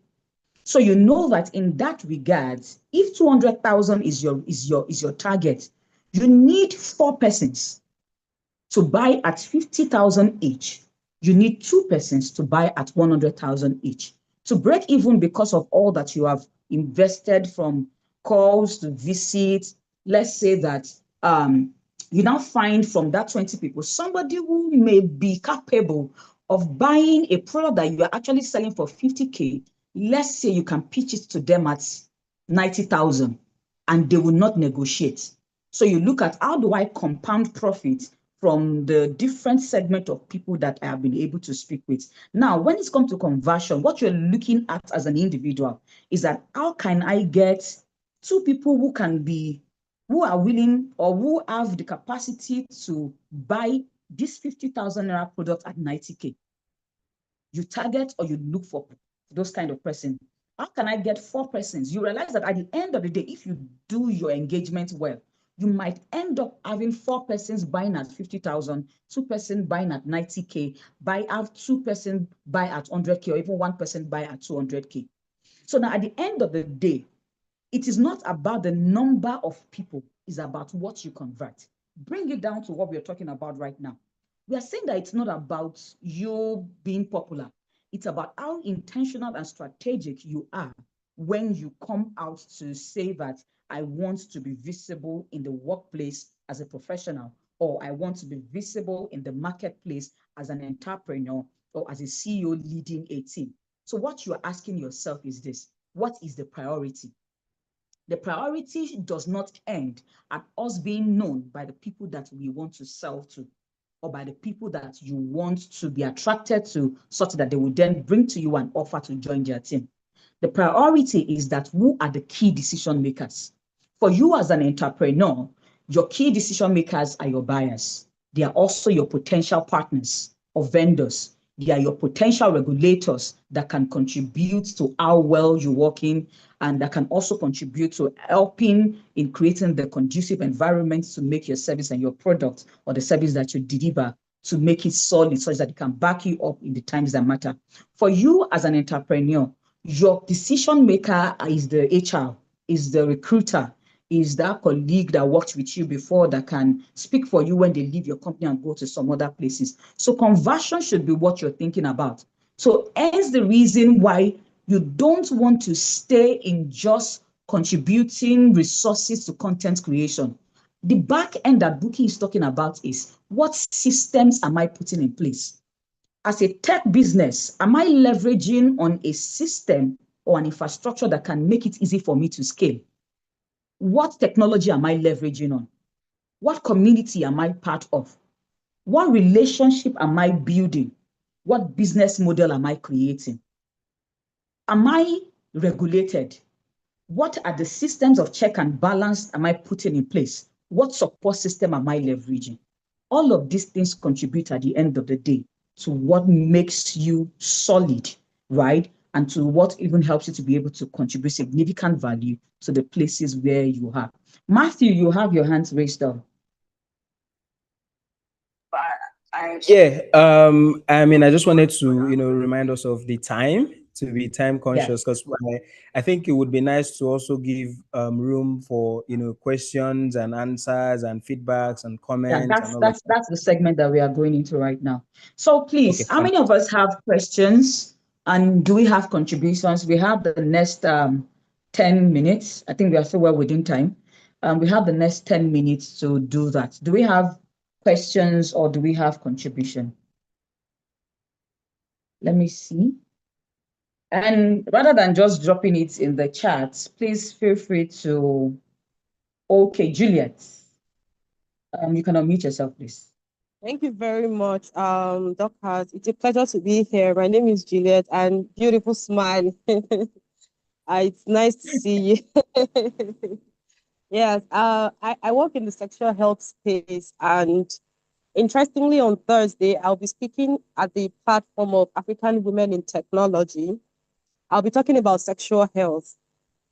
So you know that in that regard, if 200,000 is your target, you need 4 persons to buy at 50,000 each. You need 2 persons to buy at 100,000 each. To break even because of all that you have invested, from calls to visits, let's say that you now find from that 20 people, somebody who may be capable of buying a product that you are actually selling for 50K. Let's say you can pitch it to them at 90,000 and they will not negotiate. So you look at, how do I compound profit from the different segment of people that I have been able to speak with? Now, when it's come to conversion, what you're looking at as an individual is that, how can I get 2 people who are willing or who have the capacity to buy this 50,000 naira product at 90K? You target or you look for those kind of person. How can I get 4 persons? You realize that at the end of the day, if you do your engagement well, you might end up having 4 persons buying at 50,000, 2 persons buying at 90K, have 2 persons buy at 100K, or even 1 person buy at 200K. So now at the end of the day, it is not about the number of people, it's about what you convert. Bring it down to what we're talking about right now. We are saying that it's not about you being popular. It's about how intentional and strategic you are when you come out to say that I want to be visible in the workplace as a professional, or I want to be visible in the marketplace as an entrepreneur or as a CEO leading a team. So what you're asking yourself is this: what is the priority? The priority does not end at us being known by the people that we want to sell to, or by the people that you want to be attracted to, such that they will then bring to you an offer to join their team. The priority is that, who are the key decision makers? For you as an entrepreneur, your key decision makers are your buyers. They are also your potential partners or vendors. They are your potential regulators that can contribute to how well you're working, and that can also contribute to helping in creating the conducive environment to make your service and your product, or the service that you deliver, to make it solid, such that it can back you up in the times that matter. For you as an entrepreneur, your decision maker is the HR, is the recruiter, is that colleague that worked with you before, that can speak for you when they leave your company and go to some other places. So conversion should be what you're thinking about. So hence the reason why you don't want to stay in just contributing resources to content creation. The back end that Buki is talking about is, what systems am I putting in place? As a tech business, am I leveraging on a system or an infrastructure that can make it easy for me to scale? What technology am I leveraging on? What community am I part of? What relationship am I building? What business model am I creating? Am I regulated? What are the systems of check and balance am I putting in place? What support system am I leveraging? All of these things contribute at the end of the day to what makes you solid, right? And to what even helps you to be able to contribute significant value to the places where you are. Matthew, you have your hands raised up. Yeah, I mean, I just wanted to, remind us of the time. to be time conscious, because I think it would be nice to also give room for questions and answers and feedbacks and comments. Yeah, that's the segment that we are going into right now. So please, Okay, how many of us have questions, and do we have contributions? We have the next 10 minutes. I think we are still well within time. We have the next 10 minutes to do that. Do we have questions or do we have contribution? Let me see. And rather than just dropping it in the chat, please feel free to, okay, Juliet, you can unmute yourself, please. Thank you very much, Dr. It's a pleasure to be here. My name is Juliet, and beautiful smile. It's nice to see you. Yes, I work in the sexual health space, and interestingly, on Thursday, I'll be speaking at the platform of African Women in Technology. I'll be talking about sexual health.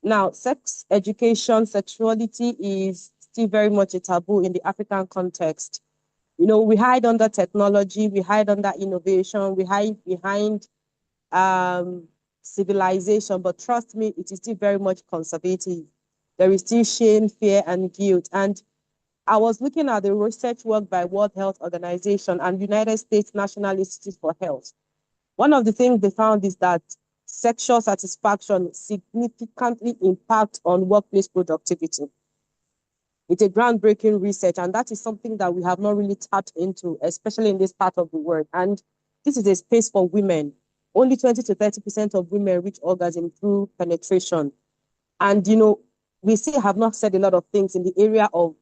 Now, sex education, sexuality is still very much a taboo in the African context. We hide under technology, we hide under innovation, we hide behind civilization, but trust me, it is still very much conservative. There is still shame, fear, and guilt. And I was looking at the research work by World Health Organization and United States National Institute for Health. One of the things they found is that sexual satisfaction significantly impacts on workplace productivity. It's a groundbreaking research, and that is something that we have not really tapped into, especially in this part of the world. And this is a space for women. Only 20 to 30% of women reach orgasm through penetration. And, we still have not said a lot of things in the area of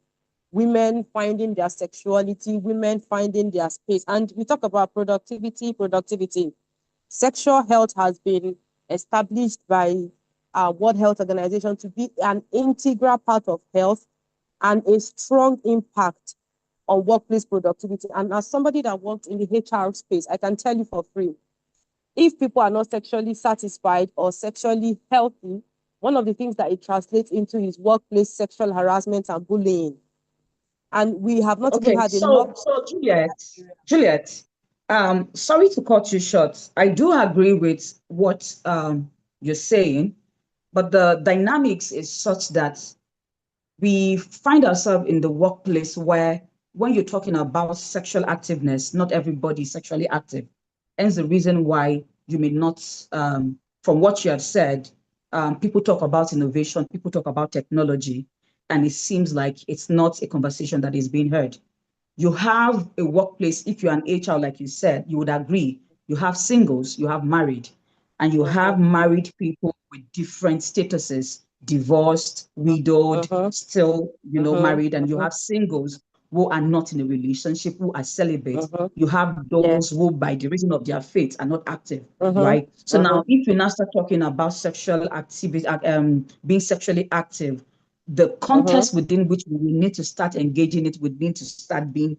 women finding their sexuality, women finding their space. And we talk about productivity. Sexual health has been established by World Health Organization to be an integral part of health and a strong impact on workplace productivity. And as somebody that worked in the HR space, I can tell you for free, if people are not sexually satisfied or sexually healthy, one of the things that it translates into is workplace sexual harassment and bullying. And we have not even had enough. So Juliet, sorry to cut you short. I do agree with what you're saying, but the dynamics is such that we find ourselves in the workplace where when you're talking about sexual activeness, not everybody is sexually active. Hence the reason why you may not, from what you have said, people talk about innovation, people talk about technology, and it seems like it's not a conversation that is being heard. You have a workplace, if you're an HR, like you said, you would agree, you have singles, you have married, and you have married people with different statuses, divorced, widowed, still, married, and you have singles who are not in a relationship, who are celibate. You have those who, by the reason of their faith, are not active, right? So now, if you now start talking about sexual activity, being sexually active, the context within which we need to start engaging it would need to start being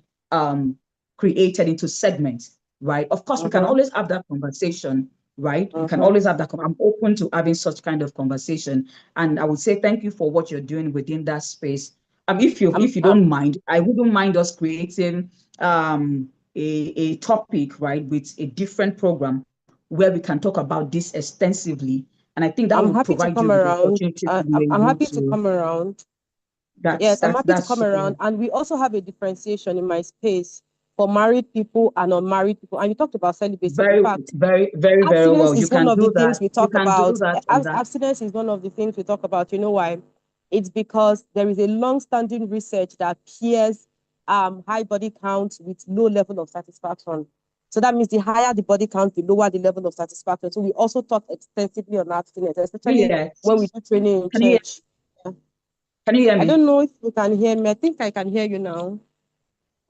created into segments, right? Of course, we can always have that conversation, right? We can always have that. I'm open to having such kind of conversation, and I would say thank you for what you're doing within that space. If you don't mind, I wouldn't mind us creating a topic, right, with a different program where we can talk about this extensively. And I think that will provide you with the opportunity. I'm happy to come around. Yes, I'm happy to come around. And we also have a differentiation in my space for married people and unmarried people. And you talked about celibacy. Very well. Abstinence is one of the things we talk about. Abstinence is one of the things we talk about. You know why? It's because there is a long-standing research that pairs high body count with low level of satisfaction. So that means the higher the body count, the lower the level of satisfaction. So we also talk extensively on abstinence, especially when we do training in church. Can you hear me? I don't know if you can hear me. I think I can hear you now.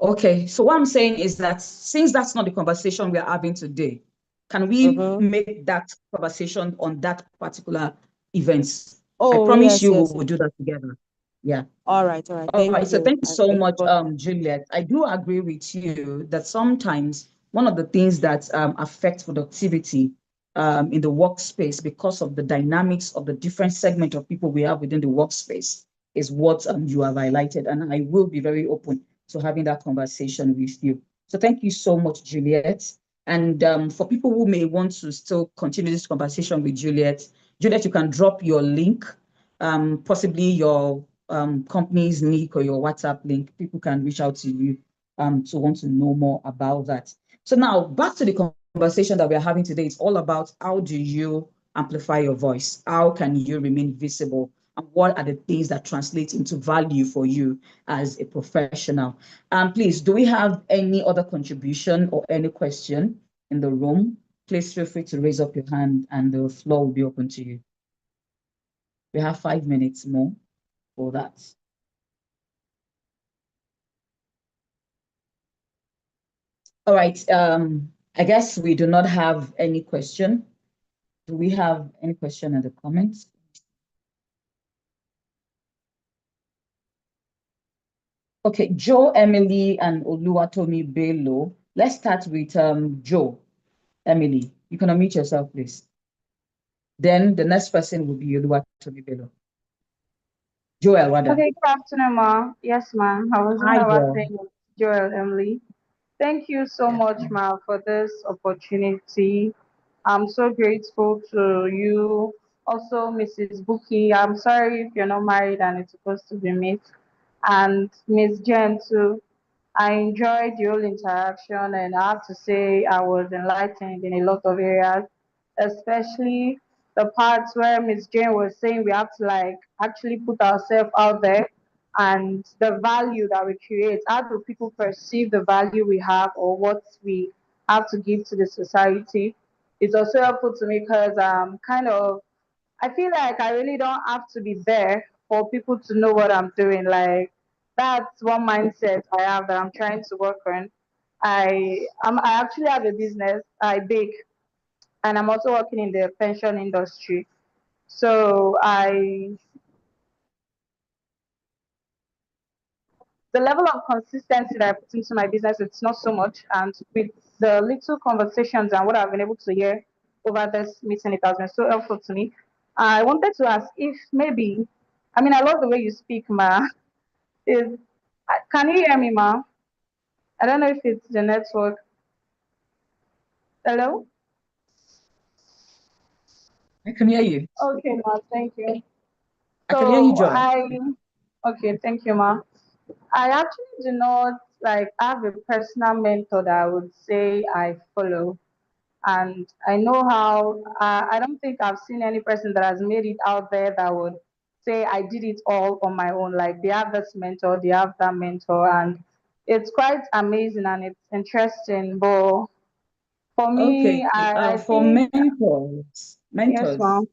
Okay, so what I'm saying is that since that's not the conversation we are having today, can we make that conversation on that particular event? I promise you we'll do that together. Yeah. All right. Thank you. So thank you so much, Juliet. I do agree with you that sometimes one of the things that affects productivity in the workspace because of the dynamics of the different segment of people we have within the workspace is what you have highlighted. And I will be very open to having that conversation with you. So thank you so much, Juliet. And for people who may want to still continue this conversation with Juliet, you can drop your link, possibly your company's link or your WhatsApp link. People can reach out to you to want to know more about that. So now back to the conversation that we're having today. It's all about how do you amplify your voice? How can you remain visible? And what are the things that translate into value for you as a professional? Please, do we have any other contribution or any question in the room? Please feel free to raise up your hand and the floor will be open to you. We have 5 minutes more for that. All right, I guess we do not have any question. Do we have any question in the comments? Okay, Joe, Emily, and Oluwatomi Bello. Let's start with Joe. Emily, you can unmute yourself, please. Then the next person will be Oluwatomi Bello. Joel, rather. Okay, good afternoon, ma. Yes, ma'am. I was Hi, about Joel. Joel, Emily. Thank you so much, ma, for this opportunity. I'm so grateful to you. Also, Mrs. Buki, I'm sorry if you're not married and it's supposed to be Miss. And Miss Jen, too. I enjoyed the whole interaction, and I have to say I was enlightened in a lot of areas, especially the parts where Miss Jane was saying we have to like actually put ourselves out there and the value that we create. How do people perceive the value we have or what we have to give to the society? It's also helpful to me because I feel like I really don't have to be there for people to know what I'm doing. Like that's one mindset I have that I'm trying to work on. I actually have a business. I bake, and I'm also working in the pension industry. So the level of consistency that I put into my business, it's not so much. And with the little conversations and what I've been able to hear over this meeting, it has been so helpful to me. I wanted to ask if maybe, I mean, I love the way you speak, Ma. Can you hear me, Ma? I don't know if it's the network. Hello? I can hear you. Okay, Ma, thank you. I can hear you, Joel. Okay, thank you, Ma. I actually do not have a personal mentor that I would say I follow. And I know how, I don't think I've seen any person that has made it out there that would say I did it all on my own. Like they have this mentor, they have that mentor, and it's quite amazing and it's interesting. But for me, Okay, I for think, mentors, yes, ma'am.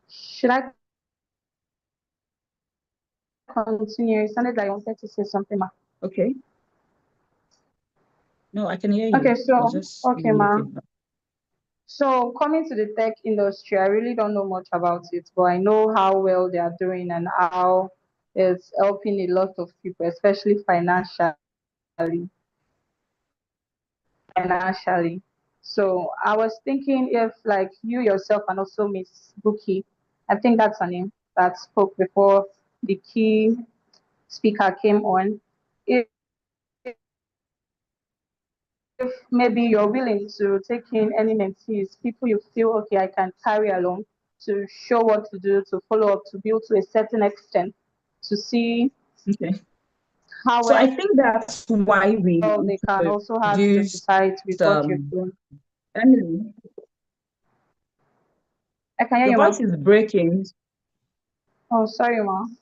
Should I continue? It sounded like I wanted to say something, ma. Okay. No, I can hear you. Okay, so, okay, ma. feedback. So coming to the tech industry, I really don't know much about it, but I know how well they are doing and how it's helping a lot of people, especially financially. So I was thinking if like you yourself and also Miss Buki, I think that's her name, that spoke before the key speaker came on. If maybe you're willing to take in any mentees, people you feel, okay, I can carry along to show what to do, to follow up, to build to a certain extent, to see how So I think that's why we they can also have to the society with what you're doing. Emily, I can hear your you, voice ma'am. is breaking. Oh, sorry, ma'am.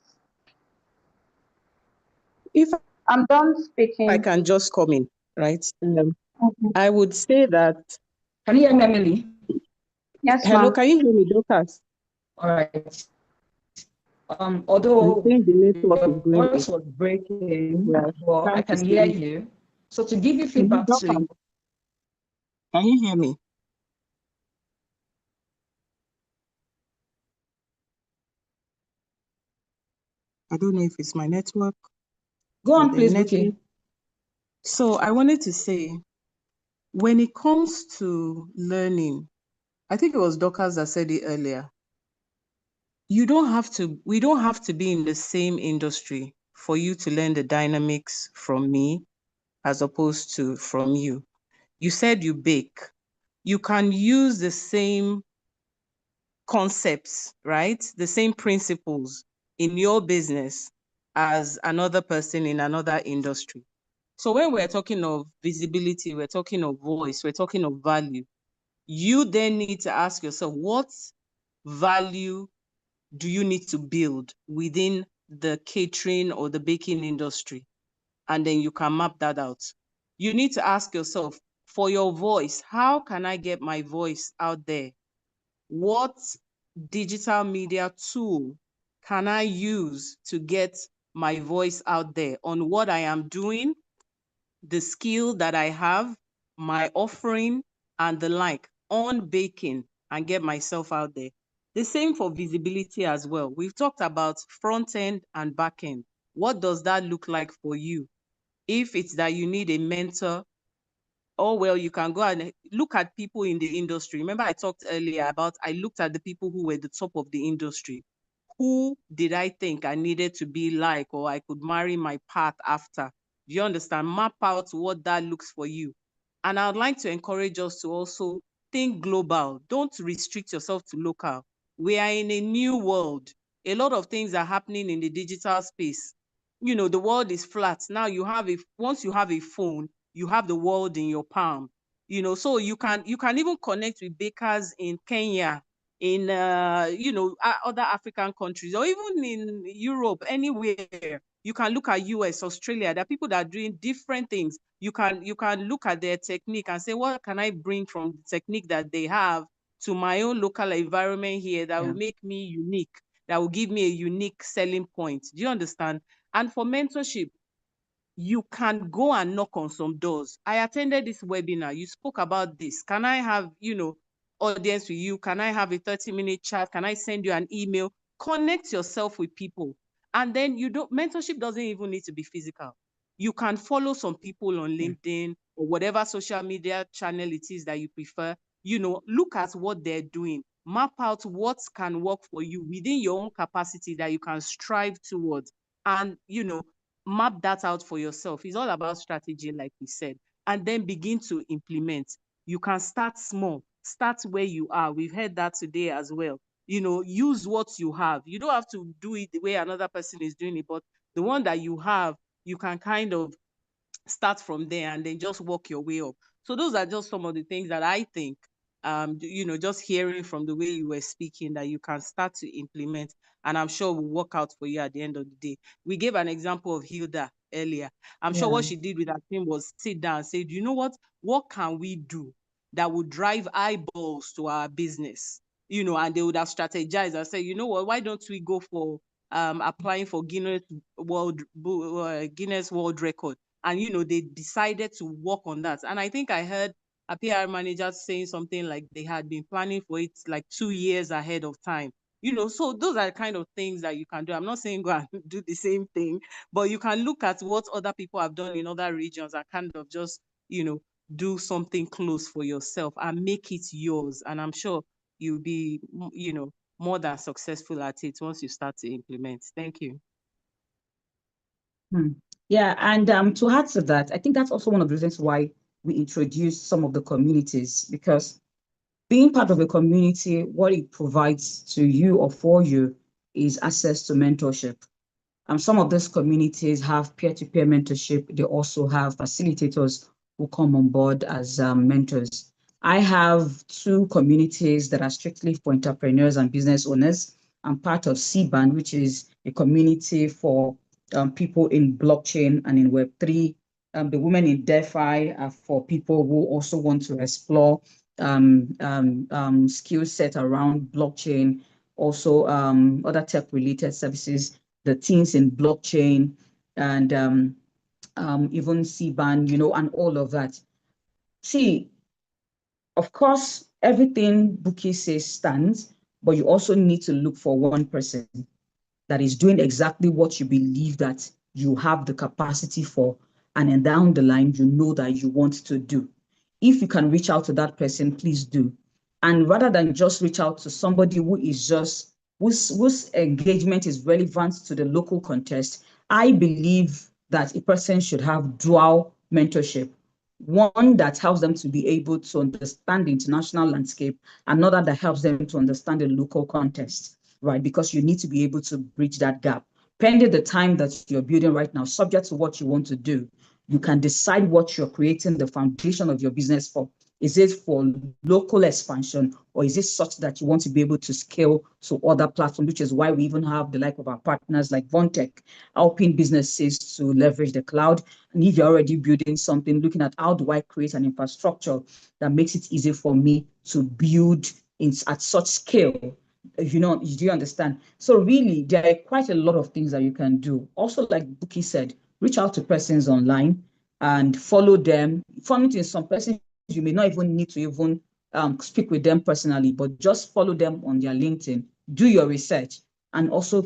If I'm done speaking. I can just come in, right? Okay. I would say that. Can you hear me, Emily? Yes, Hello, ma'am. can you hear me, Dorcas? All right. Although I think the network your is going voice was breaking, well, I can to hear see. you. So to give you feedback to you. Can you hear me? I don't know if it's my network. Go on, please, Buki. So I wanted to say, when it comes to learning, I think it was Dorcas that said it earlier. We don't have to be in the same industry for you to learn the dynamics from me as opposed to from you. You said you bake. You can use the same concepts, right? The same principles in your business as another person in another industry. So when we're talking of visibility, we're talking of voice, we're talking of value, you then need to ask yourself, what value do you need to build within the catering or the baking industry? And then you can map that out. You need to ask yourself, for your voice, how can I get my voice out there? What digital media tool can I use to get my voice out there on what I am doing, the skill that I have, my offering, and the like on baking, and get myself out there? The same for visibility as well. We've talked about front end and back end. What does that look like for you? If it's that you need a mentor, oh, well, you can go and look at people in the industry. Remember, I talked earlier about, I looked at the people who were the top of the industry. Who did I think I needed to be like, or I could marry my path after? Do you understand? Map out what that looks for you. And I'd like to encourage us to also think global. Don't restrict yourself to local. We are in a new world. A lot of things are happening in the digital space. You know, the world is flat. Now once you have a phone, you have the world in your palm. You know, so you can even connect with bakers in Kenya, in other African countries, or even in Europe, anywhere. You can look at US, Australia. There are people that are doing different things. You can look at their technique and say, what can I bring from the technique that they have to my own local environment here that will make me unique, that will give me a unique selling point? Do you understand? And for mentorship, you can go and knock on some doors. I attended this webinar. You spoke about this. Can I have, audience with you? Can I have a 30-minute chat? Can I send you an email? Connect yourself with people. And then mentorship doesn't even need to be physical. You can follow some people on LinkedIn or whatever social media channel it is that you prefer. Look at what they're doing. Map out what can work for you within your own capacity that you can strive towards. And, map that out for yourself. It's all about strategy, like we said, and then begin to implement. You can start small, start where you are. We've heard that today as well. Use what you have. You don't have to do it the way another person is doing it, but the one that you have, you can kind of start from there and then just work your way up. So those are just some of the things that I think, just hearing from the way you were speaking, that you can start to implement, and I'm sure will work out for you at the end of the day. We gave an example of Hilda earlier. I'm sure what she did with her team was sit down and say, do you know what can we do that would drive eyeballs to our business? And they would have strategized and say, you know what, why don't we go for applying for Guinness World Record? And, they decided to work on that. And I think I heard a PR manager saying something like they had been planning for it like 2 years ahead of time. So those are the kind of things that you can do. I'm not saying go and do the same thing, but you can look at what other people have done in other regions and kind of just, do something close for yourself and make it yours. And I'm sure you'll be, more than successful at it once you start to implement. Thank you. Yeah, and to add to that, I think that's also one of the reasons why we introduced some of the communities, because being part of a community, what it provides to you or for you is access to mentorship. Some of these communities have peer-to-peer mentorship. They also have facilitators who come on board as mentors. I have 2 communities that are strictly for entrepreneurs and business owners. I'm part of CBAN, which is a community for people in blockchain and in Web3. The Women in DeFi are for people who also want to explore skill set around blockchain, also other tech-related services, the teens in blockchain, and even CBAN, and all of that. See, of course, everything Buki says stands, but you also need to look for one person that is doing exactly what you believe that you have the capacity for, and then down the line, you know that you want to do. If you can reach out to that person, please do. And rather than just reach out to somebody who is just, whose engagement is relevant to the local context, I believe that a person should have dual mentorship. One that helps them to be able to understand the international landscape, another that helps them to understand the local context, right? Because you need to be able to bridge that gap. Pending the time that you're building right now, subject to what you want to do, you can decide what you're creating the foundation of your business for. Is it for local expansion, or is it such that you want to be able to scale to other platforms, which is why we even have the like of our partners like Vontech, helping businesses to leverage the cloud. And if you're already building something, looking at how do I create an infrastructure that makes it easy for me to build at such scale. You know, do you understand? So really, there are quite a lot of things that you can do. Also, like Buki said, reach out to persons online and follow them. Funny thing, some persons you may not even need to even speak with them personally, but just follow them on their LinkedIn, do your research, and also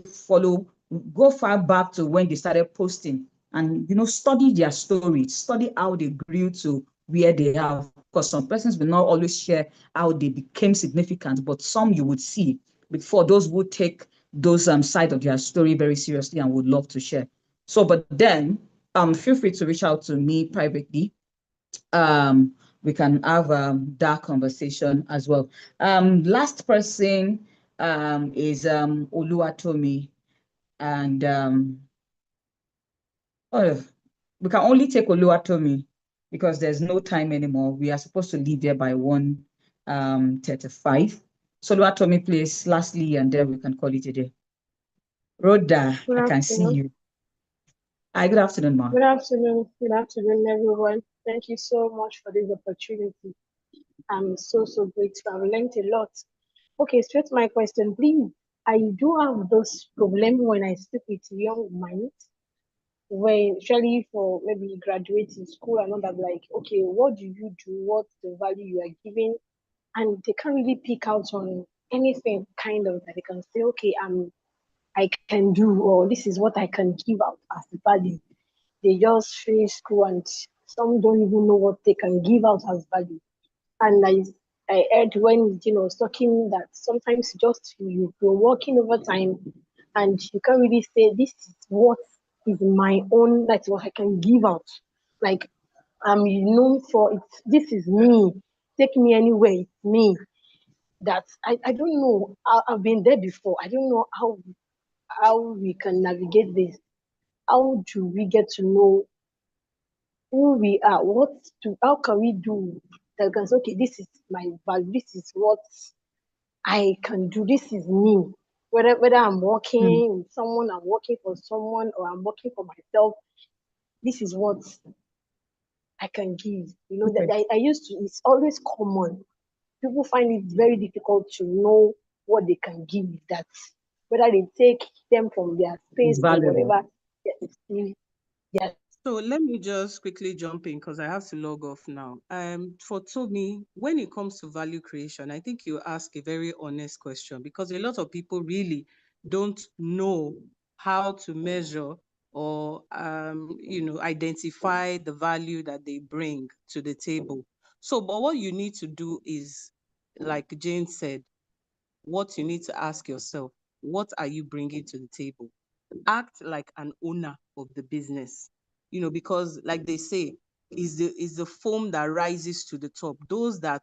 go far back to when they started posting and, you know, study their story, study how they grew to where they are. Because some persons will not always share how they became significant, but some you would see before those would take those side of their story very seriously and would love to share. So, but then feel free to reach out to me privately. We can have that conversation as well. Last person is Oluwatomi, and we can only take Oluwatomi because there's no time anymore. We are supposed to leave there by 1:35. So Oluwatomi, please, lastly, and then we can call it a day. Rhoda, Good I can see afternoon. you. Hi, good afternoon, ma. Good afternoon. Good afternoon, everyone. Thank you so much for this opportunity. I'm so grateful. I've learned a lot. Okay, straight to my question, please. I do have this problem when I speak with young minds, when especially for maybe graduating school and all that, like, okay, what do you do? What's the value you are giving? And they can't really pick out on anything kind of that they can say, okay, I can do, or this is what I can give out as value. They just finish school and some don't even know what they can give out as value. And I heard when was talking that sometimes just you're working over time and you can't really say this is what is my own, that's what I can give out. Like I'm known for it, this is me. Take me anywhere, it's me. That I don't know. I've been there before. I don't know how we can navigate this. How do we get to know who we are? How can we do that? Can say, okay, this is my value. This is what I can do. This is me. Whether I'm working with someone, I'm working for someone, or I'm working for myself, this is what I can give. You know, that I used to. It's always common. People find it very difficult to know what they can give. That whether they take them from their space or whatever. Yeah. So let me just quickly jump in because I have to log off now. For Tomi, when it comes to value creation, I think you ask a very honest question because a lot of people really don't know how to measure or identify the value that they bring to the table. So, but what you need to do is, like Jane said, what you need to ask yourself, what are you bringing to the table? Act like an owner of the business, because like they say, is the foam that rises to the top, those that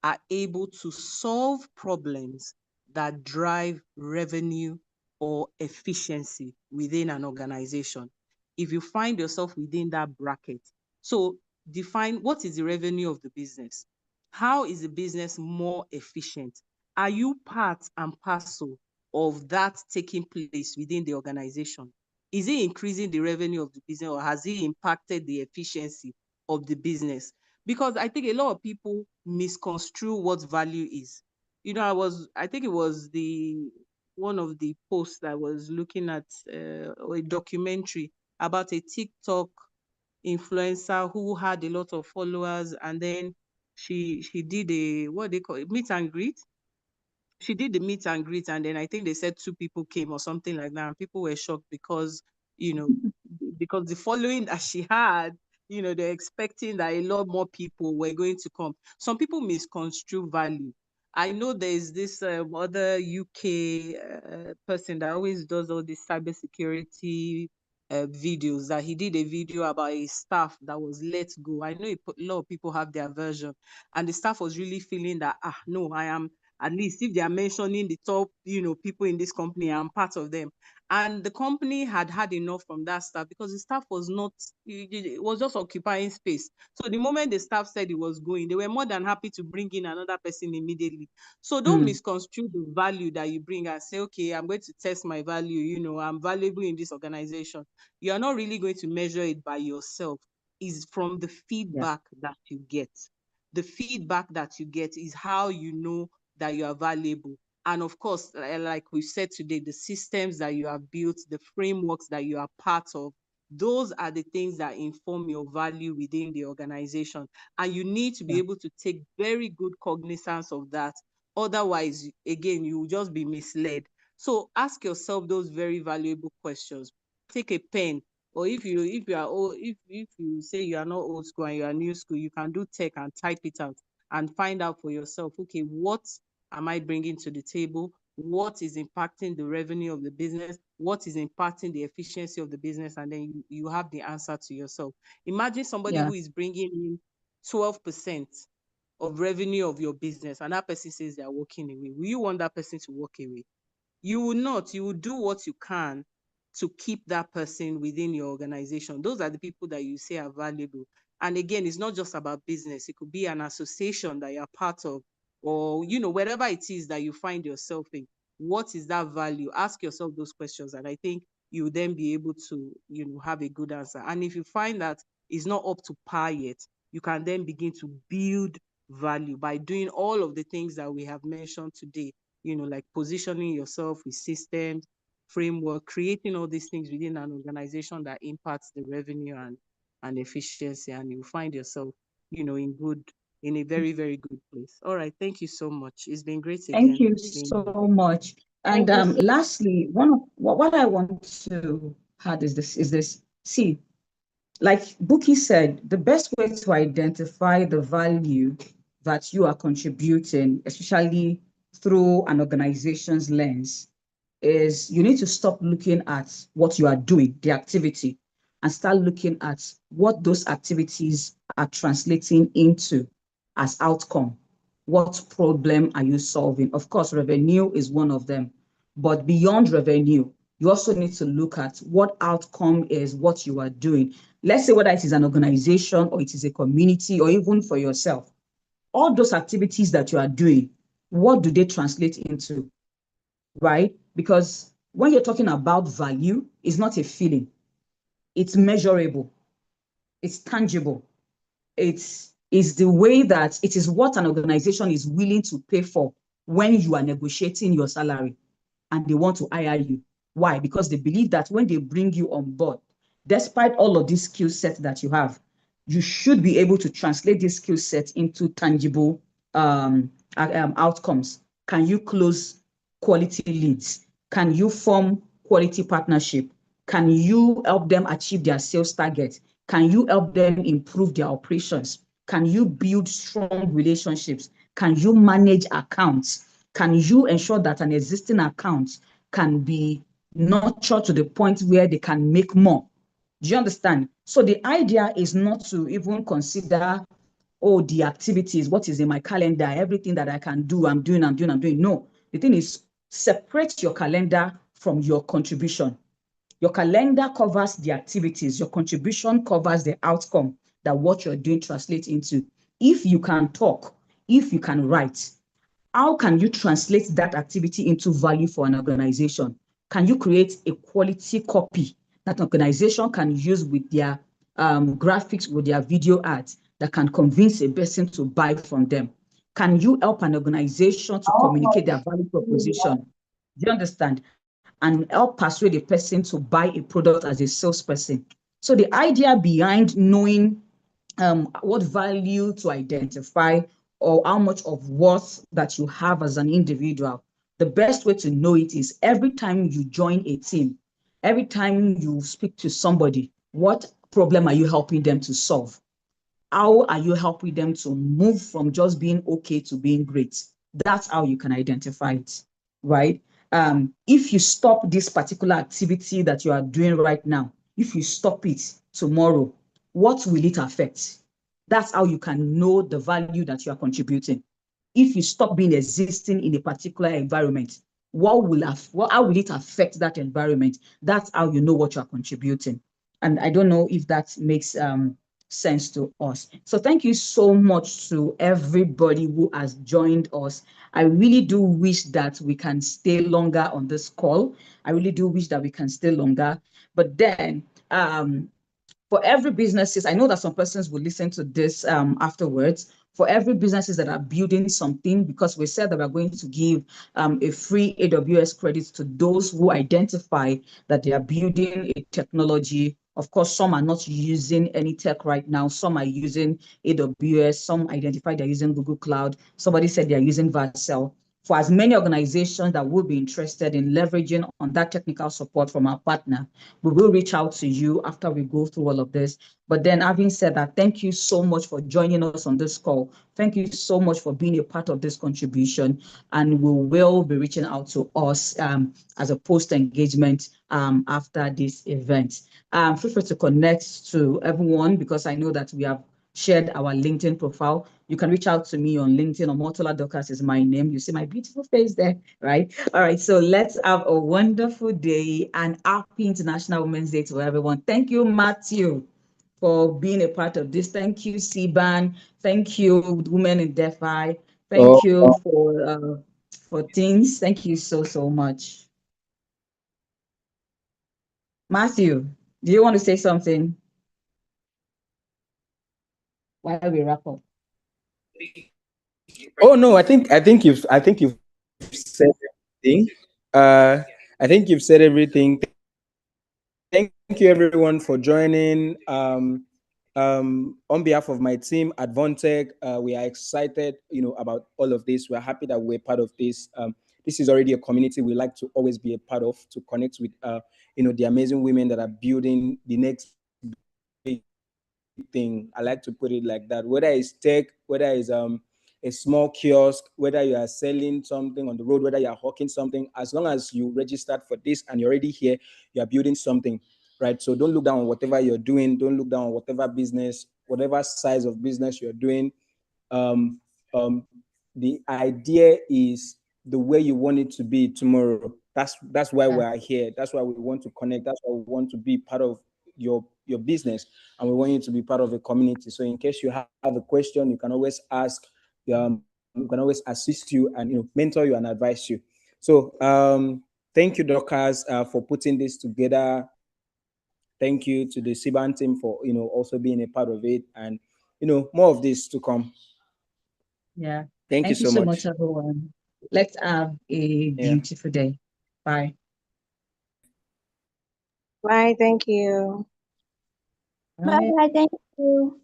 are able to solve problems that drive revenue or efficiency within an organization. If you find yourself within that bracket, so define what is the revenue of the business. How is the business more efficient? Are you part and parcel of that taking place within the organization? Is it increasing the revenue of the business, or has it impacted the efficiency of the business? Because I think a lot of people misconstrue what value is. I think it was one of the posts I was looking at, a documentary about a TikTok influencer who had a lot of followers, and then she did a, what they call it, meet and greet. She did the meet and greet, and then I think they said 2 people came or something like that, and people were shocked because because the following that she had, they're expecting that a lot more people were going to come. Some people misconstrue value. I know there's this other UK person that always does all this cybersecurity videos, that he did a video about a staff that was let go. I know a lot of people have their version, and the staff was really feeling that, no, I am, at least if they are mentioning the top, people in this company, I'm part of them. And the company had had enough from that staff, because the staff was not, it was just occupying space. So the moment the staff said it was going, they were more than happy to bring in another person immediately. So don't misconstrue the value that you bring and say, okay, I'm going to test my value, I'm valuable in this organization. You're not really going to measure it by yourself. It's from the feedback that you get. The feedback that you get is how you know that you are valuable. And of course, like we said today, the systems that you have built, the frameworks that you are part of, those are the things that inform your value within the organization. And you need to be able to take very good cognizance of that. Otherwise, again, you will just be misled. So ask yourself those very valuable questions. Take a pen, or if you are old, if you say you are not old school and you are new school, you can do tech and type it out and find out for yourself, okay, what am I bringing to the table? What is impacting the revenue of the business? What is impacting the efficiency of the business? And then you have the answer to yourself. Imagine somebody who is bringing in 12% of revenue of your business, and that person says they are walking away. Will you want that person to walk away? You will not. You will do what you can to keep that person within your organization. Those are the people that you say are valuable. And again, it's not just about business. It could be an association that you're part of, or, wherever it is that you find yourself in. What is that value? Ask yourself those questions, and I think you will then be able to, have a good answer. And if you find that it's not up to par yet, you can then begin to build value by doing all of the things that we have mentioned today, like positioning yourself with systems, framework, creating all these things within an organization that impacts the revenue and efficiency, and you find yourself, in a very, very good place. All right. Thank you so much. It's been great again. Thank you so much. And lastly, what I want to add is this. See, like Buki said, the best way to identify the value that you are contributing, especially through an organization's lens, is you need to stop looking at what you are doing, the activity, and start looking at what those activities are translating into as outcome. What problem are you solving? Of course, revenue is one of them, but beyond revenue, you also need to look at what outcome is what you are doing. Let's say whether it is an organization or it is a community or even for yourself. All those activities that you are doing, what do they translate into, right? Because when you're talking about value, it's not a feeling. It's measurable. It's tangible. It's the way that it is what an organization is willing to pay for when you are negotiating your salary and they want to hire you. Why? Because they believe that when they bring you on board, despite all of these skill sets that you have, you should be able to translate this skill set into tangible outcomes. Can you close quality leads? Can you form quality partnership? Can you help them achieve their sales target? Can you help them improve their operations? Can you build strong relationships? Can you manage accounts? Can you ensure that an existing account can be nurtured to the point where they can make more? Do you understand? So the idea is not to even consider, oh, the activities, what is in my calendar, everything that I can do, I'm doing. No, the thing is, separate your calendar from your contribution. Your calendar covers the activities, your contribution covers the outcome that what you're doing translates into. If you can talk, if you can write, how can you translate that activity into value for an organization? Can you create a quality copy that an organization can use with their graphics, with their video ads that can convince a person to buy from them? Can you help an organization to communicate their value proposition? Do you understand? And help persuade a person to buy a product as a salesperson. So the idea behind knowing what value to identify or how much of worth that you have as an individual, the best way to know it is every time you join a team, every time you speak to somebody, what problem are you helping them to solve? How are you helping them to move from just being okay to being great? That's how you can identify it, right? If you stop this particular activity that you are doing right now, if you stop it tomorrow, what will it affect? That's how you can know the value that you are contributing. If you stop being existing in a particular environment, how will it affect that environment? That's how you know what you are contributing. And I don't know if that makes sense to us. So thank you so much to everybody who has joined us. I really do wish that we can stay longer on this call. I really do wish that we can stay longer. But then for every businesses, I know that some persons will listen to this afterwards. For every businesses that are building something, because we said that we're going to give a free AWS credit to those who identify that they are building a technology. Of course, some are not using any tech right now. Some are using AWS. Some identify they're using Google Cloud. Somebody said they're using Vercel. For as many organizations that will be interested in leveraging on that technical support from our partner, we will reach out to you after we go through all of this. But then having said that, thank you so much for joining us on this call. Thank you so much for being a part of this contribution. And we will be reaching out to us as a post-engagement after this event. Feel free to connect to everyone because I know that we have shared our LinkedIn profile. You can reach out to me on LinkedIn. Omotola Dorcas is my name. You see my beautiful face there, right? All right, so let's have a wonderful day and happy International Women's Day to everyone. Thank you, Matthew, for being a part of this. Thank you, Siban. Thank you, Women in DeFi. Thank you for things. Thank you so much. Matthew, do you want to say something while we wrap up? Oh no, I think you've said everything. I think you've said everything. Thank you everyone for joining. On behalf of my team at Vontech, we are excited, about all of this. We're happy that we're part of this. This is already a community we like to always be a part of, to connect with, the amazing women that are building the next big thing. I like to put it like that. Whether it's tech, whether it's a small kiosk, whether you are selling something on the road, whether you are hawking something, as long as you registered for this and you're already here, you are building something, right? So don't look down on whatever you're doing. Don't look down on whatever business, whatever size of business you're doing. The idea is the way you want it to be tomorrow. That's why we are here. That's why we want to connect. That's why we want to be part of your business, and we want you to be part of a community. So in case you have a question, you can always ask. We can always assist you and mentor you and advise you. So thank you, Dorcas, for putting this together. Thank you to the Siban team for also being a part of it, and more of this to come. Yeah. Thank you so much, everyone. Let's have a beautiful day. Bye. Bye. Thank you. Bye. Bye. Thank you.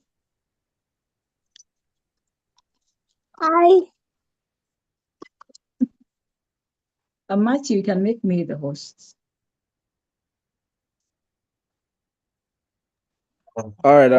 Bye. Matthew, you can make me the host. All right.